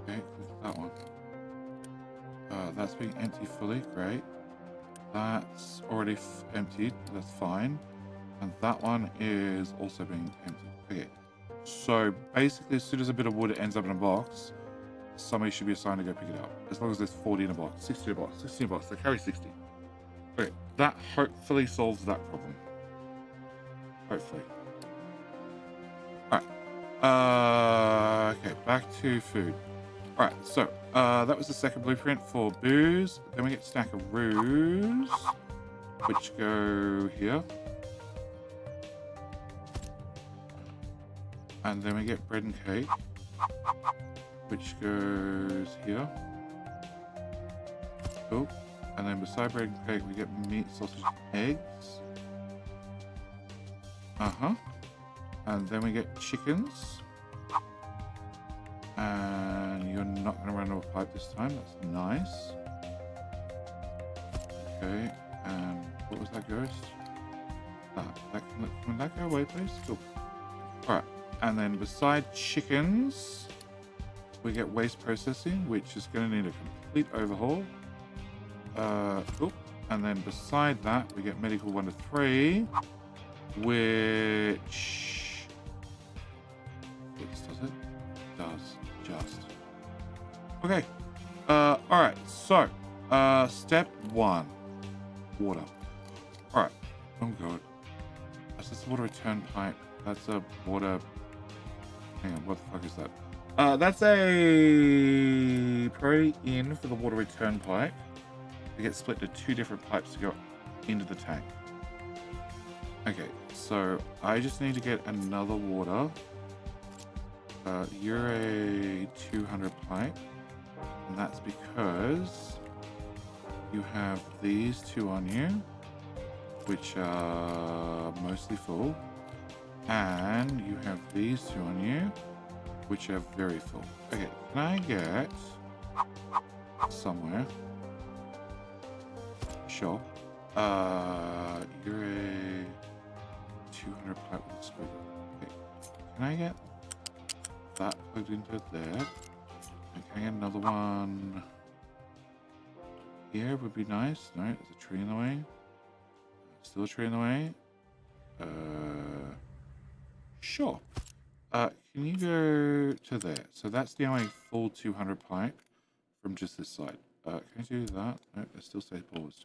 Okay, click that one. That's being empty fully. Great. That's already emptied. That's fine. And that one is also being emptied. Okay. So basically, as soon as a bit of wood ends up in a box, somebody should be assigned to go pick it up. As long as there's 40 in a box, 60 in a box, 60 in a box. They carry 60. Okay. That hopefully solves that problem. Hopefully. Alright. Okay, back to food. Alright, so that was the second blueprint for booze. Then we get snack of roos, which go here. And then we get bread and cake, which goes here. Cool. And then beside bread and cake, we get meat, sausage, eggs. And then we get chickens. And you're not going to run out of pipe this time. That's nice. Okay. And what was that ghost? Can that go away, please? Cool. Alright. And then beside chickens, we get waste processing, which is going to need a complete overhaul. Cool. And then beside that, we get medical 1 to 3, which... does it? Does. Just. Okay. Alright. So, step 1. Water. Alright. Oh god. That's just a water return pipe. That's a water... Hang on, what the fuck is that? That's a priority in for the water return pipe. They get split to 2 different pipes to go into the tank. Okay, so I just need to get another water. You're a 200 pipe, and that's because you have these 2 on you, which are mostly full, and you have these 2 on you, which are very full. Okay, can I get somewhere? Sure. You're a 200 pipe with a squiggle. Okay, can I get that plugged into there? And can I get another one here? Would be nice. No, there's a tree in the way. Still a tree in the way. Sure. Can you go to there? So that's now a full 200 pipe from just this side. Can I do that? No, it still stays paused.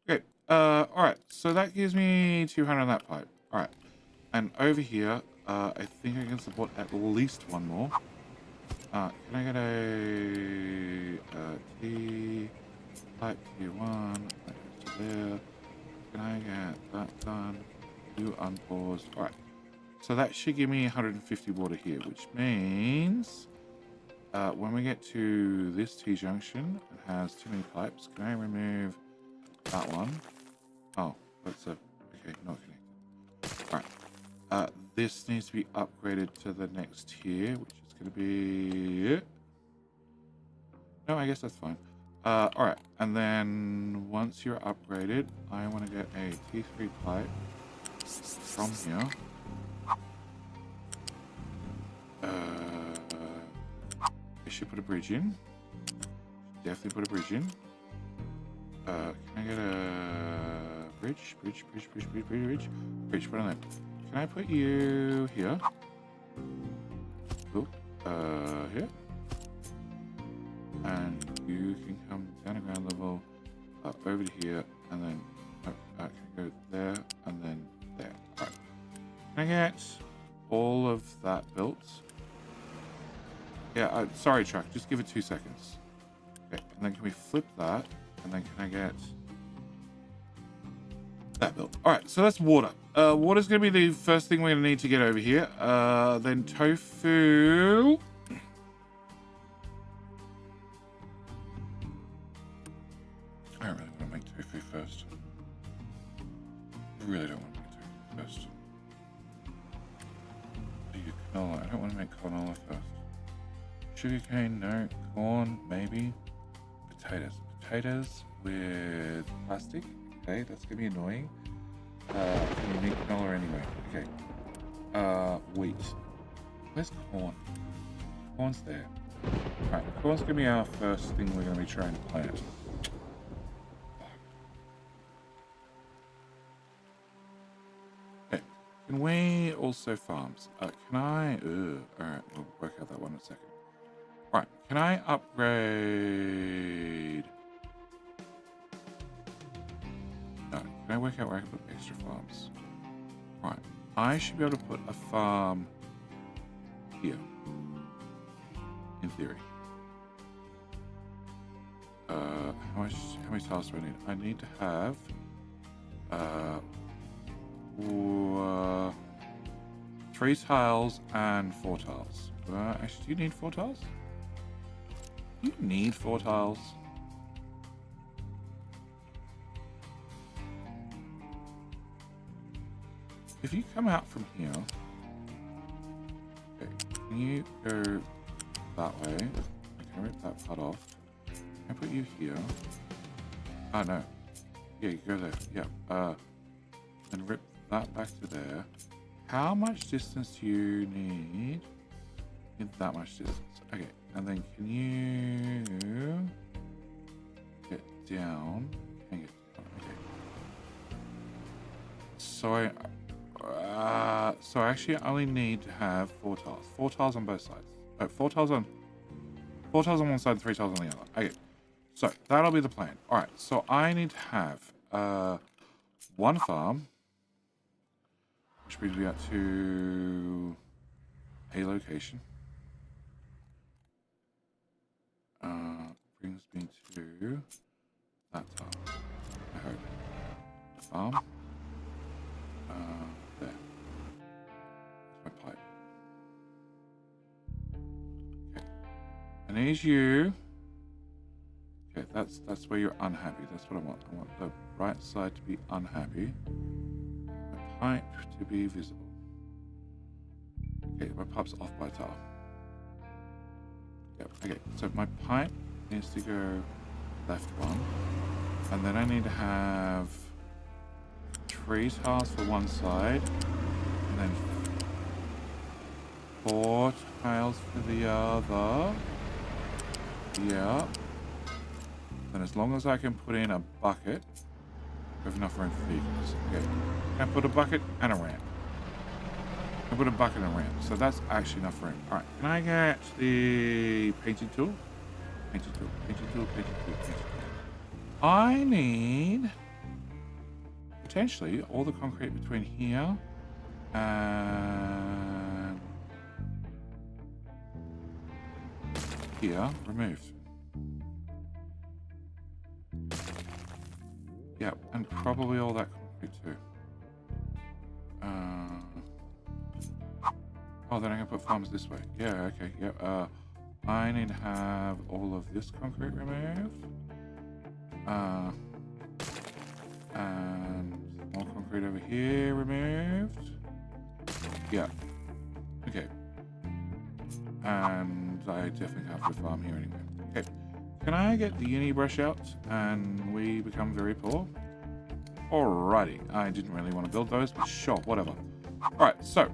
Okay. Alright. So that gives me 200 on that pipe. Alright. And over here, I think I can support at least 1 more. Can I get a T pipe tier 1? That goes to there. Can I get that done? Do unpaused. Alright. So that should give me 150 water here, which means when we get to this T-junction, it has too many pipes. Can I remove that one? Oh, that's a... Okay, not connected. Alright. This needs to be upgraded to the next tier, which is going to be... No, I guess that's fine. Alright, and then once you're upgraded, I want to get a T3 pipe from here. I should put a bridge in. Definitely put a bridge in. Can I get a bridge? Bridge, put on that. Can I put you here? Cool. Here. And you can come down to ground level, over to here, and then can go there, and then there. Alright. Can I get all of that built? Yeah, sorry, truck. Just give it 2 seconds. Okay, and then can we flip that? And then can I get that built? All right, so that's water. Water's going to be the first thing we're going to need to get over here. Then tofu. I don't really want to make tofu first. I really don't want to make tofu first. Canola. I don't want to make canola first. Sugarcane, no. Corn, maybe. Potatoes with plastic. Okay, that's gonna be annoying. You need canola anyway. Okay. Wheat. Where's corn? Corn's there. Alright, corn's gonna be our first thing we're gonna be trying to plant. Okay. Can we also farms? Can I? Alright, we'll work out that one in a second. Right, can I upgrade? No, can I work out where I can put extra farms? Right, I should be able to put a farm here, in theory. How many tiles do I need? I need to have, 3 tiles and 4 tiles. Actually, do you need 4 tiles? You need 4 tiles. If you come out from here, okay, can you go that way? I can rip that part off. Can I put you here? Oh no. Yeah, you go there. Yeah. And rip that back to there. How much distance do you need? Need that much distance. Okay. And then can you get down? Can you get down? Okay. So I actually only need to have 4 tiles. 4 tiles on both sides. 4 tiles on one side, 3 tiles on the other. Okay. So that'll be the plan. Alright, so I need to have 1 farm, which brings me out to a location. Brings me to that tile. I hope. Farm. There. That's my pipe. Okay. I need you. Okay, that's where you're unhappy. That's what I want. I want the right side to be unhappy. The pipe to be visible. Okay, my pipe's off by a tile. Yep, okay, so my pipe needs to go left 1. And then I need to have 3 tiles for one side. And then 4 tiles for the other. Yeah. And as long as I can put in a bucket, we have enough room for vehicles. Okay. Can I put a bucket and a ramp? I put a bucket and a ramp, so that's actually enough room. Alright, can I get the painting tool? Painting tool. I need potentially all the concrete between here and here removed. Yeah, and probably all that concrete too. Oh, then I can put farms this way. Yeah, okay, yeah. I need to have all of this concrete removed. And more concrete over here removed. Yeah. Okay. And I definitely have to farm here anyway. Okay. Can I get the uni brush out and we become very poor? Alrighty. I didn't really want to build those, but sure, whatever. Alright, so,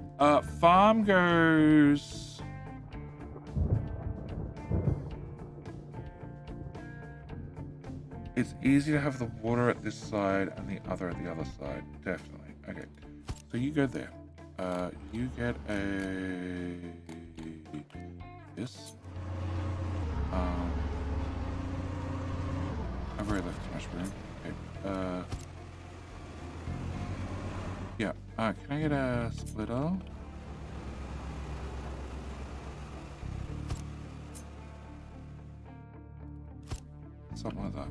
farm goes... It's easy to have the water at this side and the other at the other side. Definitely. Okay. So you go there. You get this. I've already left too much room. Okay. Yeah. Can I get a splitter? Something like that.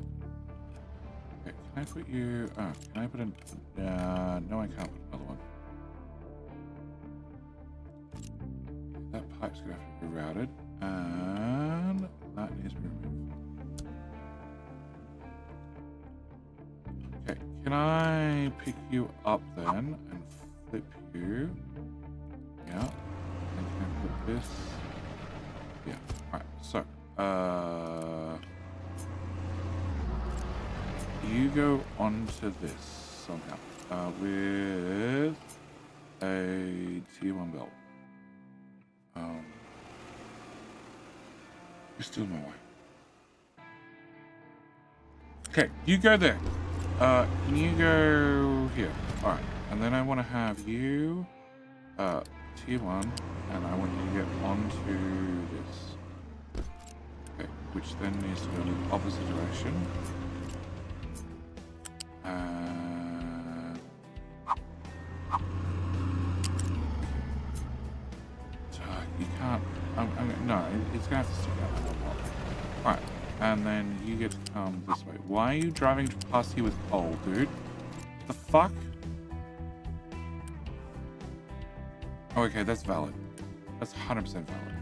Okay, can I put you... Oh, can I put in... no, I can't put another one. That pipe's going to have to be routed. And that needs to be removed. Okay, can I pick you up then and flip you? Yeah. And can I put this? Yeah. Alright, so... you go onto this somehow with a tier 1 belt. You're still in my way. Okay, you go there. Can you go here? Alright, and then I want to have you tier 1, and I want you to get onto this. Okay, which then needs to go in the opposite direction. You can't. No, it's gonna have to stick out. Alright, and then you get to come this way. Why are you driving past here with coal, dude? The fuck? Oh, okay, that's valid. That's 100% valid.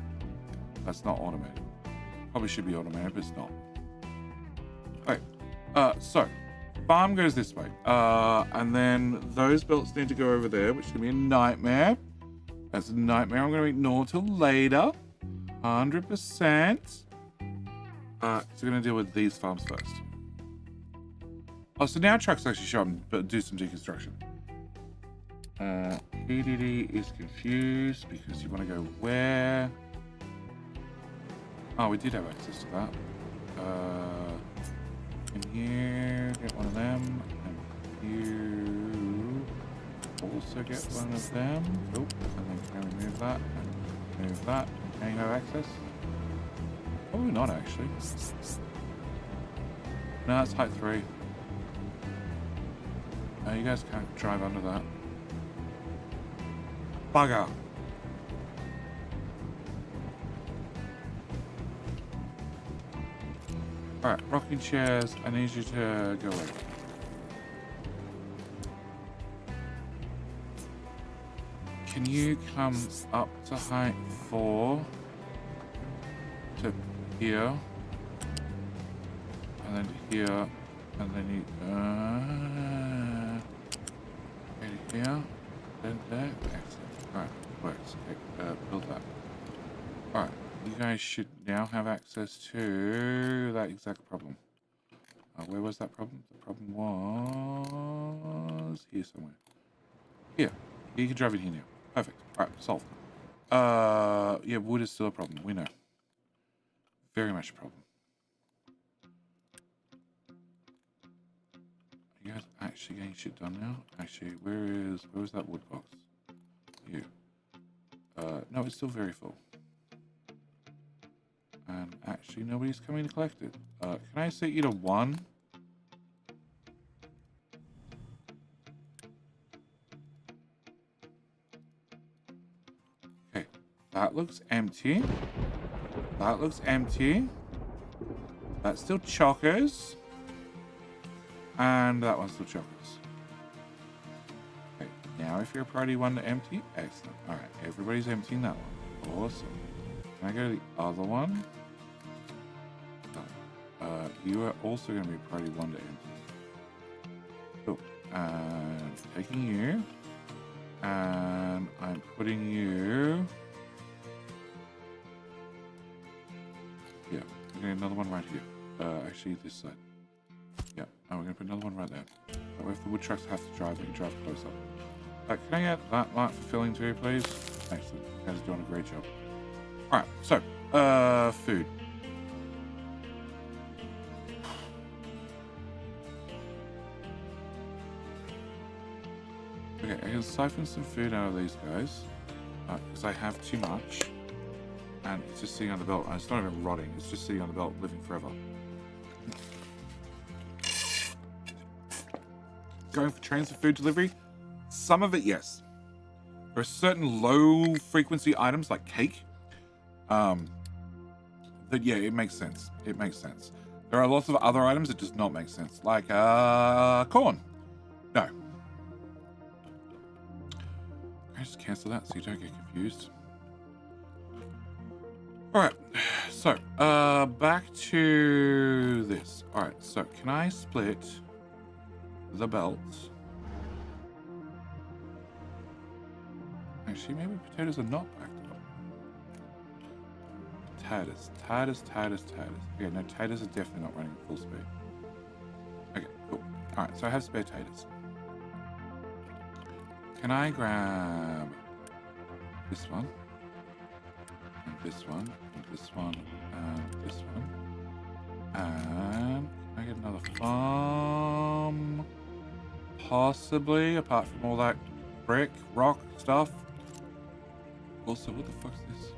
That's not automated. Probably should be automated, but it's not. Okay, so. Farm goes this way. And then those belts need to go over there, which is going to be a nightmare. That's a nightmare I'm going to ignore till later. 100%. So we're going to deal with these farms first. Oh, so now trucks actually show up and do some deconstruction. EDD is confused because you want to go where? Oh, we did have access to that. In here, get one of them, and you also get one of them. Oh, and then can I remove that, and remove that. Can you have access? Probably not, actually. No, it's height 3. No, you guys can't drive under that. Bugger! Alright, rocking chairs, I need you to go away. Can you come up to height 4 to here, and then to here, and then you to here, then there. Excellent. Alright, works. Okay, build that. Alright, you guys should now have access to that exact problem. Where was that problem? The problem was here somewhere. Here. You can drive it here now. Perfect. Alright, solved. Yeah, wood is still a problem. We know. Very much a problem. Are you guys actually getting shit done now? Actually, where was that wood box? You. No, it's still very full. And actually, nobody's coming to collect it. Can I set you to 1? Okay, that looks empty. That looks empty. That's still chockers. And that one's still chockers. Okay, now if you're a priority 1 to empty, excellent. Alright, everybody's emptying that one. Awesome. Can I go to the other one? You are also going to be priority 1 to empty. Cool. And taking you. And I'm putting you... Yeah, we're getting another one right here. Actually, this side. Yeah, and we're going to put another one right there. That way if the wood trucks have to drive, they can drive closer. Can I get that light fulfilling too, please? Excellent. You guys are doing a great job. Alright, so, food. can siphon some food out of these guys because I have too much, and it's just sitting on the belt. And it's not even rotting; it's just sitting on the belt, living forever. Going for trains for food delivery? Some of it, yes. There are certain low-frequency items like cake. That yeah, it makes sense. It makes sense. There are lots of other items that does not make sense, like corn. No. I just cancel that so you don't get confused. All right. So back to this. All right. So can I split the belts? Actually, maybe potatoes are not backed up. Taters. Okay, no, taters are definitely not running at full speed. Okay, cool. Alright, so I have spare taters. Can I grab this one, and this one, and this one, and this one? And can I get another farm? Possibly, apart from all that brick, rock stuff. Also, what the fuck's this?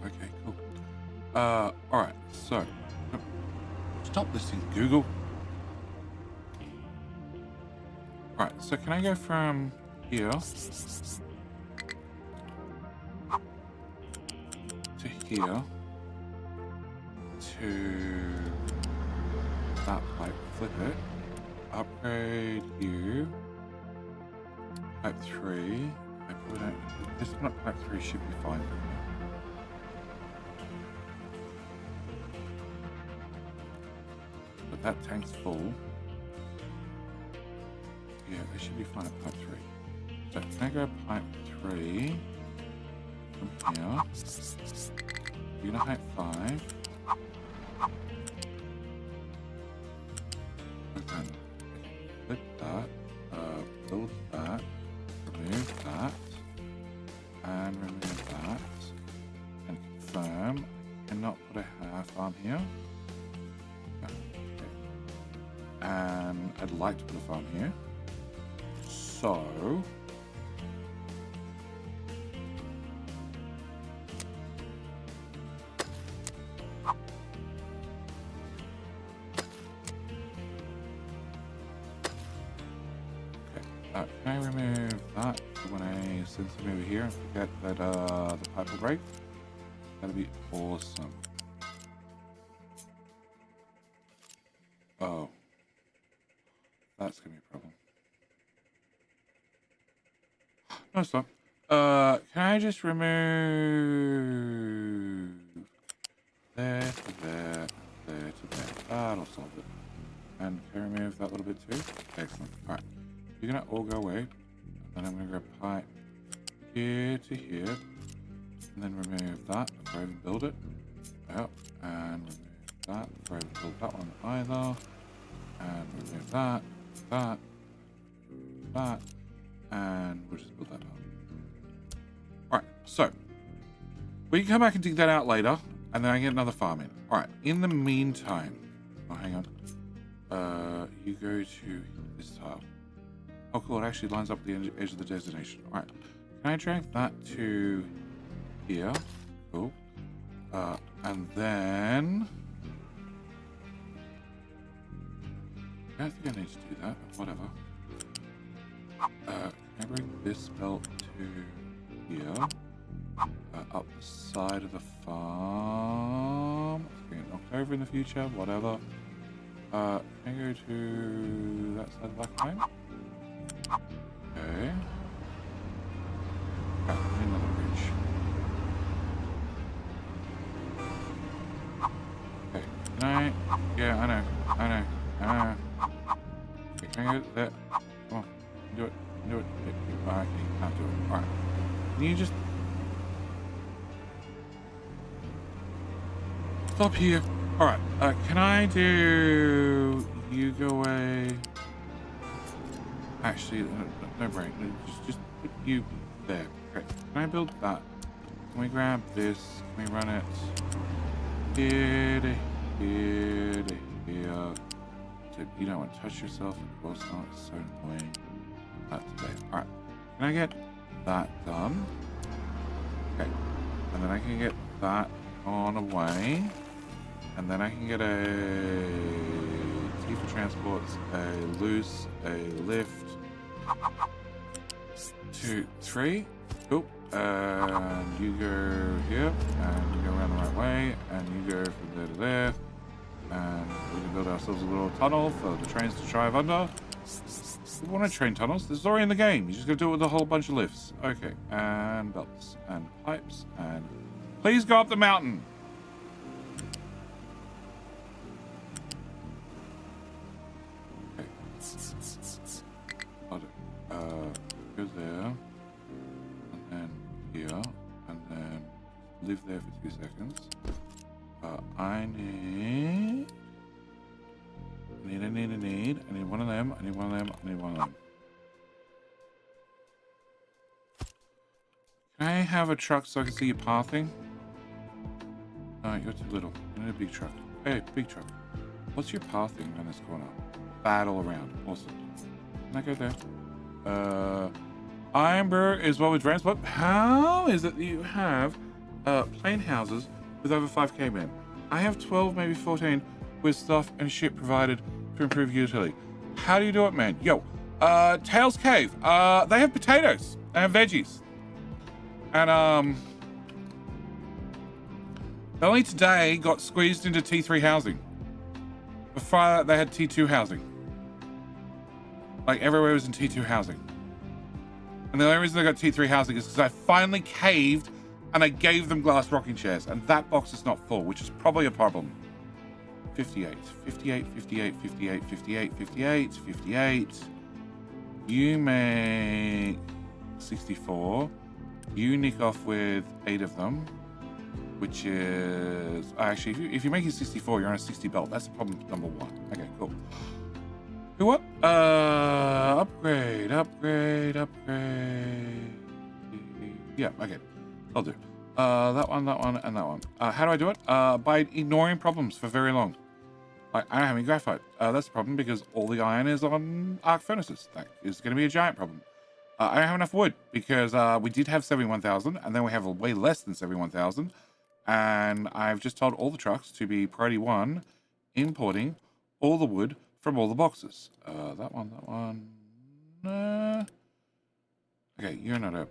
Okay, cool. Alright, so stop listening, Google. Alright, so can I go from here to here to that pipe, flip it, upgrade you. Pipe 3. I probably don't. This one at pipe 3 should be fine. But that tank's full. Yeah, they should be fine at pipe 3. So can I grab pipe 3 from here? You're gonna height 5. Okay. Flip that. Build that. Remove that, and remove that, and confirm. I cannot put a half arm here. Okay. And I'd like to put a farm here. So can I remove that when I send something over here and forget that the pipe will break? That'd be awesome. Oh. That's gonna be a problem. No, it's not. Can I just remove there to there, there to there? That'll solve it. And can I remove that little bit too? Excellent. Alright. You're gonna all go away. And then I'm gonna grab pipe here to here. And then remove that before I even build it. Yep. And remove that before I even build that one either. And remove that, that. And we'll just build that up. Alright, so we can come back and dig that out later, and then I get another farm in. Alright, in the meantime, oh hang on. You go to this tile. Oh cool, it actually lines up the edge of the destination. Alright. Can I drag that to here? Cool. And then I don't think I need to do that, but whatever. Can I bring this belt to here? Up the side of the farm. It's going to get knocked over in the future, whatever. Can I go to that side of the back lane? Okay. I need another bridge. Okay, can I? Yeah, I know. Okay, can I go there? Come on, do it. Okay, you can't do it. Alright. Can you just stop here? Alright, can I do you go away? Actually, no break. Just put you there. Okay. Can I build that? Can we grab this? Can we run it here to here to here Dude, you don't want to touch yourself. Of course not. It's so annoying. Not today. All right. Can I get that done? Okay. And then I can get that on away. And then I can get a T for transports, a loose, a lift. 2, 3. Cool. And you go here, and you go around the right way, and you go from there to there. And we can build ourselves a little tunnel for the trains to drive under. We want to train tunnels. This is already in the game. You just got to do it with a whole bunch of lifts. Okay. And belts and pipes. And please go up the mountain. Okay. Got it. Go there. And then here. And then live there for 2 seconds. I need one of them, I need one of them, I need one of them. Can I have a truck so I can see you pathing? No, you're too little. I need a big truck. Hey, big truck. What's your pathing on this corner? Bad all around. Awesome. Can I go there? Iron Brewer is what we transport. How is it that you have plain houses with over 5k men? I have 12, maybe 14, with stuff and shit provided to improve utility. How do you do it, man? Yo, Tails Cave. They have potatoes and veggies. And, they only today got squeezed into T3 housing. Before that, they had T2 housing. Like, everywhere was in T2 housing. And the only reason they got T3 housing is because I finally caved and I gave them glass rocking chairs, and that box is not full, which is probably a problem. 58, 58, 58, 58, 58, 58, 58. You make 64. You nick off with 8 of them, which is... Actually, if you're making 64, you're on a 60 belt. That's problem number 1. Okay, cool. Who what? Upgrade. Yeah, okay. I'll do. That one, and that one. How do I do it? By ignoring problems for very long. Like, I don't have any graphite. That's the problem because all the iron is on arc furnaces. That is going to be a giant problem. I don't have enough wood because we did have 71,000 and then we have way less than 71,000. And I've just told all the trucks to be priority 1, importing all the wood from all the boxes. That one. Okay, you're not a...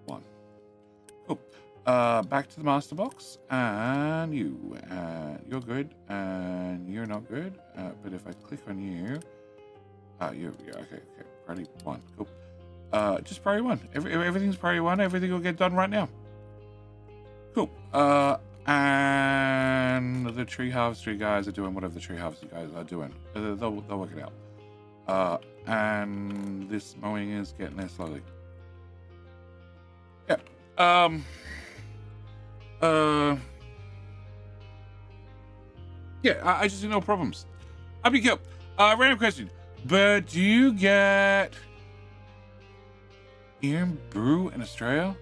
1. Cool. Back to the master box, and you. You're good, and you're not good. But if I click on you, you're okay. Priority 1. Cool. Just priority 1. Everything's priority 1. Everything will get done right now. Cool. And the tree harvestry guys are doing whatever the tree harvestry guys are doing. They'll work it out. And this mowing is getting there slowly. Yeah. Yeah, I just see no problems. I'll be killed. Random question. But do you get Iron Brew in Australia?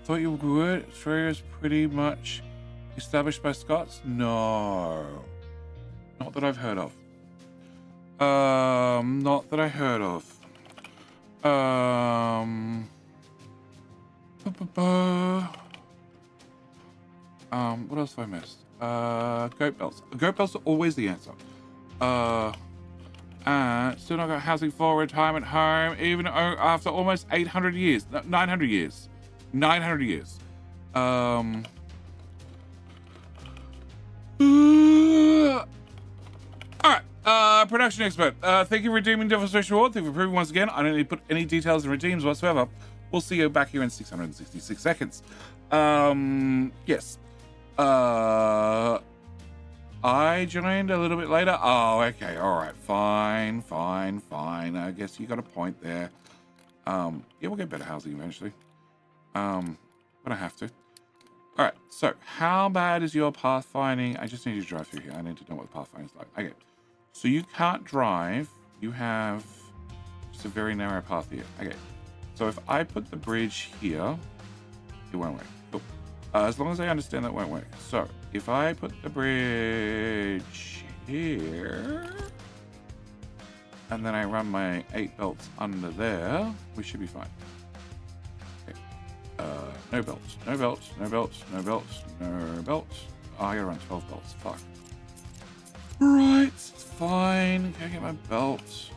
Thought you would. Australia's pretty much established by Scots? No. Not that I've heard of. Not that I heard of. What else have I missed? Goat belts. Goat belts are always the answer. Still not got housing for retirement home, even after almost 800 years. 900 years. 900 years. Alright, production expert. Thank you for redeeming Devil's Social Reward. Thank you for proving once again I don't need to put any details in redeems whatsoever. We'll see you back here in 666 seconds. Yes. I joined a little bit later. Oh, okay. All right. Fine. I guess you got a point there. Yeah, we'll get better housing eventually. But I have to. All right. So how bad is your pathfinding? I just need you to drive through here. I need to know what the pathfinding is like. Okay. So you can't drive. You have just a very narrow path here. Okay. So if I put the bridge here, it won't work. Cool. As long as I understand that won't work. So, if I put the bridge here, and then I run my 8 belts under there, we should be fine. Okay. No belts, no belts, no belts, no belts, no belts. Oh, I gotta run 12 belts. Fuck. Right, fine. Can I get my belts?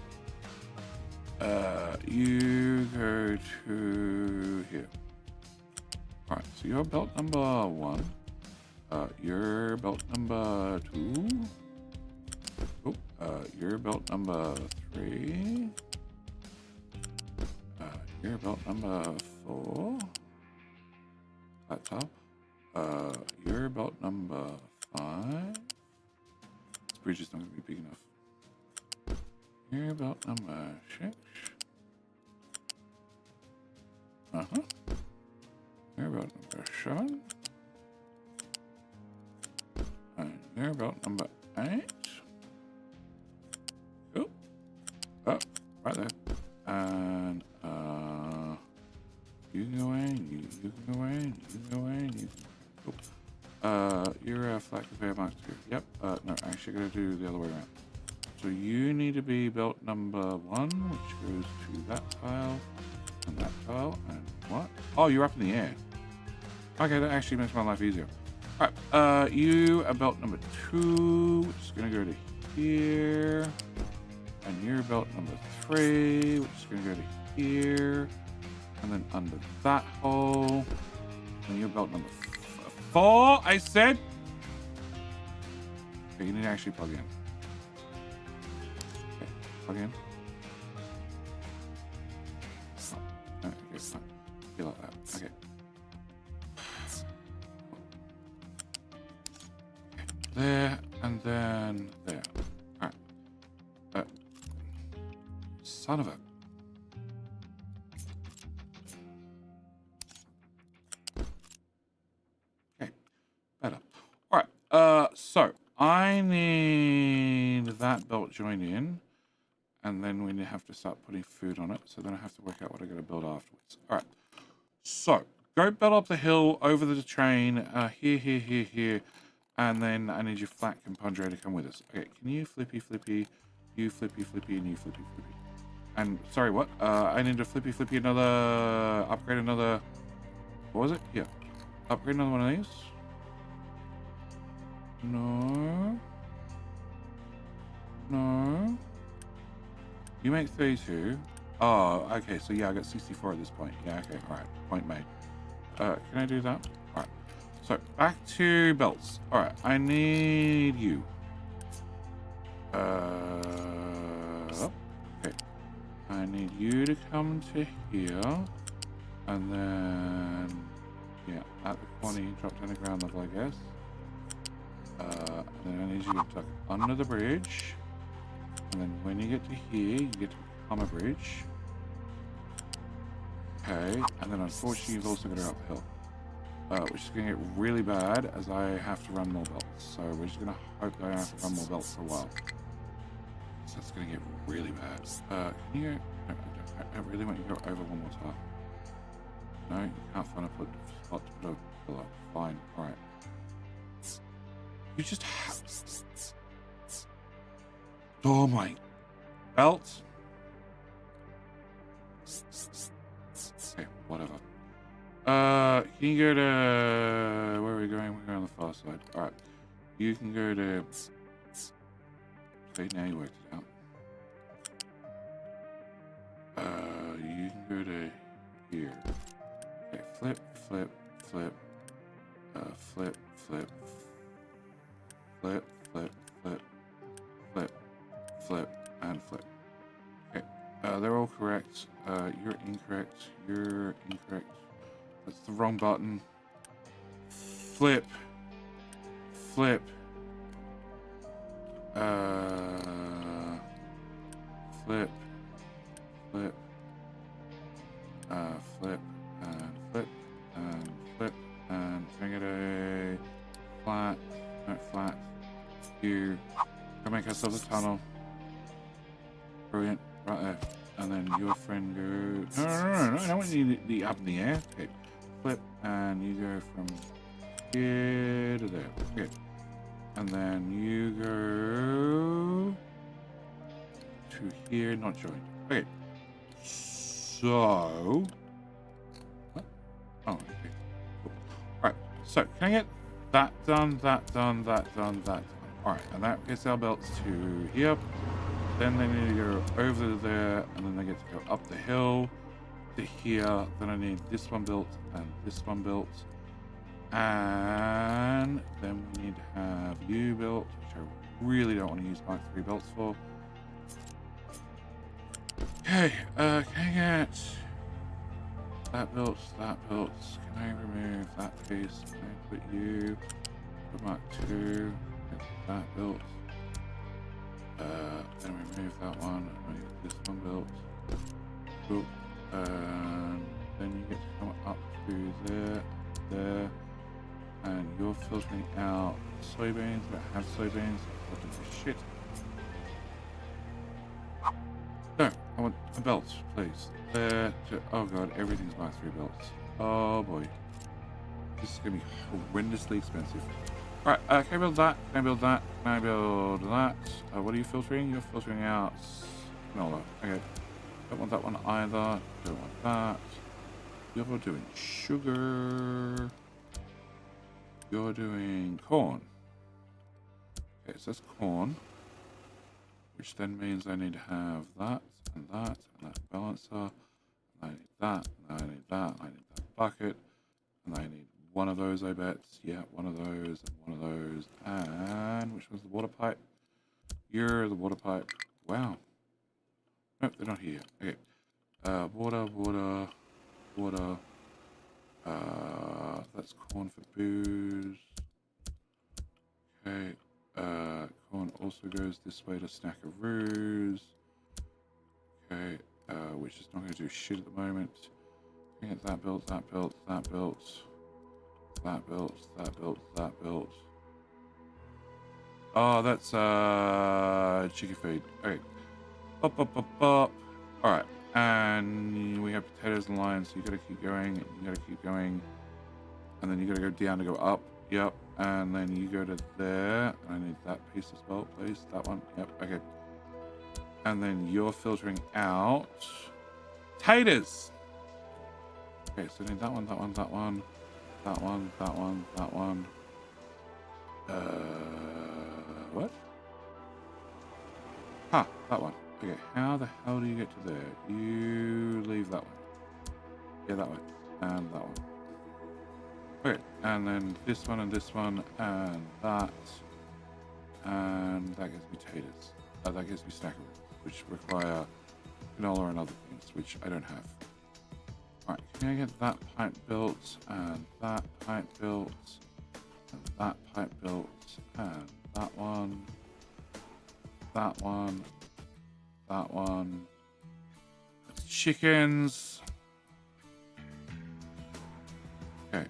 You go to here. Alright, so you're belt number 1. You're belt number 2. Oh, you're belt number 3. You're belt number 4. That's up. You're belt number 5. This bridge is not going to be big enough. You're belt number 6. You're belt number 7. And you're belt number 8. Cool. Oh, right there. And you can go in, you can go in, you can go in, you can cool. You're a flat conveyor mark 2. Yep. No, actually I gotta do the other way around. So you need to be belt number 1, which goes to that tile and that tile and what? Oh, you're up in the air. Okay, that actually makes my life easier. Alright, you are belt number 2, which is gonna go to here. And you're belt number 3, which is gonna go to here. And then under that hole. And you're belt number 4, I said. Okay, you need to actually plug in. Okay, plug in. Oh, okay, fine. Be like that. Okay. There, and then there. Alright. Son of a... Okay, better. Alright, so I need that belt joined in, and then we have to start putting food on it, so then I have to work out what I gotta build afterwards. Alright, so go belt up the hill, over the train, here, and then I need your flat compadre to come with us. Okay, can you flippy, you flippy, and you flippy. And, sorry, what? I need to flippy another, upgrade another, what was it? Yeah. Upgrade another one of these. No. You make 32. Oh, okay, so yeah, I got 64 at this point. Yeah, okay, alright, point made. Can I do that? Alright. So, back to belts. Alright, I need you. Okay. I need you to come to here. And then... yeah, at the corner you drop down the ground level, I guess. And then I need you to duck under the bridge. And then when you get to here, you get to become a bridge. Okay, and then unfortunately you've also got to go uphill. Which is going to get really bad as I have to run more belts. So we're just going to hope that I don't have to run more belts for a while. So that's going to get really bad. Can you go... I really want you to go over one more time. No, you can't find a spot to put a pillar. Fine, alright. You just have... oh my... belt? Okay, whatever. Can you go to... where are we going? We're going on the far side. Alright. You can go to... see, now you worked it out. You can go to here. Okay, flip, flip, flip. Flip, flip. Flip, flip, flip. Flip, flip, and flip. Okay, they're all correct. You're incorrect. You're incorrect. That's the wrong button. Flip. Flip. Flip. Flip. Flip. And flip. And flip. And bring it a flat. No, flat. Here. Go make ourselves a tunnel. Brilliant. Right there. And then your friend goes... no, I don't want you to be up in the air. Okay. Flip, and you go from here to there. Okay. And then you go to here, not joined. Okay. So. What? Oh, okay. Cool. Alright. So, can I get that done, that done, that done, that done? Alright. And that gets our belts to here. Then they need to go over there, and then they get to go up the hill to here. Then I need this one built and this one built. And then we need to have you built, which I really don't want to use Mark 3 belts for. Okay, can I get that built, that built? Can I remove that piece? Can I put you, put Mark 2, get that built? Then remove that one, and get this one built. Cool. And then you get to come up to there, there. And you're filtering out soybeans that have soybeans. Shit. No, I want a belt, please. There. Oh god, everything's Mark 3 belts. Oh boy. This is going to be horrendously expensive. Alright, can I build that? Can I build that? Can I build that? What are you filtering? You're filtering out canola. Okay. Don't want that one either. Don't want that. You're doing sugar. You're doing corn. Okay, so that's corn. Which then means I need to have that and that and that balancer. And I need that, and I need that, and I need that bucket. And I need one of those, I bet. Yeah, one of those, and one of those. And which one's the water pipe? You're the water pipe. Wow. Nope, they're not here. Okay. Water, water, water. That's corn for booze. Okay. Corn also goes this way to Snackaroos. Okay. Which is not going to do shit at the moment. Get that built, that built, that built. That built, that built, that built. Oh, that's chicken feed. Okay. Bop, bop, bop, bop. Alright. And we have potatoes and lines, so you gotta keep going, you gotta keep going. And then you gotta go down to go up. Yep. And then you go to there. And I need that piece as well, please. That one. Yep. Okay. And then you're filtering out taters. Okay, so I need that one, that one, that one, that one, that one, that one. What? Ah, that one. Okay, how the hell do you get to there? You leave that one. Yeah, that one. And that one. Okay, and then this one and this one and that. And that gives me taters. That gives me Snackaroos, which require canola and other things, which I don't have. Alright, can I get that pipe built, and that pipe built, and that pipe built, and that one, that one, that one. Chickens. Okay,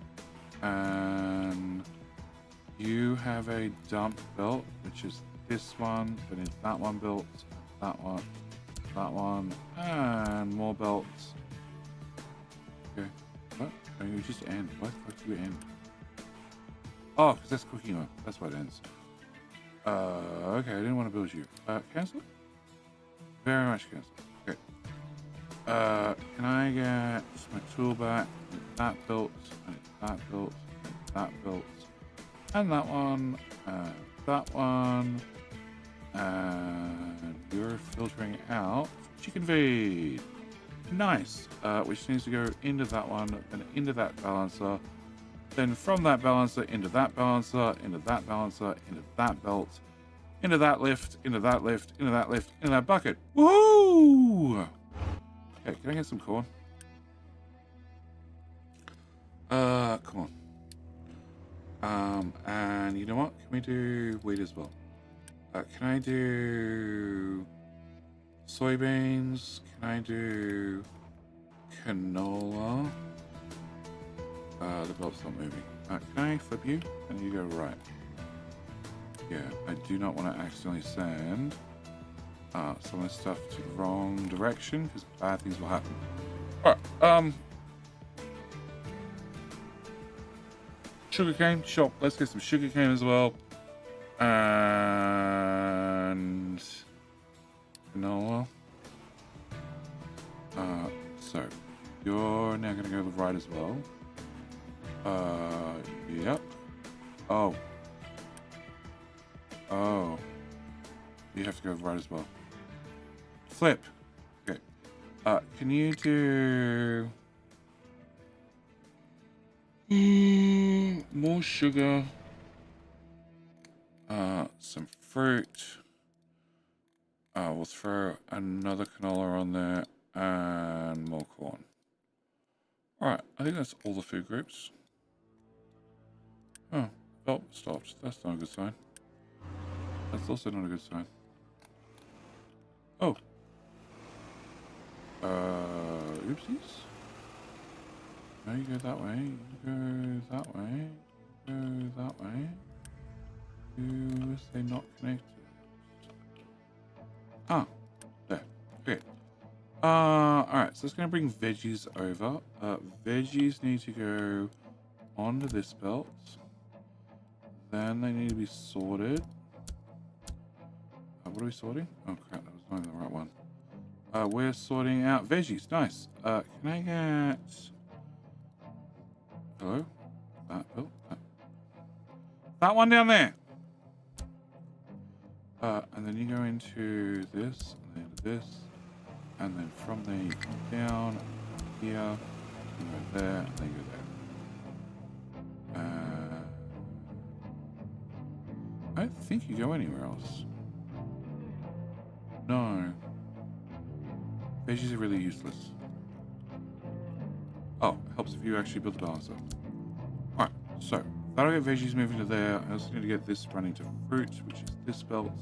and you have a dump built, which is this one, but it's that one built, that one, and more belts. Okay. What? Oh, you just end. What the fuck do you end? Oh, because that's cooking oil. That's what it ends. Okay, I didn't want to build you. Cancel? Very much cancel. Okay. Can I get my tool back? That built, and that built, and that built, and that one, and that one, and you're filtering out chicken feed. Nice. Which needs to go into that one, then into that balancer, then from that balancer into that balancer, into that balancer, into that belt, into that lift, into that lift, into that lift, into that bucket. Woohoo! Okay, can I get some corn? Corn. And you know what? Can we do wheat as well? Can I do soybeans? Can I do canola? The belt's not moving. Can I flip you? And you go right. Yeah, I do not want to accidentally send some of this stuff to the wrong direction, because bad things will happen. Alright, Sugarcane, sure. Let's get some sugarcane as well. And canola. So you're now gonna go to the right as well. Yep. Oh. Oh. You have to go right as well. Flip. Okay. Can you do more sugar? Some fruit. We'll throw another canola on there and more corn. Alright, I think that's all the food groups. Oh, stopped. That's not a good sign. That's also not a good sign. Oh. Oopsies. No, you go that way. You go that way. Go that way. You say not connected. Ah, there. Okay. Alright, so it's going to bring veggies over. Veggies need to go onto this belt. Then they need to be sorted. What are we sorting? Oh crap, that was not the right one. We're sorting out veggies. Nice. Can I get... Hello? That belt? That one down there! And then you go into this, and then into this, and then from there you come down, here, you go there, and then you go there. I don't think you go anywhere else. No. Veggies are really useless. Oh, helps if you actually build a balancer. Alright, so that'll get veggies moving to there. I also need to get this running to fruit, which is this belt,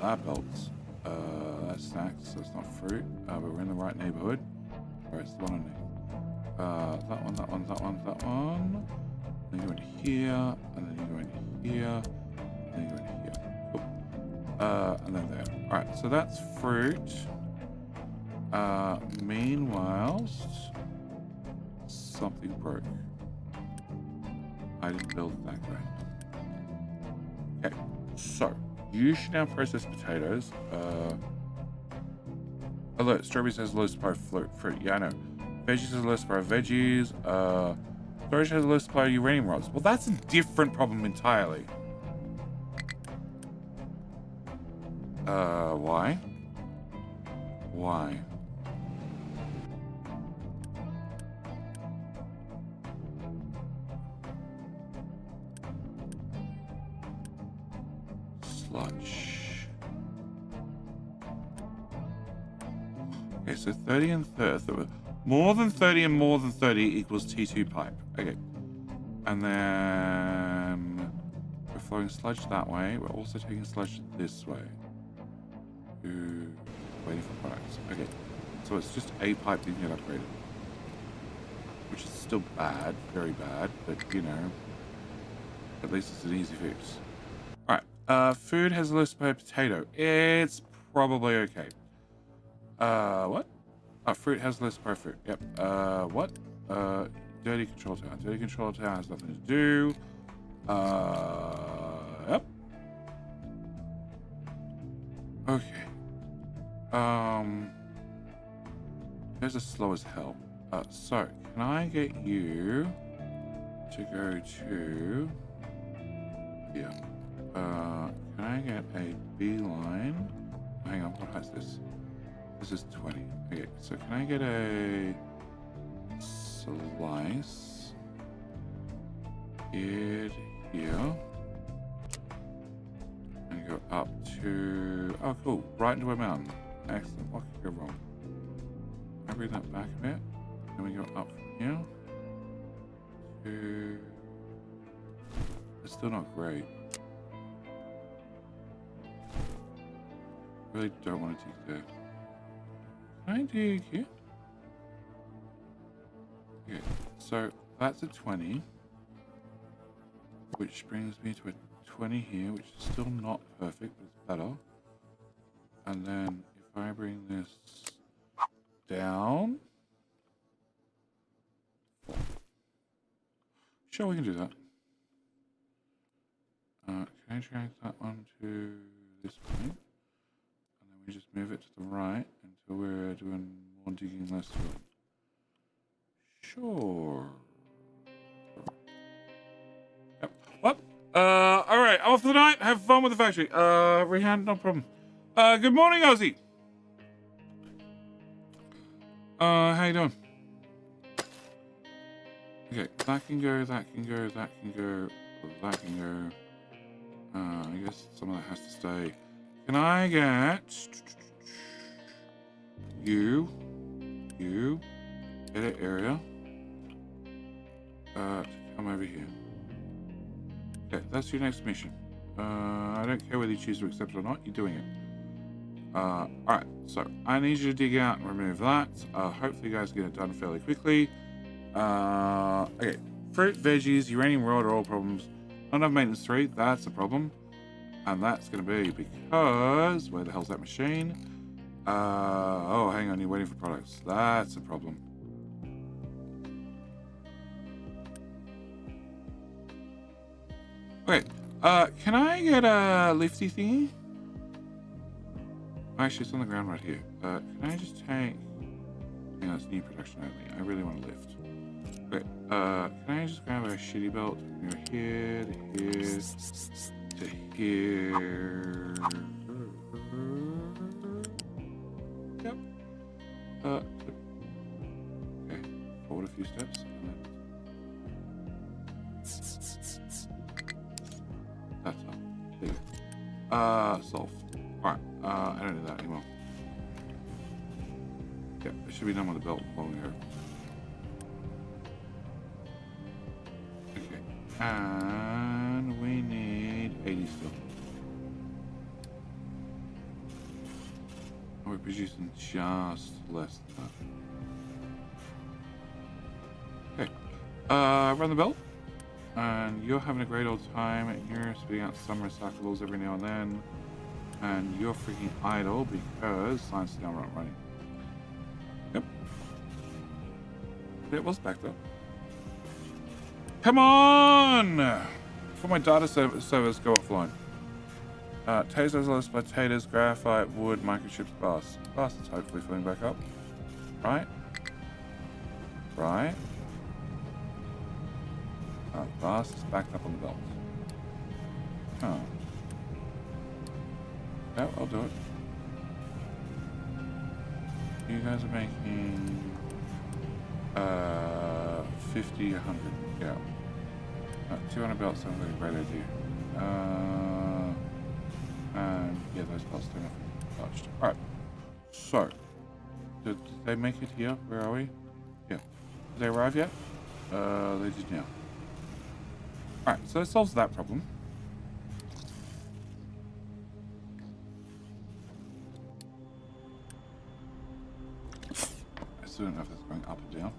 that belt, that's snacks, so it's not fruit, but we're in the right neighborhood. Alright, it's the one underneath. That one. Then you go into here, and then you go into here, and then you go into here. Cool. And then there. Alright, so that's fruit. Meanwhile, something broke. I didn't build that great. Okay, so you should now process potatoes. Alert, strawberries has low supply of fruit. Yeah, I know. Veggies has a low supply of veggies. Storage has a low supply of uranium rods. Well, that's a different problem entirely. Why? Why? Sludge. Okay, so 30 and 30. More than 30 and more than 30 equals T2 pipe. Okay. And then we're flowing sludge that way. We're also taking sludge this way. Ooh, waiting for products. Okay. So it's just a pipe that can get upgraded. Which is still bad. Very bad. But, you know, at least it's an easy fix. Alright. Food has a low supply of potato. It's probably okay. What? Oh, fruit has less per fruit. Yep. What? Dirty control tower. Dirty control tower has nothing to do. Yep. Okay. There's a slow as hell. So, can I get you to go to... Yeah. Can I get a beeline? Hang on, what height is this? This is 20. Okay, so can I get a slice it here and go up to, oh cool, right into a mountain. Excellent. What could go wrong? Can I bring that back a bit? Then we go up from here to, it's still not great. Really don't want to do that. Can I dig here? Okay, so that's a 20, which brings me to a 20 here, which is still not perfect, but it's better. And then if I bring this down, Sure, we can do that. Can I drag that one to this point? And then we just move it to the right until we're doing more digging, less filling. Sure. Yep. Well, alright, I'm off for the night. Have fun with the factory. Rehan, no problem. Good morning, Ozzy. How you doing? Okay, that can go, that can go, that can go, that can go. I guess some of that has to stay. Can I get you, edit area, to come over here? Okay, that's your next mission. I don't care whether you choose to accept it or not, you're doing it. Alright, so I need you to dig out and remove that. Hopefully you guys get it done fairly quickly. Okay, fruit, veggies, uranium rod are all problems. Not enough maintenance 3, that's a problem. And that's going to be because... Where the hell's that machine? Oh, hang on, you're waiting for products. That's a problem. Okay, can I get a lifty thingy? Actually, it's on the ground right here. Can I just take... Hang on, it's new production only. I really want to lift. Okay, can I just grab a shitty belt? Go here, to here, to here. Yep. Okay, forward a few steps. And then... That's all. There you go. Solve. Alright, I don't need that anymore. Yeah, it should be done with the belt long ago. Okay, and we need 80 still. We're producing just less than that. Okay, run the belt. And you're having a great old time. You're spitting out some recyclables every now and then. And you're freaking idle because science is now not running. Yep. It was backed up. Come on! Before my data servers go offline. Tasers, potatoes, graphite, wood, microchips, glass. Glass is hopefully filling back up. Right? Right? Glass is backed up on the belt. Oh. Yeah, I'll do it. You guys are making 50, 100. Yeah. 200 belts sounds like a great idea. And yeah, those belts don't have to be touched. Alright. So, did they make it here? Where are we? Yeah. Did they arrive yet? They did now. Alright, so that solves that problem. I still don't know if it's going up or down.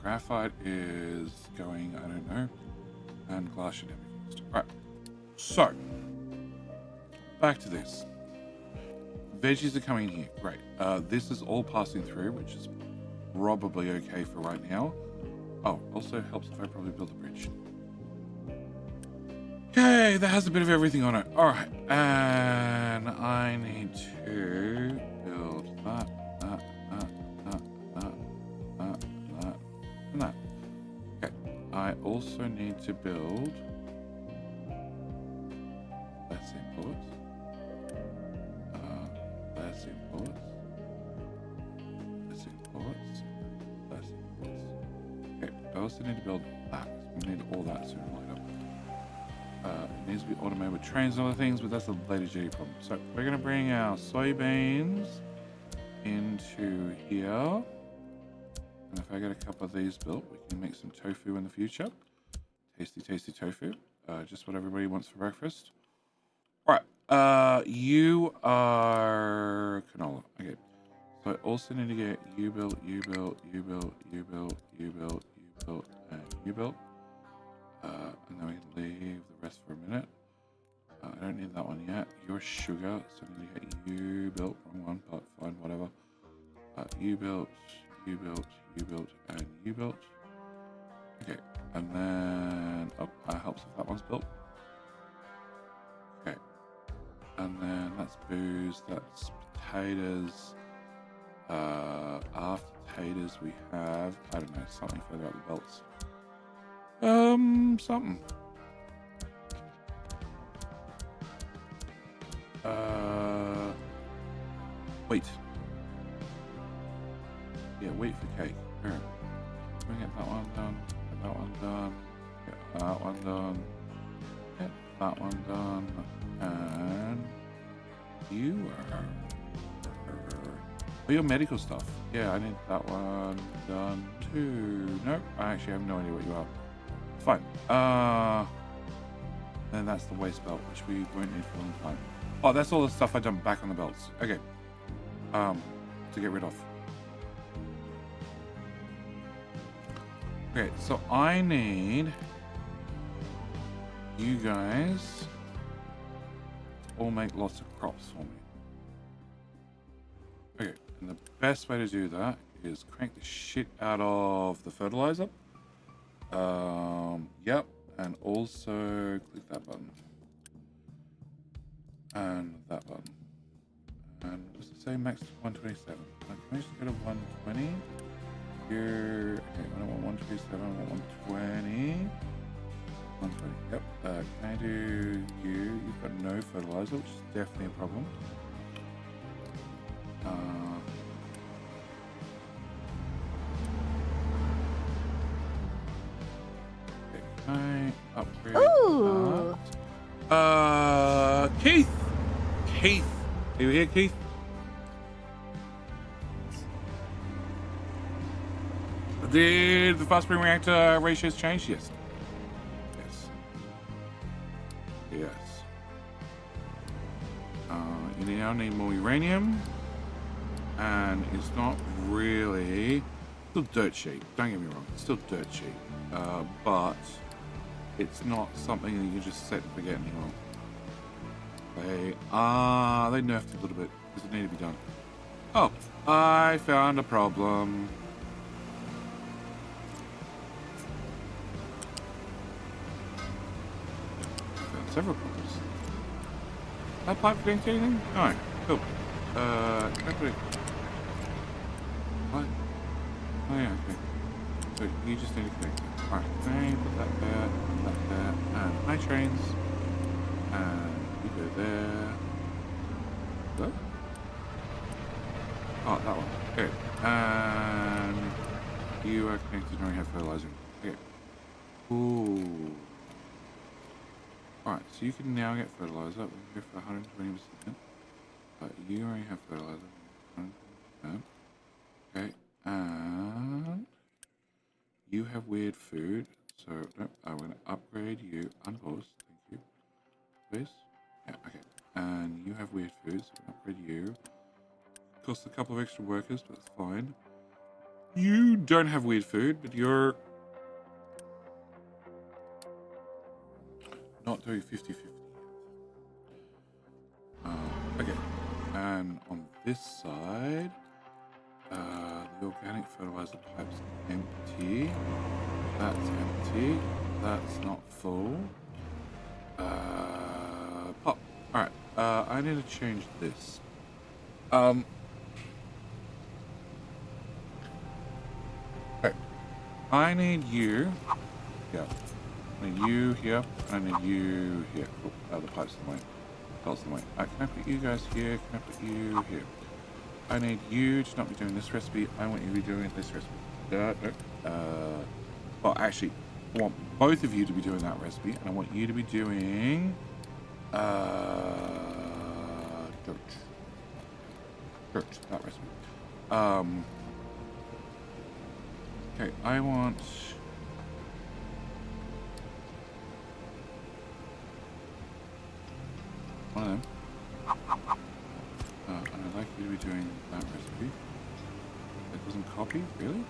Graphite is going, I don't know. And glass should have it fixed. Alright. So, back to this. Veggies are coming here. Great. This is all passing through, which is probably okay for right now. Oh, also helps if I probably build a bridge. Okay, that has a bit of everything on it. Alright, and I need to build that, and that. Okay, I also need to build... Let's import. Let's import. Let's import. Let's import. Okay, I also need to build that. We need all that sooner or later. It needs to be automated with trains and other things, but that's a later GD problem. So we're going to bring our soybeans into here. And if I get a couple of these built, we can make some tofu in the future. Tasty, tasty tofu. Just what everybody wants for breakfast. All right. You are canola. Okay. So I also need to get you built, you built, you built, you built, you built, you built, and you built. And then we can leave the rest for a minute. I don't need that one yet. You're sugar, so I need to get you built. Wrong one, but fine, whatever. You built, you built, you built, and you built. Okay, and then helps if that one's built. Okay, and then that's booze. That's potatoes. After potatoes, we have I don't know something further up the belts. Something. Wheat. Yeah, wheat for cake. Alright. We get that one done. Get that one done. Get that one done. Get that one done. And you are. Oh, your medical stuff. Yeah, I need that one done too. Nope, I actually have no idea what you are. Fine. Then that's the waist belt, which we won't need for a long time. Oh, that's all the stuff I dumped back on the belts. Okay. To get rid of. Okay, so I need you guys to all make lots of crops for me. Okay, and the best way to do that is crank the shit out of the fertilizer. Yep, and also click that button. And that button. And does it say max 127? Can I just go to 120? Here, okay, I don't want 127, I want 120. 120, yep. Can I do you? You've got no fertilizer, which is definitely a problem. Okay, can I upgrade Ooh. that? Keith! Keith! Are you here, Keith? Did the fast spring reactor ratios change? Yes. Yes. Yes. You now need more uranium. And it's not really... Still dirt cheap. Don't get me wrong. It's still dirt cheap. But it's not something that you can just set and forget anymore. They nerfed it a little bit. Does it need to be done? Oh, I found a problem. Several problems. That pipe going to anything? No. Cool. Can I put it? What? Oh yeah, okay. So you just need to connect it. Alright, can I put that there, and my trains. And you go there. What? Oh, that one. Okay. And you are connected and we have fertilizer. Okay. Ooh. Alright, so you can now get fertilizer. We can go for 120%. But you already have fertilizer. 120%. Okay, and you have weird food. So, nope, I'm going to upgrade you. Unpause. Thank you. Please. Yeah, okay. And you have weird food, so I'm going to upgrade you. Costs a couple of extra workers, but that's fine. You don't have weird food, but you're not doing 50-50 yet. Okay, and on this side, the organic fertilizer pipe's empty. That's empty. That's not full. Pop. Alright, I need to change this. Okay. I need you. Yeah. I need you here. I need you here. Cool. The pipe's the way. Belt's the way. Can I put you guys here? Can I put you here? I need you to not be doing this recipe. I want you to be doing this recipe. Well, actually, I want both of you to be doing that recipe, and I want you to be doing dirt, that recipe. Okay, I want one of them. And I'd like you to be doing that recipe. That doesn't copy, really?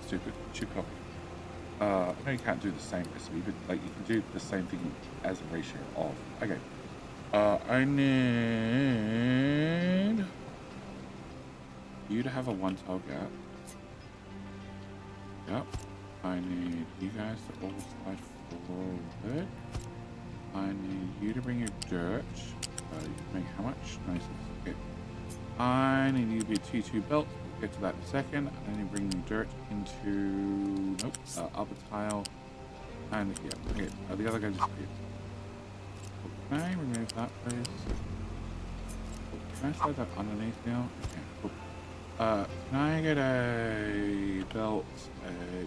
Stupid. Should copy. I know you can't do the same recipe, but like you can do the same thing as a ratio of. Okay. I need you to have a 1 tile gap. Yep. I need you guys to all slide forward. I need you to bring your dirt. You can make how much? 96. Okay. I need you to be a T2 belt. We'll get to that in a second. I need to bring the dirt into... Nope. Upper tile. And here. Okay. The other guy disappeared. Can I remove that, please? Can I slide that underneath now? Okay. Cool. Can I get a belt?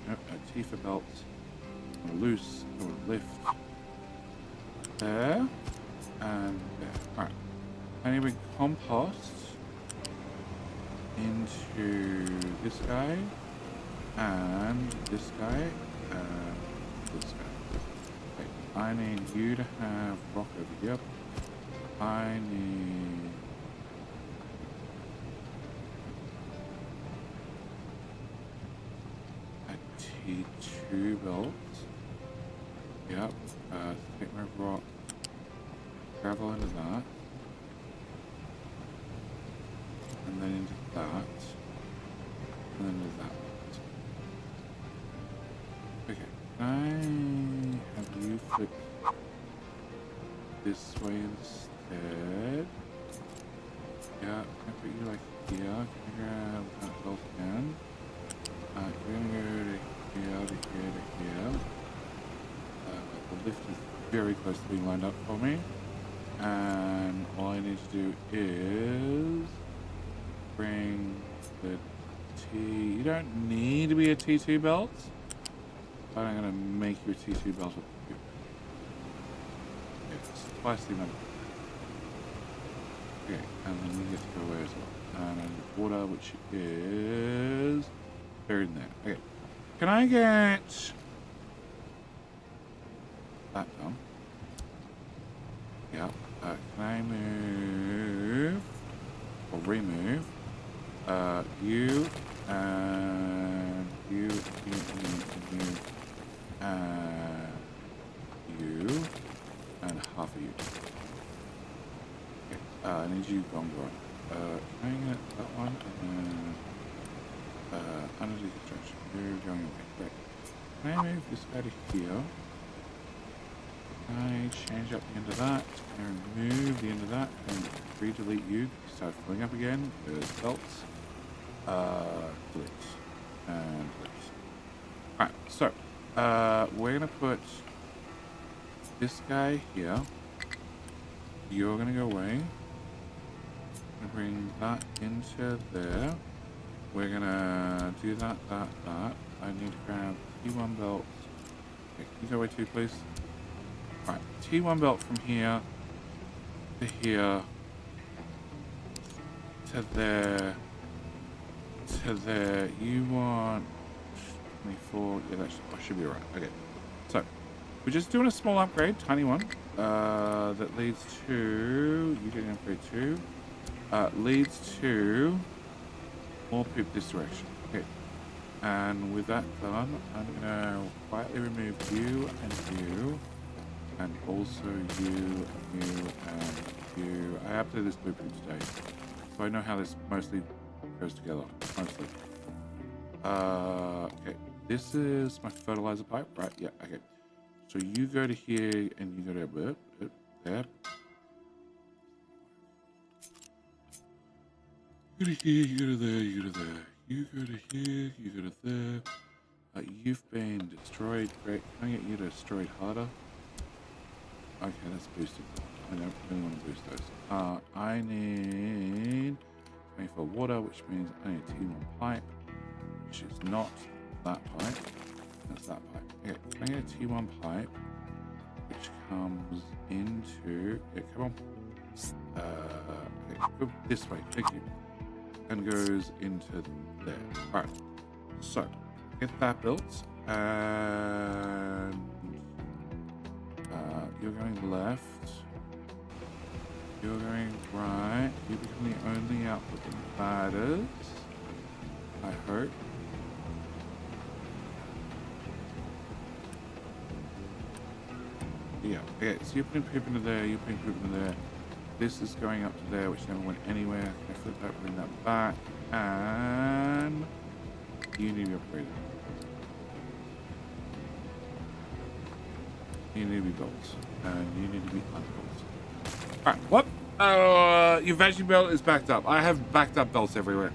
Nope, a T for belt. I want to loose. I want to lift. There. And there. Alright. I need to bring compost into this guy. And this guy. And this guy. Okay. I need you to have rock over here. I need... T2 belt. Yep. Take my rock. Gravel into that. And then into that. And then into that. Okay. Can I have you flip this way instead? Yeah. Can I put you like here? Can I grab that belt again? You're gonna go to here, to here, to here. The lift is very close to being lined up for me. And all I need to do is bring the T... You don't need to be a T2 belt. But I'm gonna make you a T2 belt. It's twice the amount. Okay, and then we get to go away as well. And water, which is... buried in there. Okay. Can I get that done? Yeah. Can I move or remove you and you and you and half of you? Okay. I need you gone. Can I get that one and then under the construction. You're going away. Great. Can I move this guy to here? Can I change up the end of that? Can I remove the end of that and re-delete you? Start filling up again. There's belts. Delete. And delete. Alright, so we're gonna put this guy here. You're gonna go away. I'm gonna bring that into there. We're gonna do that. I need to grab T1 belt. Okay, can you go away too, please? Alright, T1 belt from here to here to there to there. You want 24? Yeah, that should be right. Okay, so we're just doing a small upgrade, tiny one, that leads to you getting upgrade 2. Leads to more poop this direction. Okay. And with that done, I'm gonna quietly remove you and you. And also you and you. I have to do this blueprint today. So I know how this mostly goes together. Mostly. Okay. This is my fertilizer pipe, right? Yeah, okay. So you go to here and you go to there. You go to here, you go to there, you go to there. You go to here, you go to there. You've been destroyed. Great. Can I get you destroyed harder? Okay, that's boosted. I don't really want to boost those. I need 24 water, which means I need a T1 pipe, which is not that pipe. That's that pipe. Okay, can I get a T1 pipe, which comes into... Yeah, come on. Okay, go this way. Thank you. And goes into there. Alright, so get that built, and you're going left, you're going right, you become the only output that matters, I hope. Yeah, okay, so you're putting poop into there, you're putting poop into there. This is going up to there, which never went anywhere. I flip that, bring that back, and you need to be upgraded. You need to be built. And you need to be unbuilt. Alright, what? Your vacuum belt is backed up. I have backed up belts everywhere.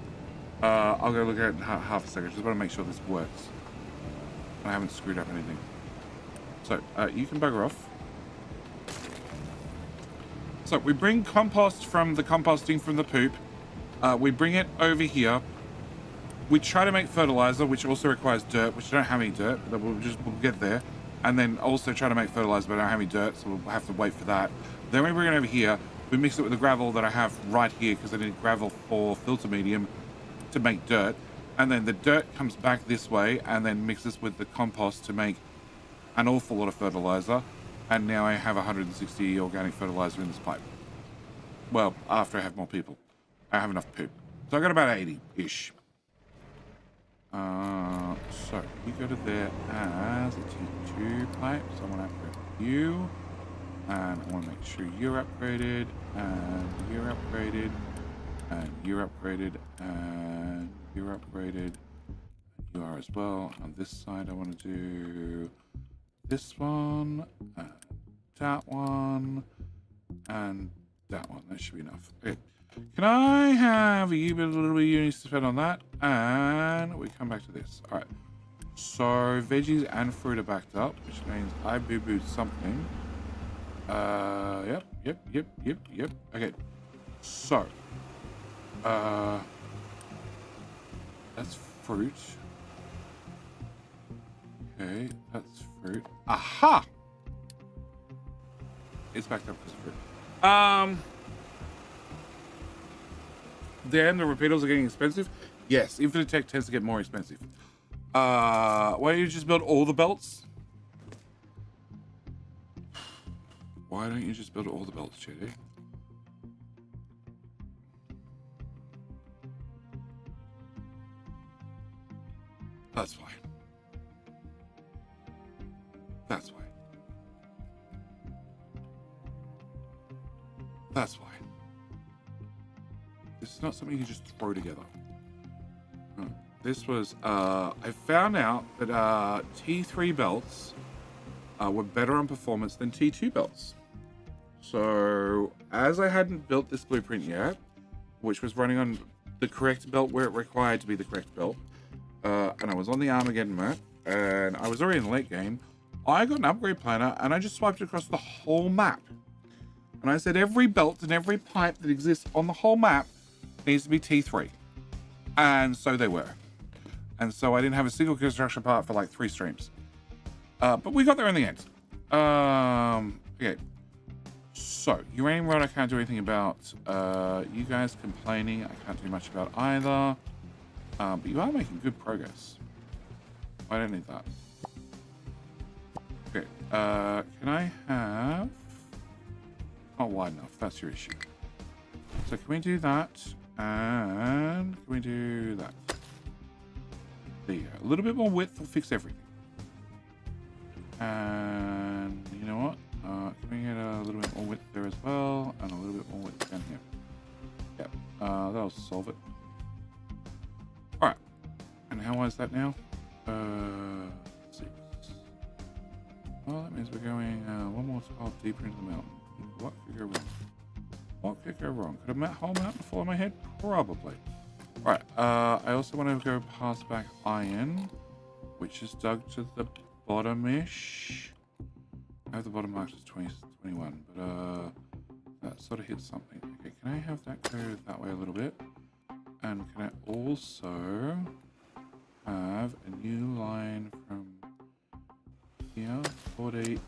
I'll go look at it in half a second. Just want to make sure this works. I haven't screwed up anything. So, you can bugger off. So, we bring compost from the composting from the poop. We bring it over here. We try to make fertilizer, which also requires dirt, which I don't have any dirt, but we'll get there. And then also try to make fertilizer, but I don't have any dirt, so we'll have to wait for that. Then we bring it over here. We mix it with the gravel that I have right here, because I need gravel for filter medium to make dirt. And then the dirt comes back this way, and then mixes with the compost to make an awful lot of fertilizer. And now I have 160 organic fertilizer in this pipe. Well, after I have more people. I have enough poop. So I got about 80-ish. So you go to there as a T2 pipe. So I want to upgrade you. And I want to make sure you're upgraded. And you're upgraded. And you're upgraded. And you're upgraded. You are as well. On this side I want to do this one. And that one. And that one. That should be enough. Okay. Can I have a little bit of units to spend on that? And we come back to this. All right. So veggies and fruit are backed up, which means I boo-booed something. Yep. Okay. So, that's fruit. Okay, that's fruit. Aha! It's backed up because of fruit. Then the repeaters are getting expensive. Yes, Infinite Tech tends to get more expensive. Why don't you just build all the belts? Why don't you just build all the belts, JD? That's why. That's why. That's why. This is not something you just throw together. This was, I found out that T3 belts were better on performance than T2 belts. So, as I hadn't built this blueprint yet, which was running on the correct belt where it required to be the correct belt, and I was on the Armageddon map, and I was already in the late game, I got an upgrade planner, and I just swiped across the whole map. And I said every belt and every pipe that exists on the whole map needs to be T3. And so they were. And so I didn't have a single construction part for like 3 streams. But we got there in the end. Okay. So, uranium rod I can't do anything about. You guys complaining, I can't do much about either. But you are making good progress. I don't need that. Okay. Can I have... Not wide enough, that's your issue. So can we do that? And can we do that? There you go. A little bit more width will fix everything. And you know what? Can we get a little bit more width there as well? And a little bit more width down here. Yep. That'll solve it. Alright. And how is that now? 6. Well, that means we're going one more tile deeper into the mountain. What could go wrong? What could go wrong? Could a whole mountain fall on my head? Probably. Alright, I also want to go past back iron, which is dug to the bottom-ish. I have the bottom marked as 21, but that sort of hits something. Okay, can I have that go that way a little bit? And can I also have a new line from here, 40,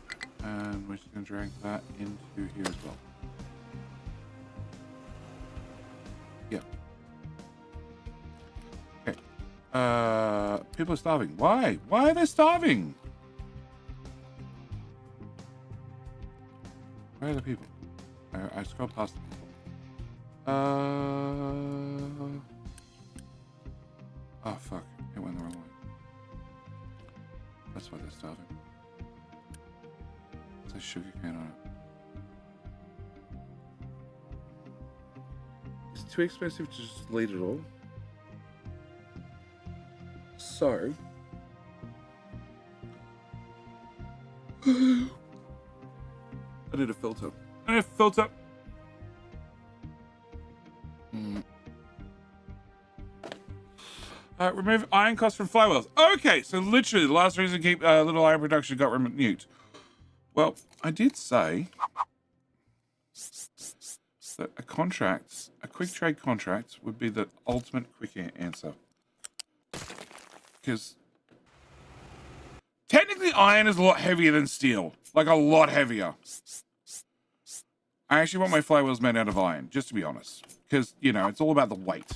and we're just going to drag that into here as well. Yeah. Okay. People are starving. Why? Why are they starving? Where are the people? I scrolled past the people. Oh, fuck. It went the wrong way. That's why they're starving. There's a sugar cane on it. It's too expensive to just delete it all. So, I need a filter. I need a filter. Remove iron cost from flywheels. Okay, so literally the last reason to keep little iron production got renewed. Well, I did say that a quick trade contract would be the ultimate quick answer. Because technically iron is a lot heavier than steel. Like a lot heavier. I actually want my flywheels made out of iron, just to be honest. Because, you know, it's all about the weight.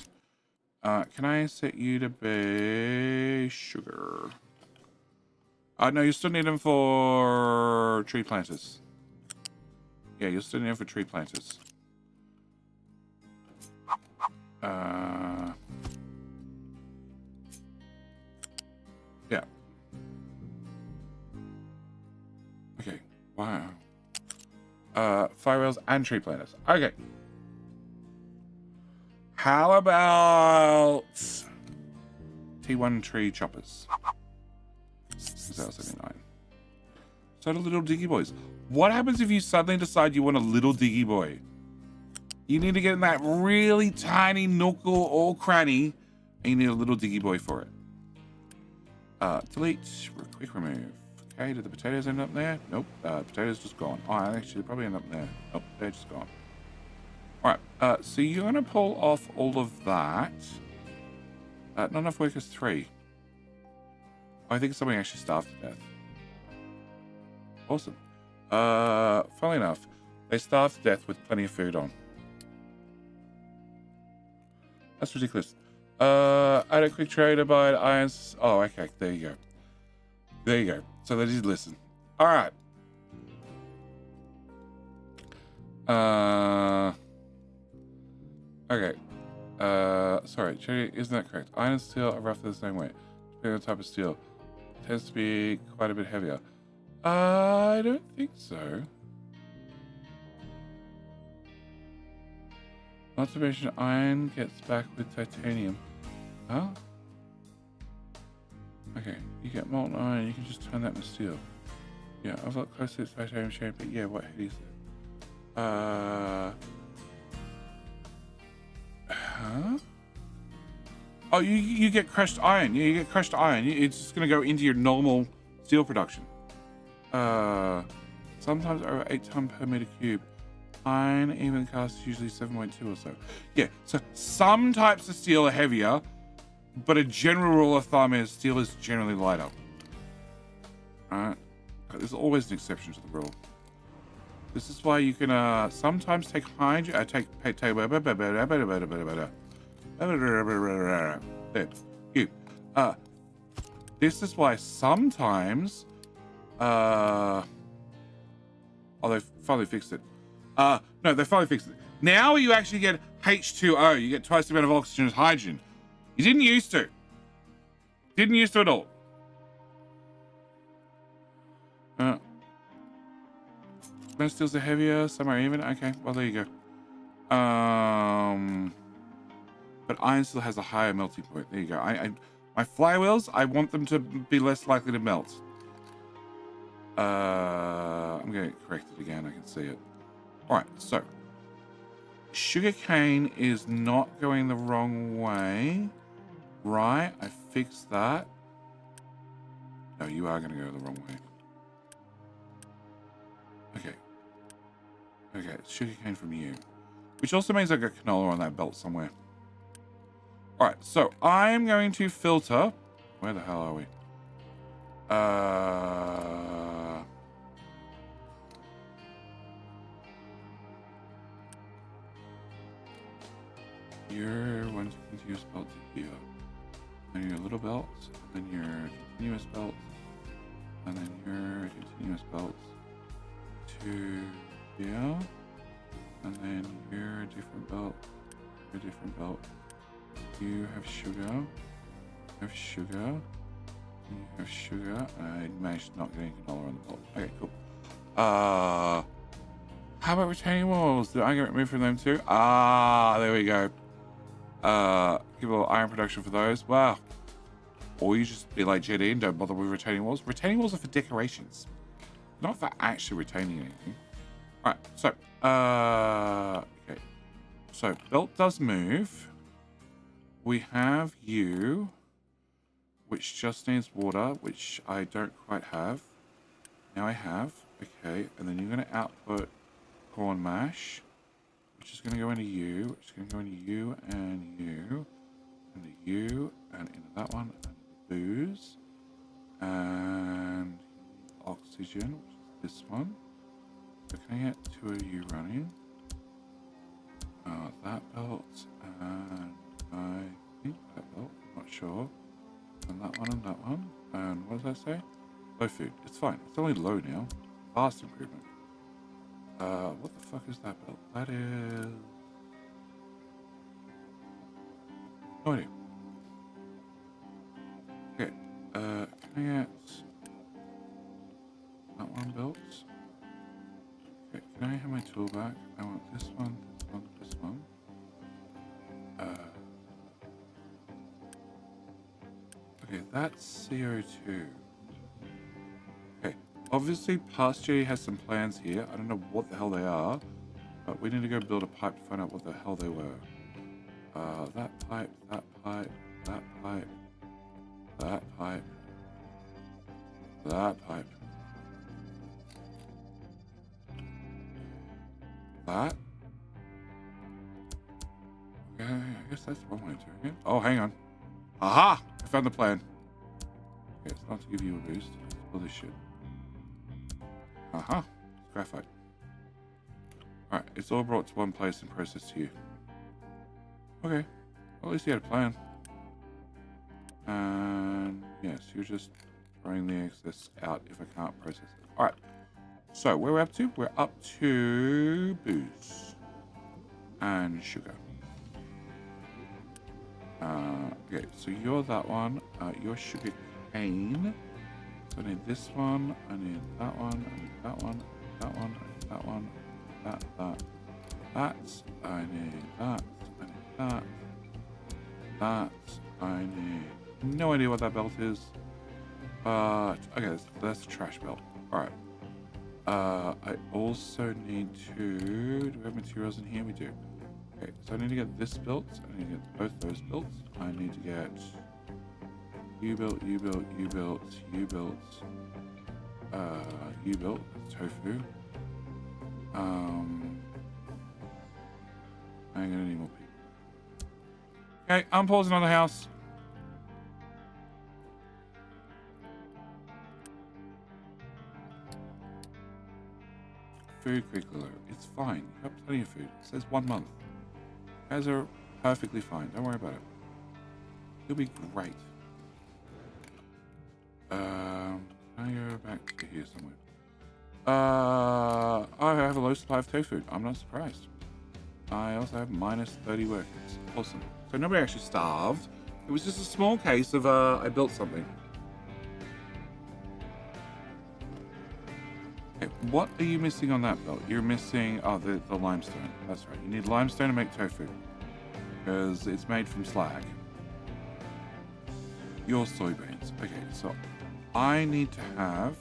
Can I set you to be sugar? No, you still need them for tree planters. Yeah, you'll still need them for tree planters. Yeah. Okay, wow. Fire rails and tree planters. Okay. How about T1 tree choppers? That was 79. So the little diggy boys. What happens if you suddenly decide you want a little diggy boy? You need to get in that really tiny nook or cranny, and you need a little diggy boy for it. Delete, quick remove. Okay, did the potatoes end up there? Nope, potatoes just gone. Oh, actually, they probably end up there. Nope, they're just gone. All right, so you're going to pull off all of that. Not enough workers, 3. I think somebody actually starved to death. Awesome. Funnily enough, they starved to death with plenty of food on. That's ridiculous. Add a quick trade about irons. Oh, okay. There you go. There you go. So they did listen. All right. Okay. Sorry. Isn't that correct? Iron and steel are roughly the same weight. Depending on the type of steel. It tends to be quite a bit heavier. I don't think so. Not to mention iron gets back with titanium. Huh? Okay, you get molten iron, you can just turn that into steel. Yeah, I've got close to its titanium shape, but yeah, what head is it? Huh? Oh, you get crushed iron. Yeah, you get crushed iron. It's just gonna go into your normal steel production. Sometimes over 8 tons per meter cube. Iron even cast is usually 7.2 or so. Yeah, so some types of steel are heavier, but a general rule of thumb is steel is generally lighter. Alright. There's always an exception to the rule. This is why you can sometimes take this is why sometimes oh, they finally fixed it. No, they finally fixed it. Now you actually get H2O. You get twice the amount of oxygen as hydrogen. You didn't used to. Didn't used to at all. Most steels are heavier, some are even. Okay, well there you go. But iron still has a higher melting point. There you go. My flywheels, I want them to be less likely to melt. I'm going to correct it again. I can see it. All right, so sugarcane is not going the wrong way, right? I fixed that. No, you are going to go the wrong way. Okay. Okay, it's sugarcane from you, which also means I got canola on that belt somewhere. All right, so I'm going to filter. Where the hell are we? Your one continuous belt to here, then your little belt, and then your continuous belt, and then your continuous belt to here, and then your different belt, your different belt. You have sugar, you have sugar, you have sugar. I managed to not get any canola on the belt. Okay, cool. How about retaining walls? Did I get removed from them too? There we go. Give a little iron production for those. Wow. Or you just be like JD and don't bother with retaining walls. Retaining walls are for decorations, not for actually retaining anything. All right, so, okay. So, belt does move. We have you, which just needs water, which I don't quite have. Now I have. Okay, and then you're going to output corn mash, which is going to go into you, which is going to go into you, and into that one, and booze, and oxygen, which is this one. So can I get two of you running? That belt, and I think that belt, I'm not sure. And that one, and what does that say? Low food. It's fine. It's only low now. Fast improvement. What the fuck is that belt? That is... no idea. Okay. Can I get... that one built? Okay, can I have my tool back? I want this one, this one, this one. Okay, that's CO2. Okay, obviously Pasture has some plans here. I don't know what the hell they are, but we need to go build a pipe to find out what the hell they were. That pipe, that pipe, that pipe, that pipe, that pipe. That? Okay, I guess that's one way of doing it. Oh, hang on. Aha! I found the plan. Okay, it's not to give you a boost. It's all this shit. Aha! It's graphite. Alright, it's all brought to one place and processed to you. Okay. Well, at least you had a plan. And yes, you're just throwing the excess out if I can't process it. Alright. So, where we're up to? We're up to booze. And sugar. Okay, so you're that one. You're sugar cane. So I need this one. I need that one. I need that one. That one. I need that one. That. That. I need that. I need that. That. I need... no idea what that belt is. Okay, that's a trash belt. Alright. I also need to... do we have materials in here? We do. Okay, so I need to get this built. I need to get both those built. I need to get you built, you built, you built, you built, you built, tofu. I'm gonna need more people. Okay, I'm pausing on the house. Food quickly low. It's fine. You have plenty of food. It says 1 month. You guys are perfectly fine. Don't worry about it. You'll be great. Can I go back to here somewhere? I have a low supply of tofu. I'm not surprised. I also have minus 30 workers. Awesome. So nobody actually starved. It was just a small case of I built something. Okay, what are you missing on that belt? You're missing the limestone. That's right. You need limestone to make tofu because it's made from slag. Your soybeans. Okay, so I need to have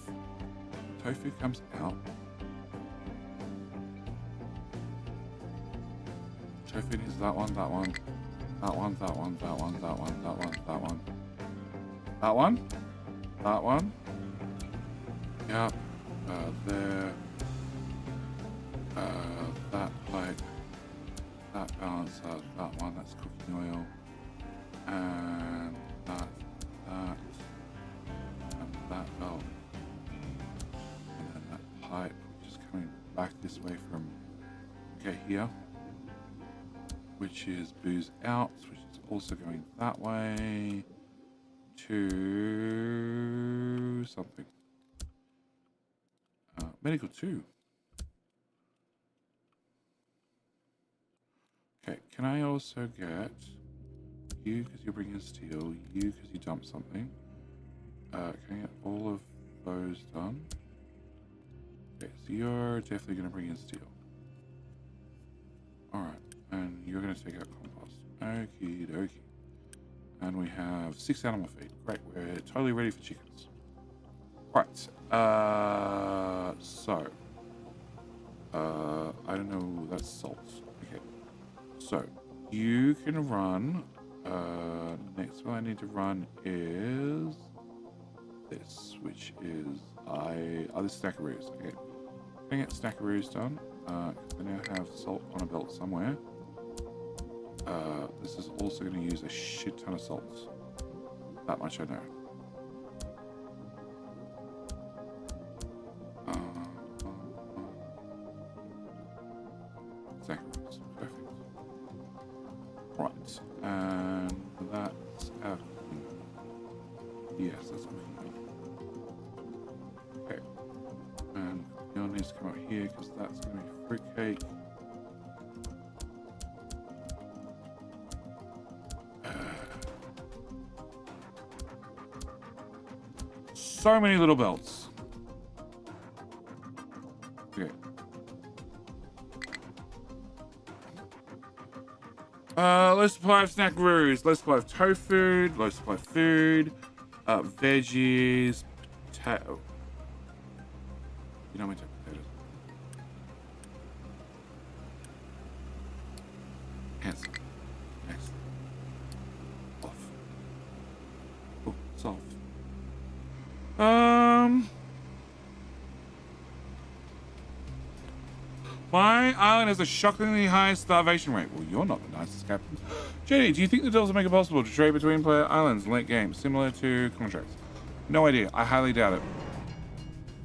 tofu comes out. Tofu is that one, that one, that one, that one, that one, that one, that one, that one, that one, that one. Yep. There. That pipe. That balancer. That one. That's cooking oil. And that. And that belt. And then that pipe, which is coming back this way from here. Which is booze out, which is also going that way to something. Medical 2. Okay, can I also get you because you're bringing steel, you because you dumped something? Can I get all of those done? Okay, so you're definitely going to bring in steel. Alright, and you're going to take out compost. Okie dokie. And we have 6 animal feed. Great, we're totally ready for chickens. Right, so I don't know. That's salt. Okay. So you can run. Next one I need to run is this, which is this Stackaroos. Okay. I'm gonna get Stackaroos done. I now have salt on a belt somewhere. This is also going to use a shit ton of salt. That much I know. Stackaroos. Perfect. Right. And that's our... Yes, that's what we need. Okay. And Neon needs to come out here because that's going to be fruitcake. So many little belts. Okay. Low supply of Snackaroos, low supply of tofu, low supply of food, veggies, potato. You know my type of potatoes. Cancel. Next. Off. Oh, solved. My island has a shockingly high starvation rate. Well, you're not the nicest captain. JD, do you think the deals will make it possible to trade between player islands in late game, similar to contracts? No idea. I highly doubt it.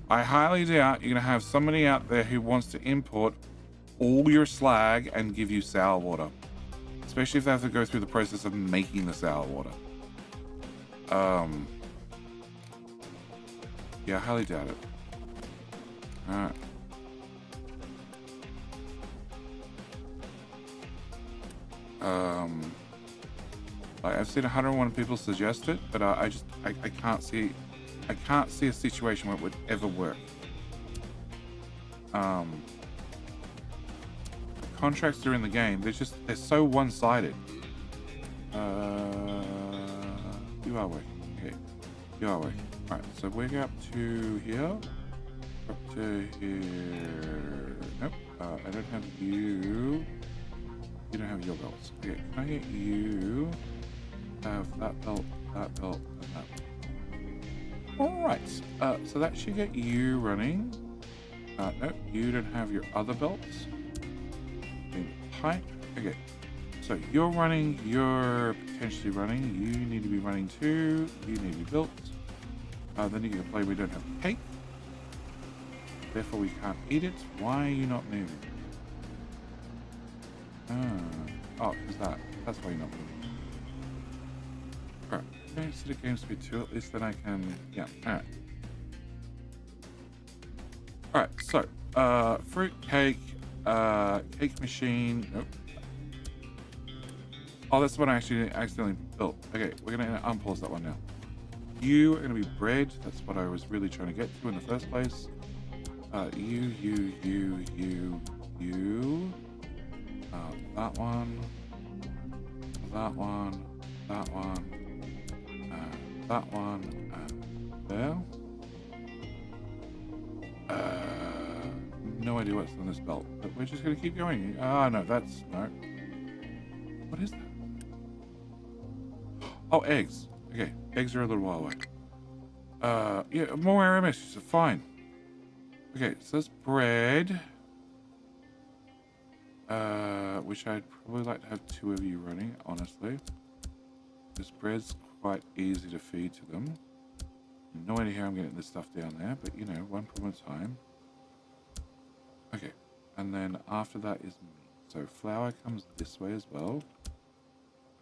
I highly doubt you're going to have somebody out there who wants to import all your slag and give you sour water. Especially if they have to go through the process of making the sour water. Yeah, I highly doubt it. Alright. Like I've seen 101 people suggest it, but I can't see a situation where it would ever work. The contracts during the game, they're so one-sided. You are working. Okay. You are working. Alright, so we're up to here. Up to here. Nope. I don't have you. You don't have your belts. Okay, can I get you? Have that belt, and that belt. Alright, so that should get you running. Nope, you don't have your other belts. Pipe. Okay, so you're running, you're potentially running. You need to be running too. You need to be built. Then you get a play we don't have cake. Therefore we can't eat it. Why are you not moving? Oh, because that's why you're not moving. Alright, okay, so the game speed 2, at least then I can, yeah, alright. Alright, so, fruit cake, cake machine, nope. Oh, that's the one I actually accidentally built. Okay, we're gonna unpause that one now. You are gonna be bread, that's what I was really trying to get to in the first place. You. That one, that one, that one, that one, there. No idea what's on this belt, but we're just gonna keep going. Ah, no, that's, no. What is that? Oh, eggs. Okay, eggs are a little while away. Yeah, more error messages, fine. Okay, so that's bread. Which I'd probably like to have 2 of you running, honestly. This bread's quite easy to feed to them. No idea how I'm getting this stuff down there, but you know, one problem at a time. Okay, and then after that is me. So flour comes this way as well.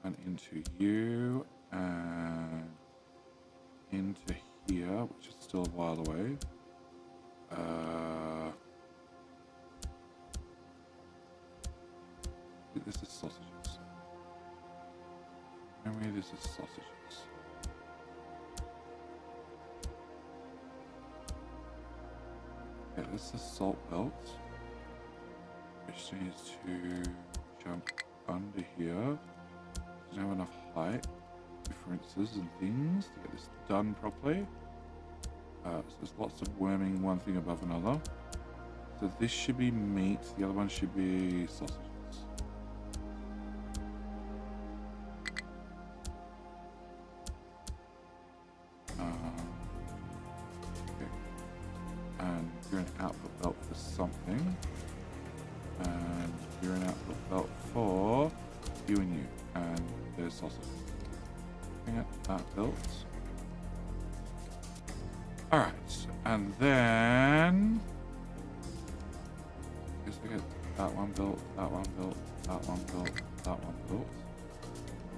And into you, and into here, which is still a while away. This is sausages. Memory, this is sausages. Yeah, this is salt belt, which needs to jump under here. Doesn't have enough height differences and things to get this done properly. So there's lots of worming one thing above another. So this should be meat. The other one should be sausages. Okay. And you're an output belt for something. And you're an output belt for you and you. And there's sausages. Bring up that belt. Alright. And then I guess I get that one built, that one built, that one built, that one built.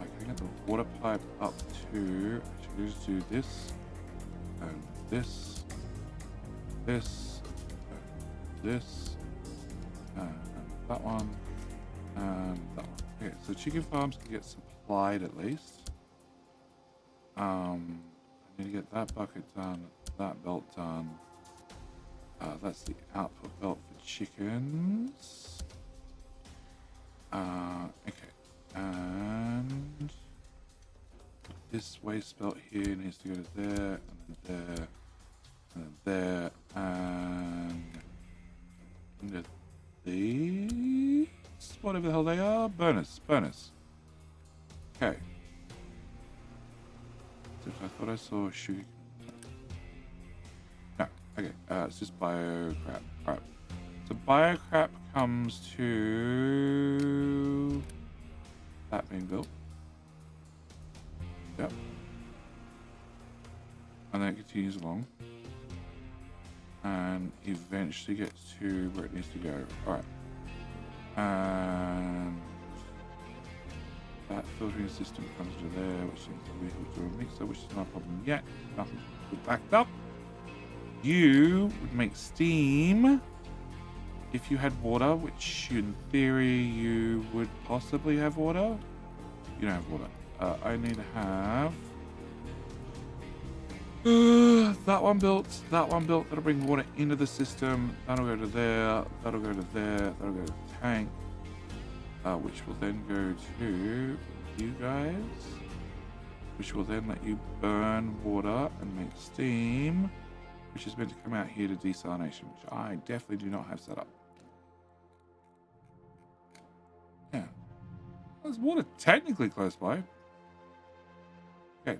I can get the water pipe up to, I should just do this, and this, this, and this, and that one, and that one. Okay, so chicken farms can get supplied at least. I need to get that bucket done, that belt done. That's the output belt for chickens. Okay, and this waste belt here needs to go to there, and then there, and then there, and into these, whatever the hell they are, burners. Okay. I thought I saw sugar. No, okay, it's just bio crap. Alright. So bio crap comes to that being built. Yep. And then it continues along. And eventually gets to where it needs to go. Alright. And that filtering system comes to there, which seems to be hooked to a mixer, which is not a problem yet. Nothing backed up. You would make steam if you had water, which in theory you would possibly have water. You don't have water. I need to have that one built, that'll bring water into the system. That'll go to there, that'll go to there, that'll go to the tank. Which will then go to you guys, which will then let you burn water and make steam, which is meant to come out here to desalination, which I definitely do not have set up. Yeah. There's water technically close by. Okay.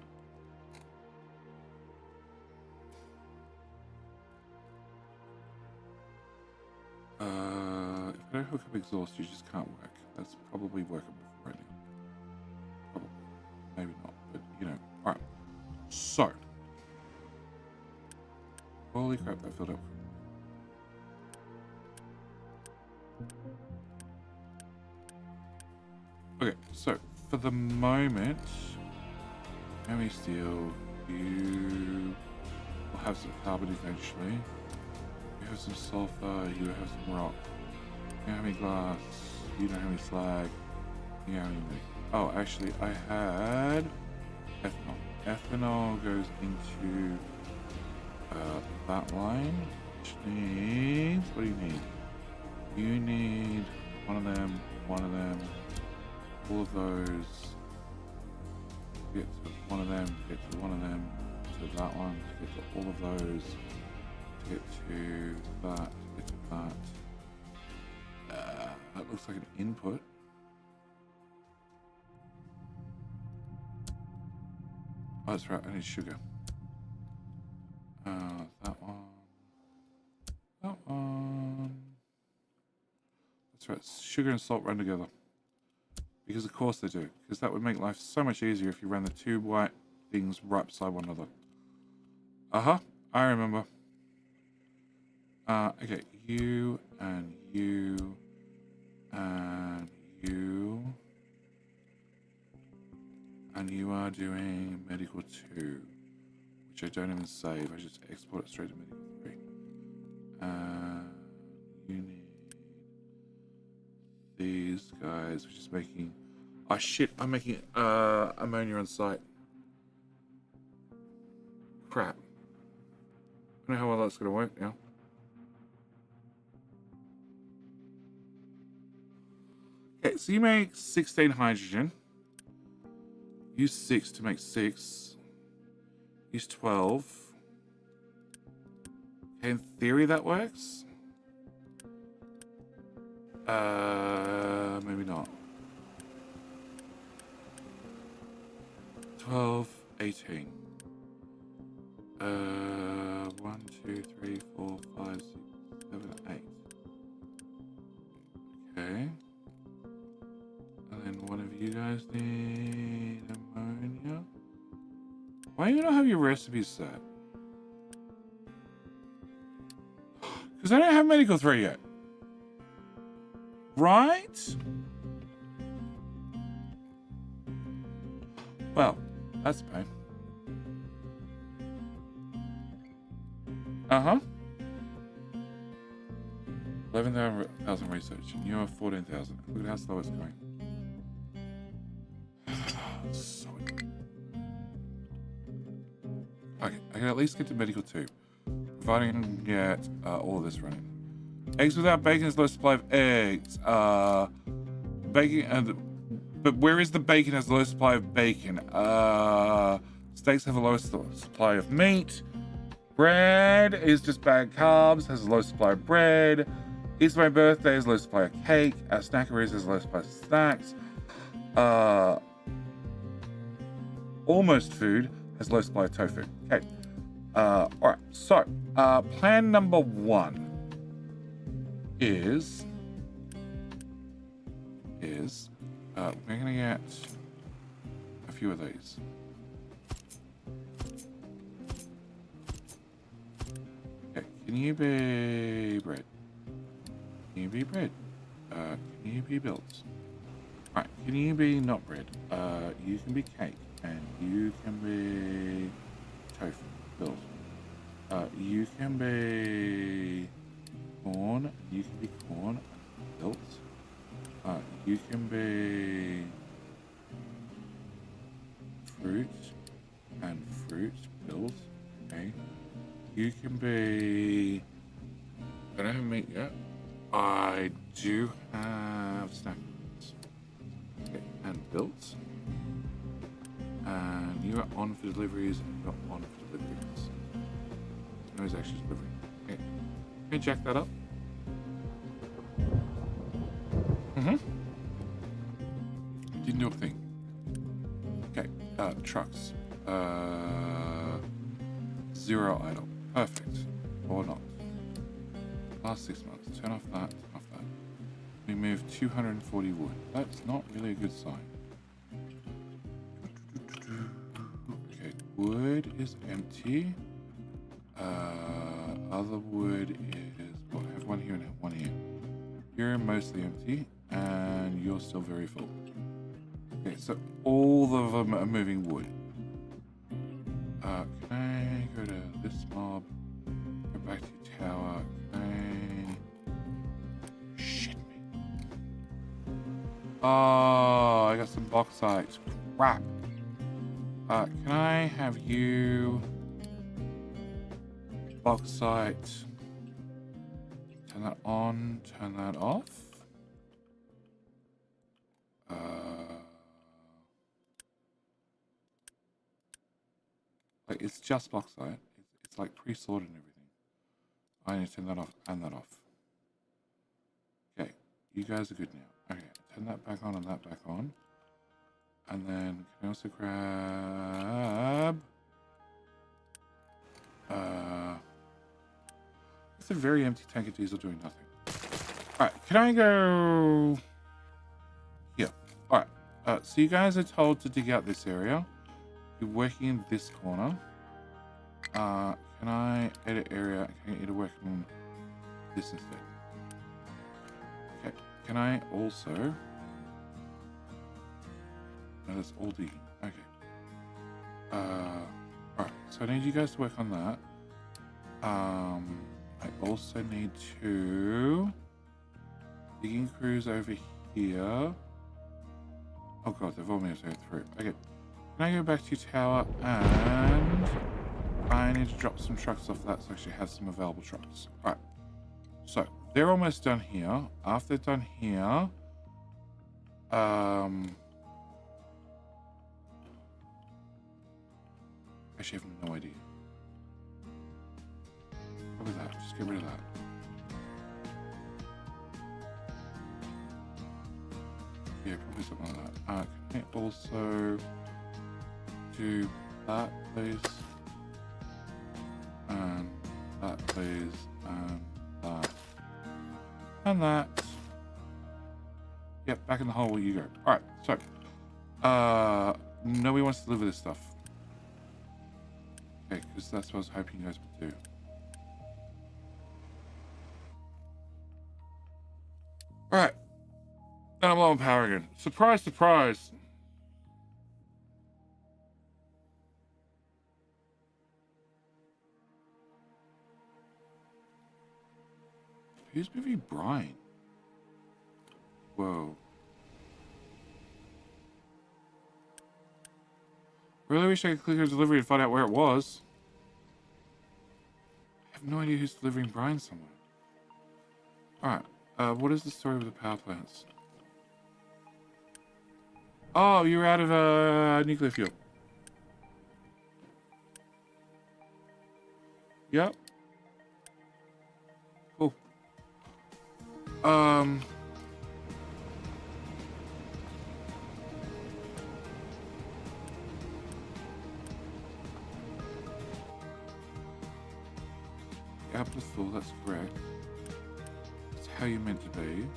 If I don't hook up exhaust, you just can't work. That's probably workable already. Probably. Maybe not, but you know. Alright. So. Holy crap, that filled up. Okay, so for the moment, heavy steel, you will have some carbon eventually. You have some sulfur, you have some rock. You don't have any glass, you don't have any slag, you don't have any. Oh, actually, I had ethanol. Ethanol goes into that line, which needs. What do you need? You need one of them, all of those. Get to one of them, get to one of them, to that one, to get to all of those, to get to that, to get to that. That looks like an input. Oh, that's right, I need sugar. That one. That one. That's right, sugar and salt run together. Because of course they do. Because that would make life so much easier if you ran the two white things right beside one another. Uh-huh, I remember. Okay, you and you and you. And you are doing medical 2, which I don't even save. I just export it straight to medical 3. You need these guys, which is making. Oh shit! I'm making ammonia on site. Crap. I don't know how well that's gonna work now. Okay, so you make 16 hydrogen. Use 6 to make 6. Use 12. Okay, in theory that works. Maybe not. 12, 18. 1, 2, 3, 4, 5, 6, 7, 8. Okay. And then one of you guys need ammonia. Why do you not have your recipes set? Because I don't have medical 3 yet. Right? Well, that's a pain. Uh-huh. 11,000 research, and you're 14,000. Look at how slow it's going. So okay, I can at least get to medical 2, providing I can get all of this running. Eggs without bacon is low supply of eggs. Bacon, but where is the bacon has the low supply of bacon? Steaks have a low supply of meat. Bread is just bad carbs, has a low supply of bread. It's my birthday is low supply of cake. Snackeries has a low supply of snacks. Almost food has low supply of tofu. Okay. Alright, so plan number 1 is we're gonna get a few of these. Okay, can you be bread? Can you be bread? Can you be built? Alright, can you be not bread? You can be cake, and you can be tofu built. You can be corn, you can be corn built. You can be fruit and fruit built. Okay. You can be. I don't have meat yet. I do have snack foods. Okay, and built. And you are on for deliveries and not on for deliveries. No, it's actually delivery. Okay. Can you jack that up? Didn't do a thing. Okay, trucks. 0 idle. Perfect. Or not. Last 6 months. Turn off that, turn off that. We moved 240 wood. That's not really a good sign. Okay, wood is empty. Other wood is, well, I have one here and one here. You're mostly empty, and you're still very full. Okay, so all of them are moving wood. Can I go to this mob? Go back to your tower. Can I... Shit me. Oh, I got some bauxite. Crap. Can I have you... Bauxite. Turn that on, turn that off. Like it's just bauxite. It's like pre-sorted and everything. I need to turn that off and that off. Okay, you guys are good now. Okay, turn that back on and that back on. And then can I also grab... It's a very empty tank of diesel doing nothing. Alright, can I go... Here. Alright, so you guys are told to dig out this area. You're working in this corner. Can I edit area? Can I either work on this instead? Okay, can I also... No, that's all digging. Okay. Alright, so I need you guys to work on that. I also need to digging crews over here. Oh god, they've all moved through. Okay, can I go back to your tower and I need to drop some trucks off that so I actually have some available trucks. Alright, so they're almost done here. After they're done here, actually I have no idea. Probably that. Just get rid of that. Yeah, probably something like that. Can I also do that, please? And that, please. And that. And that. Yep, back in the hole where you go. Alright, so. Nobody wants to deliver this stuff. Okay, because that's what I was hoping you guys would do. Alright. And I'm low on power again. Surprise, surprise. Who's moving Brian? Whoa. Really wish I could click on delivery and find out where it was. I have no idea who's delivering Brian somewhere. Alright. What is the story with the power plants? Oh, you're out of nuclear fuel. Yep. Cool. The apple is full, that's correct. That's how you're meant to be.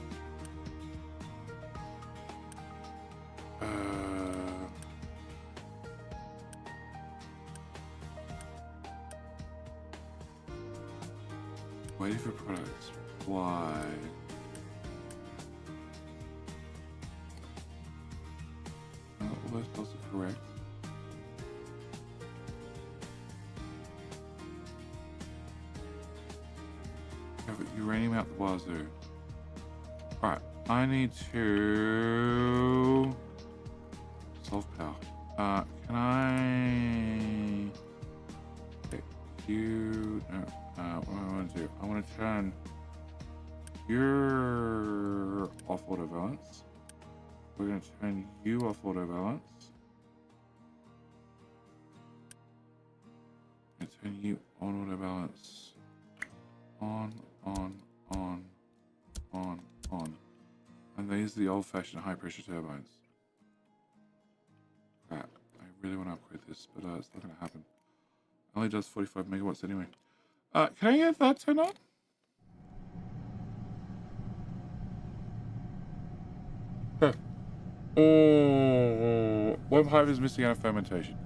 Waiting for products. Why? All those thoughts are correct. Uranium out the wazoo. Alright, I need to solve power. Can I okay, you no what do I want to do? I want to turn your off auto balance. We're gonna turn you off auto balance. I'm gonna turn you on auto balance. On. And these are the old-fashioned high-pressure turbines. Crap. I really want to upgrade this, but it's not going to happen. It only does 45 megawatts anyway. Can I get that turned on? Huh. Oh, one pipe is missing out of fermentation.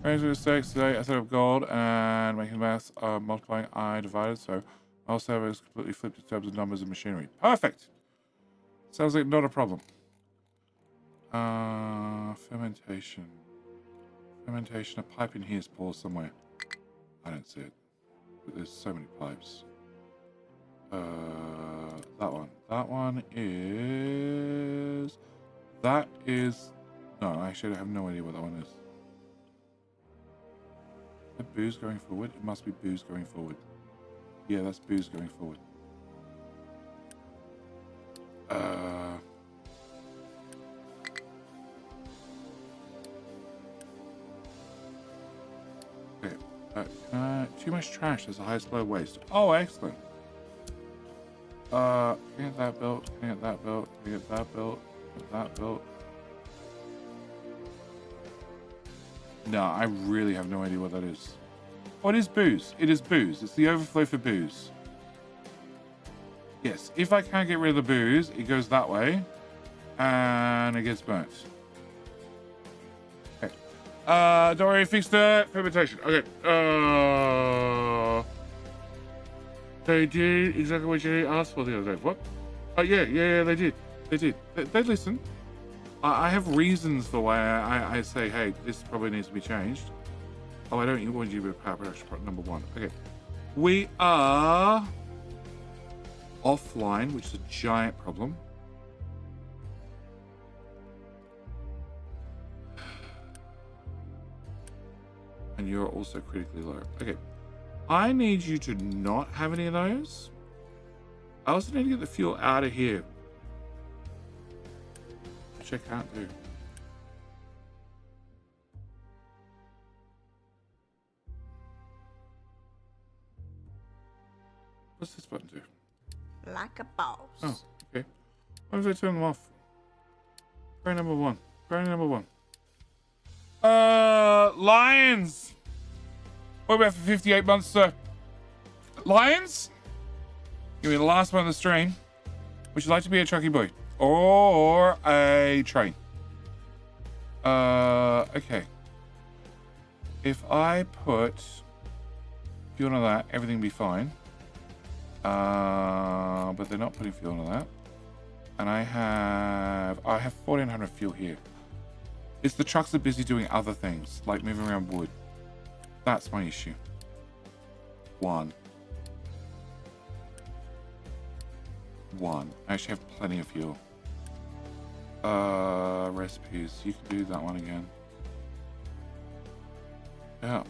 Range of mistakes today, I set up gold and making mass multiplying I divided, so I'll say it's completely flipped in terms of numbers and machinery. Perfect! Sounds like not a problem. Fermentation. Fermentation, a pipe in here is paused somewhere. I don't see it. But there's so many pipes. That one. That one is... That is... No, actually I have no idea what that one is. Is that booze going forward? It must be booze going forward. Yeah, that's booze going forward. Okay. Too much trash. There's the highest low waste. Oh, excellent. Can I get that built? Can I get that built? Can I get that built? Get that built? No, I really have no idea what that is. Oh, it is booze. It is booze. It's the overflow for booze. Yes, if I can't get rid of the booze, it goes that way. And it gets burnt. Okay. Don't worry, fix the fermentation. Okay. They did exactly what you asked for the other day. What? Oh, yeah, they did. They listen. I have reasons for why I say, hey, this probably needs to be changed. Oh, I don't want you to be power production part number 1. Okay. We are offline, which is a giant problem. And you're also critically low. Okay. I need you to not have any of those. I also need to get the fuel out of here. Which I can't do. What's this button do? Like a boss. Oh, okay. What if I turn them off? Priority number one. Priority number one. Lions! What about for 58 months, sir? Lions? Give me the last one on the stream. Would you like to be a trucky boy? Or a train? Okay. If I put fuel on that, everything will be fine. But they're not putting fuel on that. And I have 1400 fuel here. It's the trucks are busy doing other things, like moving around wood. That's my issue. One. I actually have plenty of fuel. Recipes. You can do that one again. Yeah.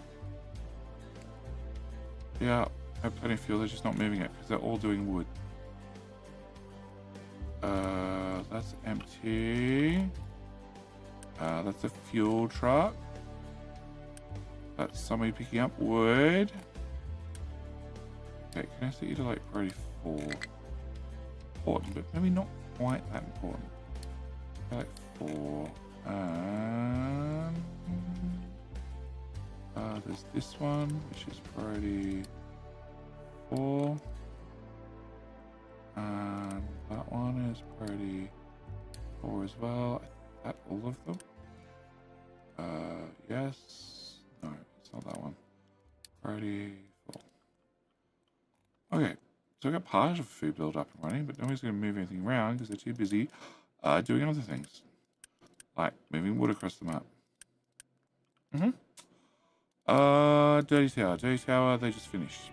Yeah, I have plenty of fuel. They're just not moving it because they're all doing wood. That's empty. That's a fuel truck. That's somebody picking up wood. Okay, can I set you to like priority 4? Important, but maybe not quite that important. Like 4. There's this one, which is priority 4. And that one is priority 4 as well. Is that all of them? Yes. No, it's not that one. Priority 4. Okay, so I got part of food build up and running, but nobody's going to move anything around because they're too busy doing other things. Like moving wood across the map. Dirty Tower, they just finished.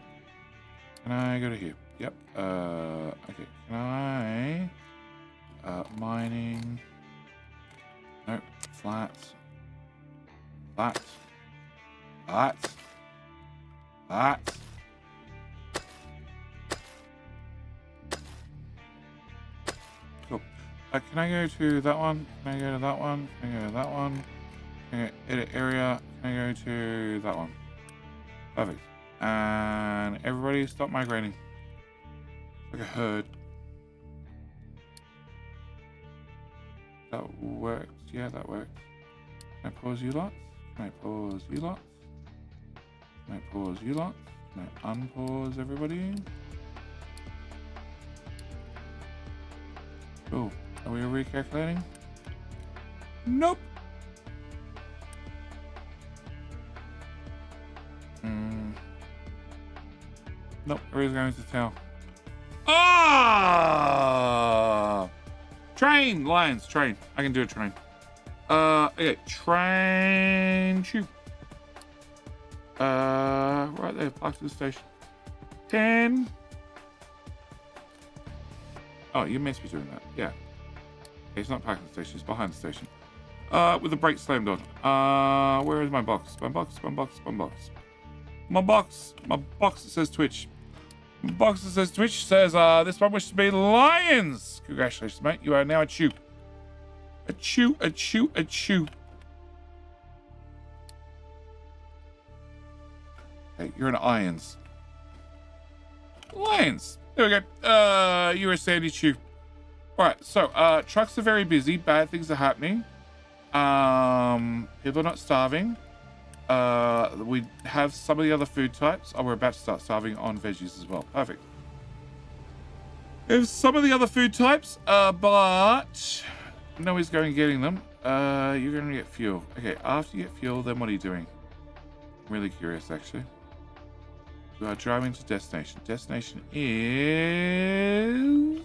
Can I go to here? Yep. Okay, can I... mining... Nope. Flat. Cool. Can I go to that one? Can I go to that one? Can I go to that one? Can I go edit area? Can I go to that one? Perfect. And everybody stop migrating. Like a herd. That works. Yeah, that works. Can I pause you lots? Can I pause you lots? Can I pause you lots? Can I unpause everybody? Cool. Are we recalculating? Nope. Nope, everybody's going to tell. Ah! Train! Lions, train. I can do a train. Okay, train. Shoot. Right there, park to the station. 10. Oh, you must be doing that. Yeah. Okay, it's not parking the station, it's behind the station. With the brakes slammed on. Where is my box? My box that says Twitch. My box that says Twitch says, this one wishes to be lions. Congratulations, mate. You are now a chew. A chew. Hey, you're an irons. Lions. There we go. You're a sandy chew. Alright, so, trucks are very busy. Bad things are happening. People are not starving. We have some of the other food types. Oh, we're about to start starving on veggies as well. Perfect. We have some of the other food types, but nobody's going getting them. You're going to get fuel. Okay, after you get fuel, then what are you doing? I'm really curious, actually. We are driving to destination. Destination is...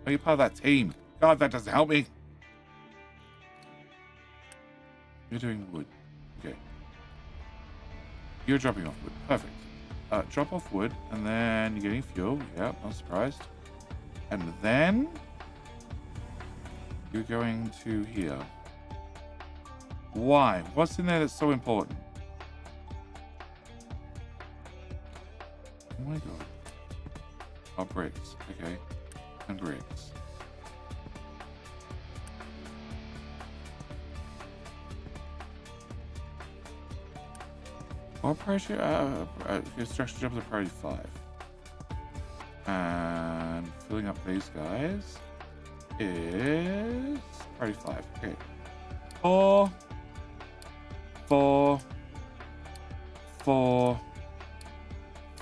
Oh, you're part of that team. God, that doesn't help me. You're doing wood. Okay. You're dropping off wood. Perfect. Drop off wood, and then you're getting fuel. Yeah, not surprised. And then you're going to here. Why? What's in there that's so important? Oh my god. Oh, bricks. Okay. And bricks. What priority? Construction jobs are priority 5. And filling up these guys is priority 5. Okay. 4, 4, 4,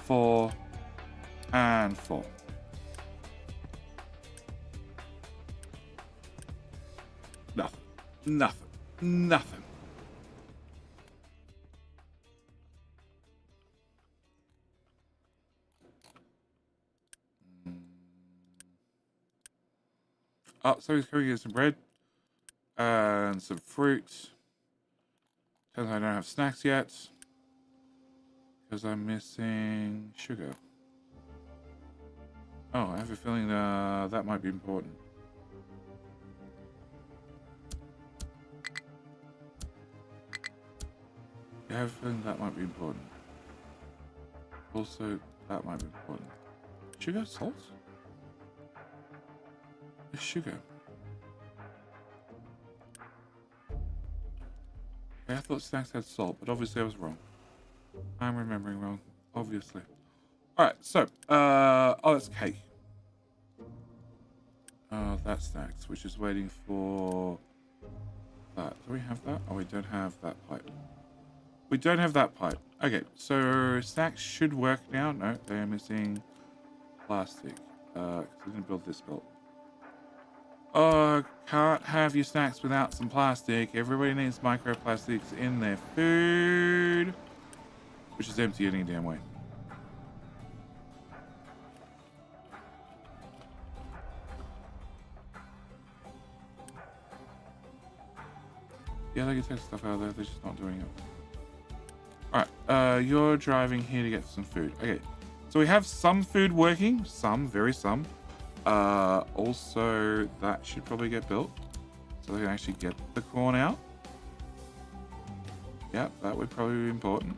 4, and 4. Nothing. Nothing. Nothing. Oh, so he's going to get some bread and some fruit. Turns out I don't have snacks yet because I'm missing sugar. Oh, I have a feeling that might be important. I have a feeling that might be important. Also, that might be important. Sugar? Salt? Where's sugar? Okay, I thought snacks had salt, but obviously I was wrong. I'm remembering wrong, obviously. Alright, so, oh, that's cake. Oh, that's snacks, which is waiting for that. Do we have that? Oh, we don't have that pipe. We don't have that pipe. Okay, so snacks should work now. No, they are missing plastic. Because we're going to build this belt. Oh, can't have your snacks without some plastic. Everybody needs microplastics in their food. Which is empty any damn way. Yeah, they can take stuff out of there. They're just not doing it. Alright, you're driving here to get some food. Okay, so we have some food working. Some, very some. Also, that should probably get built. So they can actually get the corn out. Yeah, that would probably be important.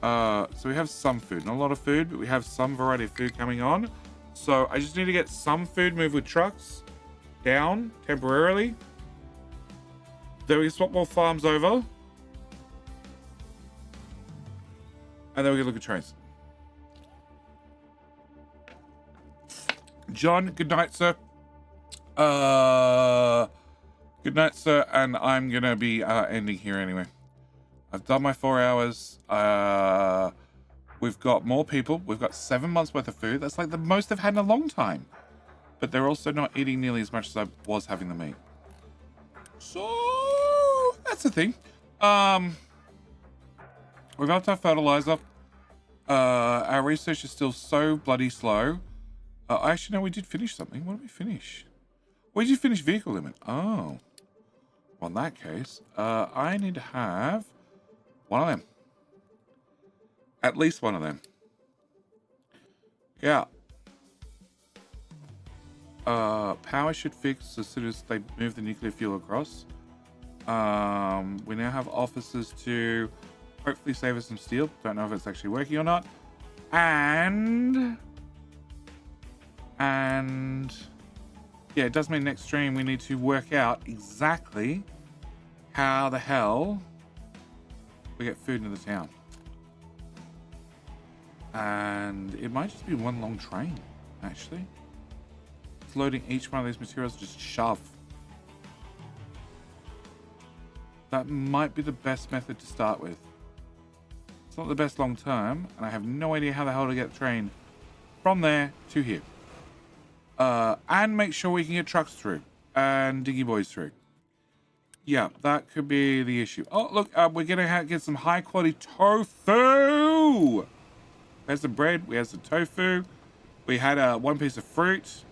So we have some food. Not a lot of food, but we have some variety of food coming on. So I just need to get some food moved with trucks down temporarily. Then we can swap more farms over. And then we can look at trains. John, good night, sir. Good night, sir. And I'm going to be ending here anyway. I've done my 4 hours. We've got more people. We've got 7 months worth of food. That's like the most I've had in a long time. But they're also not eating nearly as much as I was having them eat. So that's the thing. We've upped our fertilizer. Our research is still so bloody slow. Actually, no, we did finish something. What did we finish? We did finish vehicle limit. Oh. Well, in that case, I need to have one of them. At least one of them. Yeah. Power should fix as soon as they move the nuclear fuel across. We now have officers to hopefully save us some steel. Don't know if it's actually working or not. And yeah, it does mean next stream we need to work out exactly how the hell we get food into the town. And it might just be one long train, actually. It's loading each one of these materials, just shove. That might be the best method to start with. It's not the best long term, and I have no idea how the hell to get the train from there to here. And make sure we can get trucks through and diggy boys through. Yeah, that could be the issue. Oh, look, we're gonna get some high quality tofu. There's some bread. We had some tofu. We had one piece of fruit.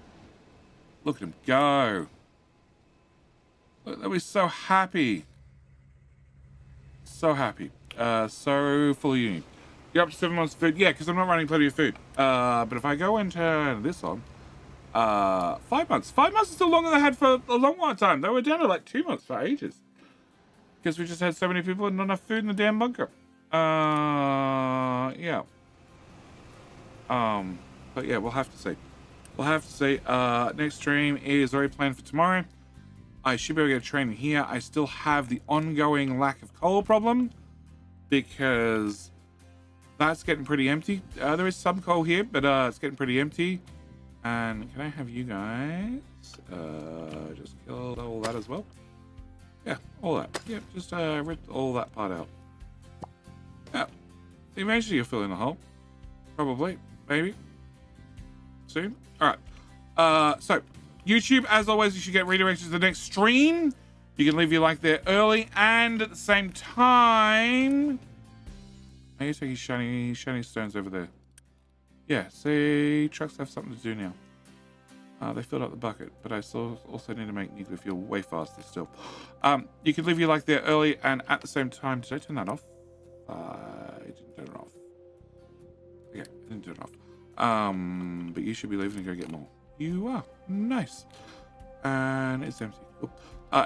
Look at him go. Look, they were so happy. So happy. So full of uni. You're up to 7 months of food. Yeah, because I'm not running plenty of food. But if I go and turn this on, 5 months. 5 months is still longer than I had for a long while time. They were down to like 2 months for ages. Because we just had so many people and not enough food in the damn bunker. Yeah. But yeah, we'll have to see. We'll have to see. Next stream is already planned for tomorrow. I should be able to get a train here. I still have the ongoing lack of coal problem because that's getting pretty empty. There is some coal here, but it's getting pretty empty. And can I have you guys just kill all that as well? Yeah, all that. Yep, just rip all that part out. Yeah. Eventually you'll fill in the hole. Probably. Maybe. Soon. Alright. So YouTube, as always, you should get redirected to the next stream. You can leave your like there early, and at the same time, are you taking shiny stones over there? Yeah, see, trucks have something to do now. They filled up the bucket, but I still also need to make nuclear fuel way faster still. You can leave your like there early, and at the same time, did I turn that off? I didn't turn it off. Okay, I didn't turn it off. But you should be leaving to go get more. You are. Nice. And it's empty. Cool.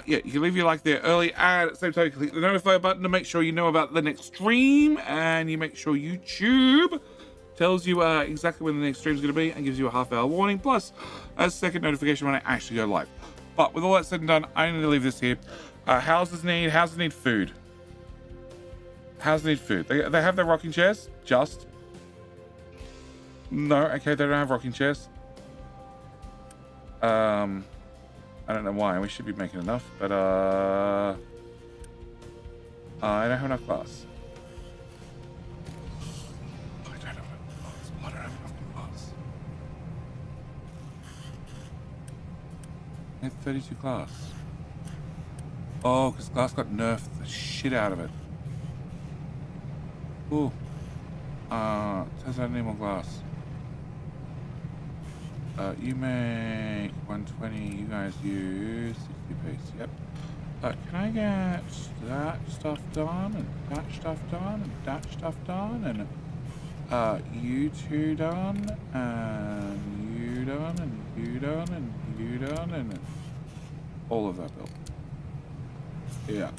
Yeah, you can leave your like there early, and at the same time, you click the notify button to make sure you know about the next stream, and you make sure YouTube tells you exactly when the next stream is going to be and gives you a half-hour warning, plus a second notification when I actually go live. But with all that said and done, I need to leave this here. Houses need food. Houses need food. They have their rocking chairs? Just? No, okay, they don't have rocking chairs. I don't know why. We should be making enough, but I don't have enough glass. I don't have enough glass. I have 32 glass. Oh, because glass got nerfed the shit out of it. Ooh. Turns out I need more glass. You make 120, you guys use 60 piece, yep. Can I get that stuff done, and that stuff done, and that stuff done, and you two done, and you done, and you done, and you done, and all of that built. Yeah.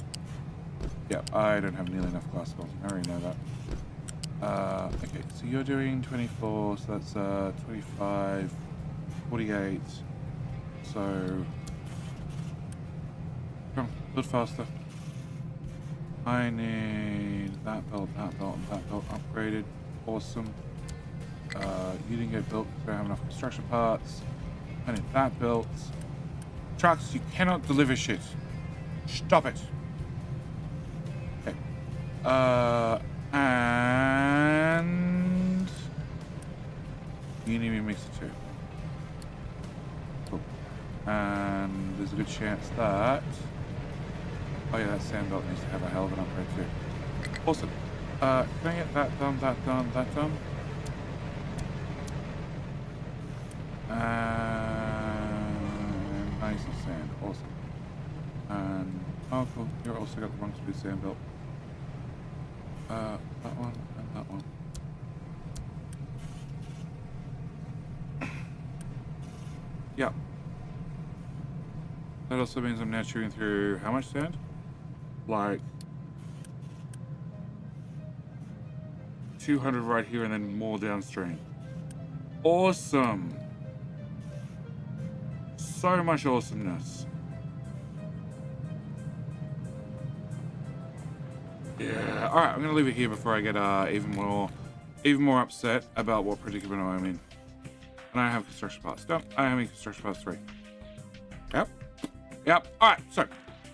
Yeah, I don't have nearly enough glass balls, I already know that. Okay, so you're doing 24, so that's 25, 48, so come on, build faster. I need that belt, and that belt upgraded. Awesome. You didn't get built because I don't have enough construction parts. I need that built. Trucks, you cannot deliver shit. Stop it. Okay. And you need me to mix it too. Cool. And there's a good chance that, oh yeah, that sand belt needs to have a hell of an upgrade too. Awesome. Can I get that done, that done, that done? And nice sand, awesome. And oh cool, you also got the wrong speed sand belt. That one and that one. Yeah. That also means I'm now chewing through how much sand? Like 200 right here and then more downstream. Awesome. So much awesomeness. Yeah. All right, I'm gonna leave it here before I get even more upset about what predicament I'm in. And I have construction parts. No, I have construction parts 3. Yep. All right, so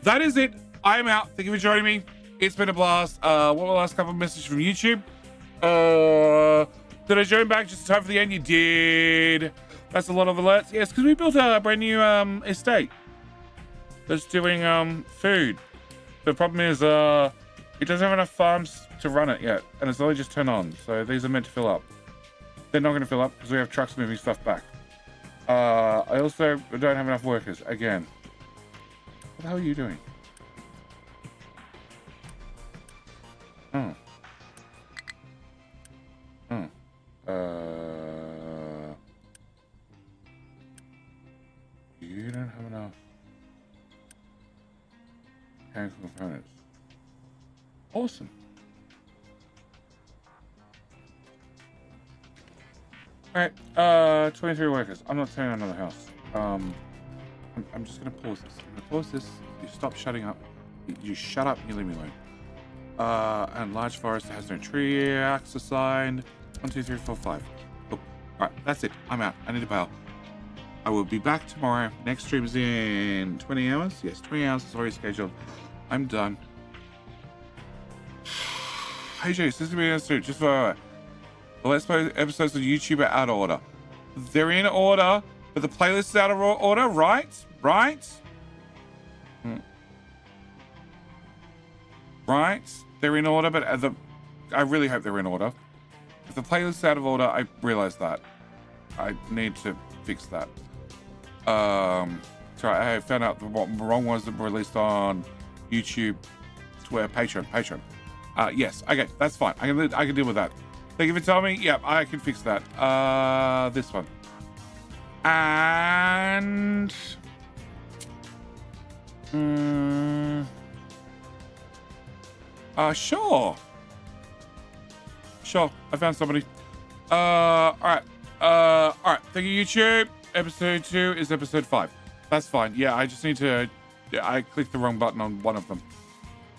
that is it. I am out. Thank you for joining me. It's been a blast. What were the last couple of messages from YouTube? Did I join back just in time for the end? You did. That's a lot of alerts. Yes, because we built a brand new estate that's doing food. The problem is it doesn't have enough farms to run it yet, and it's only just turned on, so these are meant to fill up. They're not going to fill up because we have trucks moving stuff back. I also don't have enough workers again. What the hell are you doing? You don't have enough mechanical components. Awesome. Alright, 23 workers. I'm not saying another house. I'm just gonna pause this. I'm gonna pause this. You stop shutting up. You shut up and you leave me alone. And large forest has no tree axe assigned. 1, 2, 3, 4, 5. Cool. Alright, that's it. I'm out. I need to bail. I will be back tomorrow. Next stream is in 20 hours. Yes, 20 hours is already scheduled. I'm done. Hey, Jay, this is going to be answered just for the Let's Play episodes of YouTube are out of order. They're in order, but the playlist is out of order, right? Right? Right? They're in order, but I really hope they're in order. If the playlist is out of order, I realize that. I need to fix that. Sorry, I found out the wrong ones that were released on YouTube, Twitter, Patreon. Yes, okay, that's fine. I can deal with that. Thank you for telling me. Yeah, I can fix that. This one. And sure. I found somebody. All right. Thank you, YouTube. Episode 2 is episode 5. That's fine. Yeah, I just need to. I clicked the wrong button on one of them,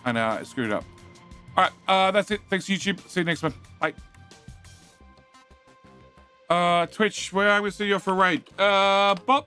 and I screwed it up. All right. That's it. Thanks, YouTube. See you next one. Bye. Twitch, where I will see you for raid. Bob.